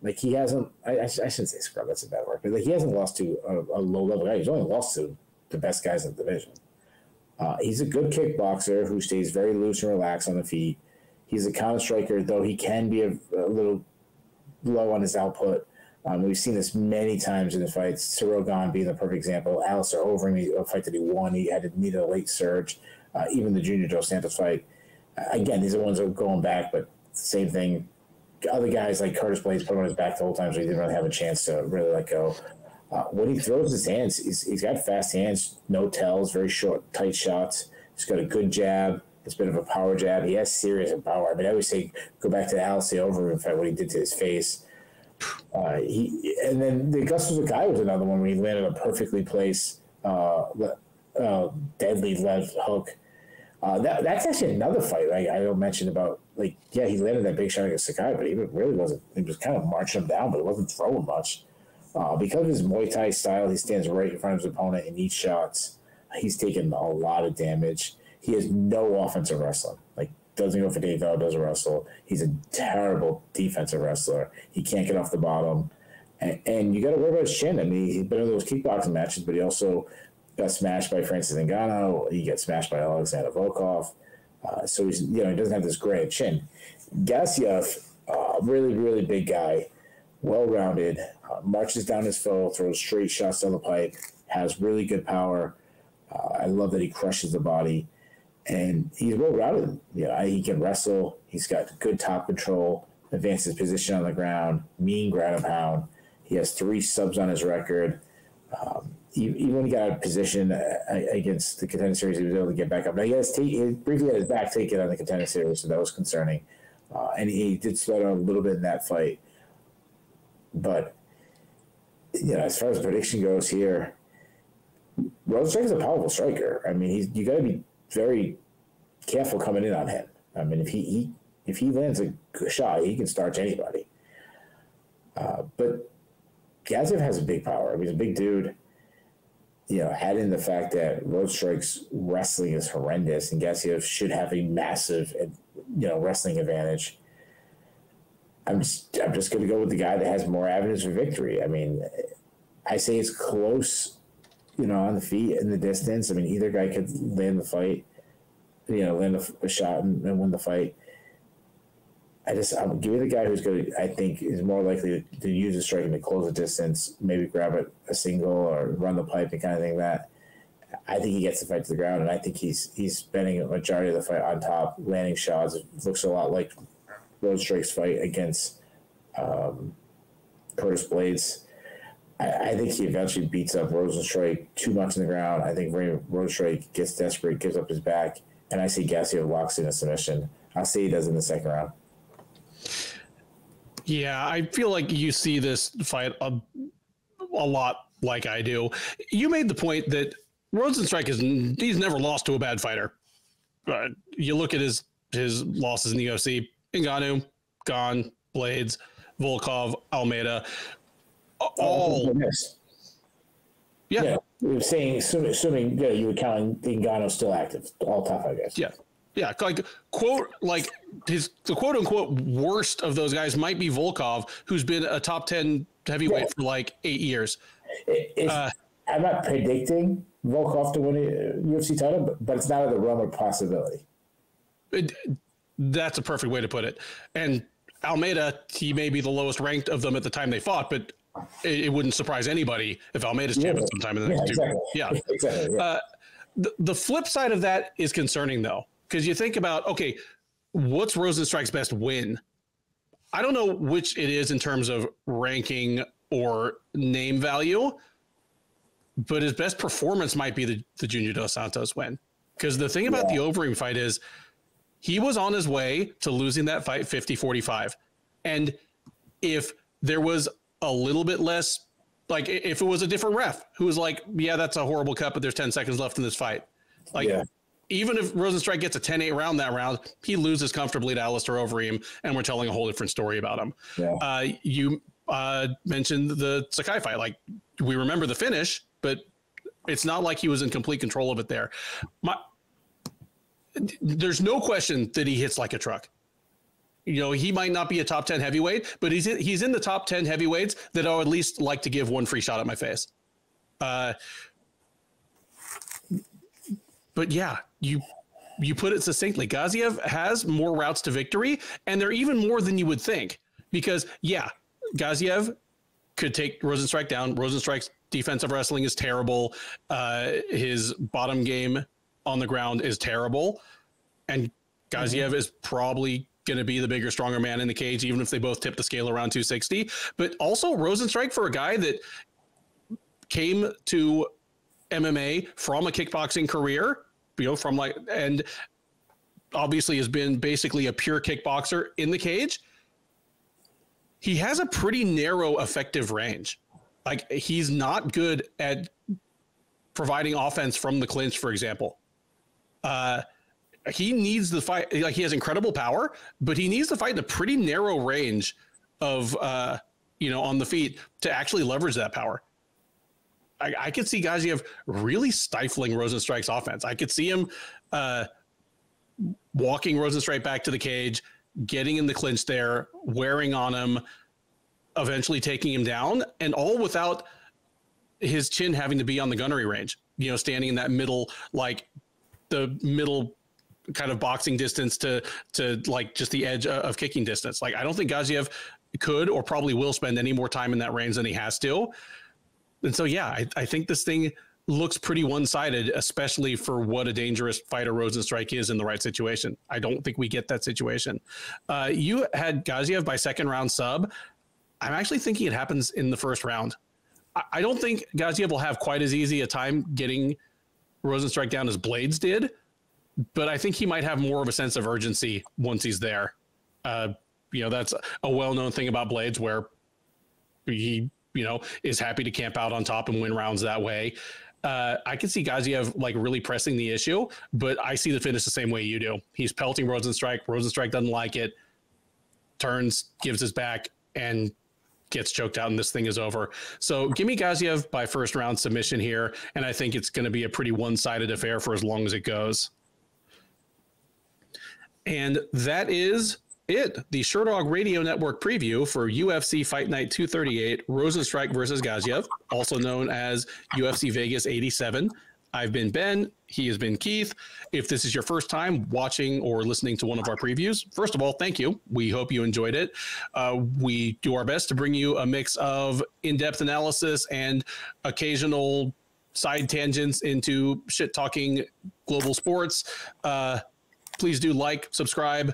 Like he hasn't. I shouldn't say scrub. That's a bad word. But like he hasn't lost to a low level guy. He's only lost to the best guys in the division. He's a good kickboxer who stays very loose and relaxed on the feet. He's a counter striker, though he can be a little low on his output. We've seen this many times in the fights. Sirogan being the perfect example. Alistair Overeem, a fight that he won, he needed a late surge. Even the Junior Dos Santos fight. Again, these are ones that are going back, but same thing. Other guys like Curtis Blades put him on his back the whole time, so he didn't really have a chance to really let go. When he throws his hands, he's got fast hands, no tells, very short, tight shots. He's got a good jab. It's a bit of a power jab. He has serious power. I mean, I always say go back to the Alistair Overeem fight, what he did to his face. And then the Augustus Sakai was another one where he landed a perfectly placed deadly left hook. That's actually another fight. Like I mentioned about, like, yeah, he landed that big shot against Sakai, but he really wasn't. He was kind of marching him down, but he wasn't throwing much. Because of his Muay Thai style, he stands right in front of his opponent in each shots. He's taken a lot of damage. He has no offensive wrestling. Like, doesn't go for Dave Bell, doesn't wrestle. He's a terrible defensive wrestler. He can't get off the bottom. And you got to worry about his chin. I mean, he's been in those kickboxing matches, but he also got smashed by Francis Ngannou. He got smashed by Alexander Volkov. So he's, he doesn't have this great chin. Gaziev, really, really big guy, well-rounded, marches down his foe, throws straight shots down the pipe, has really good power. I love that he crushes the body. And he's well-rounded. He can wrestle. He's got good top control, advances position on the ground, mean ground and pound. He has 3 subs on his record. Even when he got out of position against the Contender Series, he was able to get back up. Now, he briefly had his back taken on the Contender Series, so that was concerning. And he did slow down a little bit in that fight. But, as far as prediction goes here, Rosenstrike is a powerful striker. I mean, you got to be very careful coming in on him. I mean, if he lands a good shot, he can starch anybody. But Gaziev has a big power. I mean, he's a big dude. Add in the fact that Rosenstrike's wrestling is horrendous, and Gaziev should have a massive, wrestling advantage. I'm just going to go with the guy that has more avenues for victory. I mean, I say it's close, on the feet in the distance. I mean, either guy could land the fight, land a shot and win the fight. I'm give me the guy who's going to, I think, is more likely to use the striking to close the distance, maybe grab a single or run the pipe and kind of thing that. I think he gets the fight to the ground, and I think he's spending a majority of the fight on top, landing shots. It looks a lot like Rosenstrike's fight against Curtis Blades. I think he eventually beats up Rosenstrike too much on the ground. I think Rosenstrike gets desperate, gives up his back, and I see Gaziev locks in a submission. I'll say he does in the second round. Yeah, I feel like you see this fight a lot like I do. You made the point that Rosenstrike he's never lost to a bad fighter. You look at his losses in the UFC: Ngannou, Gane, Blades, Volkov, Almeida. All yeah. We were saying, assuming you were counting Ngannou still active, all top 5 guys. Yeah. Yeah, the quote unquote worst of those guys might be Volkov, who's been a top 10 heavyweight for like 8 years. I'm not predicting Volkov to win a UFC title, but it's not out of the realm of possibility. That's a perfect way to put it. And Almeida, he may be the lowest ranked of them at the time they fought, but it wouldn't surprise anybody if Almeida's champion sometime in the next 2 years. Yeah. Exactly. Yeah. The flip side of that is concerning, though. Because you think about, okay, what's Rosenstrike's best win? I don't know which it is in terms of ranking or name value. but his best performance might be the Junior Dos Santos win. Because the thing about the Overeem fight is he was on his way to losing that fight 50-45. And if there was a little bit less, like if it was a different ref who was like, yeah, that's a horrible cut, but there's 10 seconds left in this fight. Like, even if Rozenstruik gets a 10-8 round that round, he loses comfortably to Alistair Overeem, and we're telling a whole different story about him. You mentioned the Sakai fight. Like, we remember the finish, but it's not like he was in complete control of it there. There's no question that he hits like a truck. You know, he might not be a top 10 heavyweight, but he's in the top 10 heavyweights that I would at least like to give one free shot at my face. But yeah, you put it succinctly. Gaziev has more routes to victory, and they're even more than you would think. Because, yeah, Gaziev could take Rozenstruik down. Rozenstruik's defensive wrestling is terrible. His bottom game on the ground is terrible. And Gaziev is probably going to be the bigger, stronger man in the cage, even if they both tip the scale around 260. But also Rozenstruik, for a guy that came to MMA from a kickboxing career, you know, from like, and obviously has been basically a pure kickboxer in the cage. He has a pretty narrow effective range. Like, he's not good at providing offense from the clinch, for example. He needs the fight. Like, he has incredible power, but he needs to fight in a pretty narrow range of, you know, on the feet to actually leverage that power. I could see Gaziev really stifling Rozenstruik's offense. I could see him walking Rozenstruik back to the cage, getting in the clinch there, wearing on him, eventually taking him down, and all without his chin having to be on the gunnery range, you know, standing in that middle, like the middle kind of boxing distance to like just the edge of kicking distance. Like, I don't think Gaziev could or probably will spend any more time in that range than he has to. And so, yeah, I think this thing looks pretty one-sided, especially for what a dangerous fighter Rozenstruik is in the right situation. I don't think we get that situation. You had Gaziev by second round sub. I'm actually thinking it happens in the first round. I don't think Gaziev will have quite as easy a time getting Rozenstruik down as Blades did, but I think he might have more of a sense of urgency once he's there. You know, that's a well-known thing about Blades, where he, you know, is happy to camp out on top and win rounds that way. I can see Gaziev like really pressing the issue, but I see the finish the same way you do. He's pelting Rozenstruik. Rozenstruik doesn't like it, turns, gives his back, and gets choked out, and this thing is over. So give me Gaziev by first round submission here, and I think it's going to be a pretty one-sided affair for as long as it goes. And that is it. The Sherdog Radio Network preview for UFC Fight Night 238, Rozenstruik versus Gaziev, also known as UFC Vegas 87. I've been Ben. He has been Keith. If this is your first time watching or listening to one of our previews, first of all, thank you. We hope you enjoyed it. We do our best to bring you a mix of in-depth analysis and occasional side tangents into shit-talking global sports. Please do like, subscribe,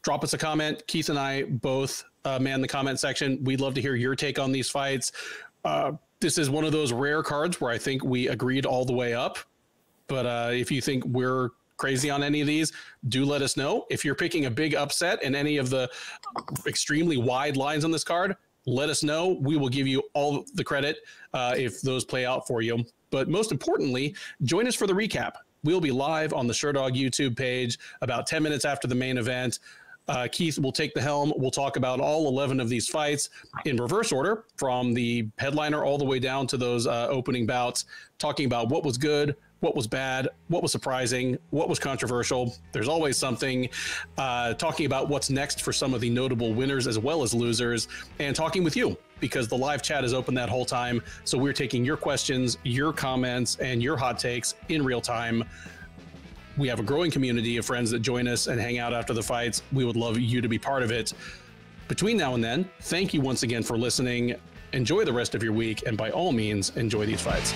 drop us a comment. Keith and I both man the comment section. We'd love to hear your take on these fights. This is one of those rare cards where I think we agreed all the way up. But if you think we're crazy on any of these, do let us know. If you're picking a big upset in any of the extremely wide lines on this card, let us know. We will give you all the credit if those play out for you. But most importantly, join us for the recap. We'll be live on the Sherdog YouTube page about 10 minutes after the main event. Keith will take the helm. We'll talk about all 11 of these fights in reverse order, from the headliner all the way down to those opening bouts, talking about what was good, what was bad, what was surprising, what was controversial. There's always something. Talking about what's next for some of the notable winners as well as losers, and talking with you, because the live chat is open that whole time. So we're taking your questions, your comments, and your hot takes in real time. We have a growing community of friends that join us and hang out after the fights. We would love you to be part of it. Between now and then, thank you once again for listening. Enjoy the rest of your week, and by all means, enjoy these fights.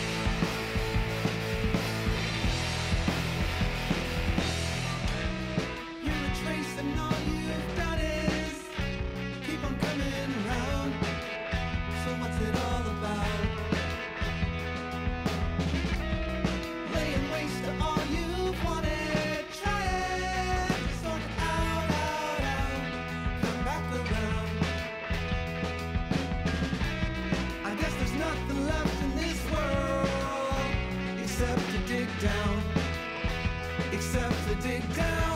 dig down.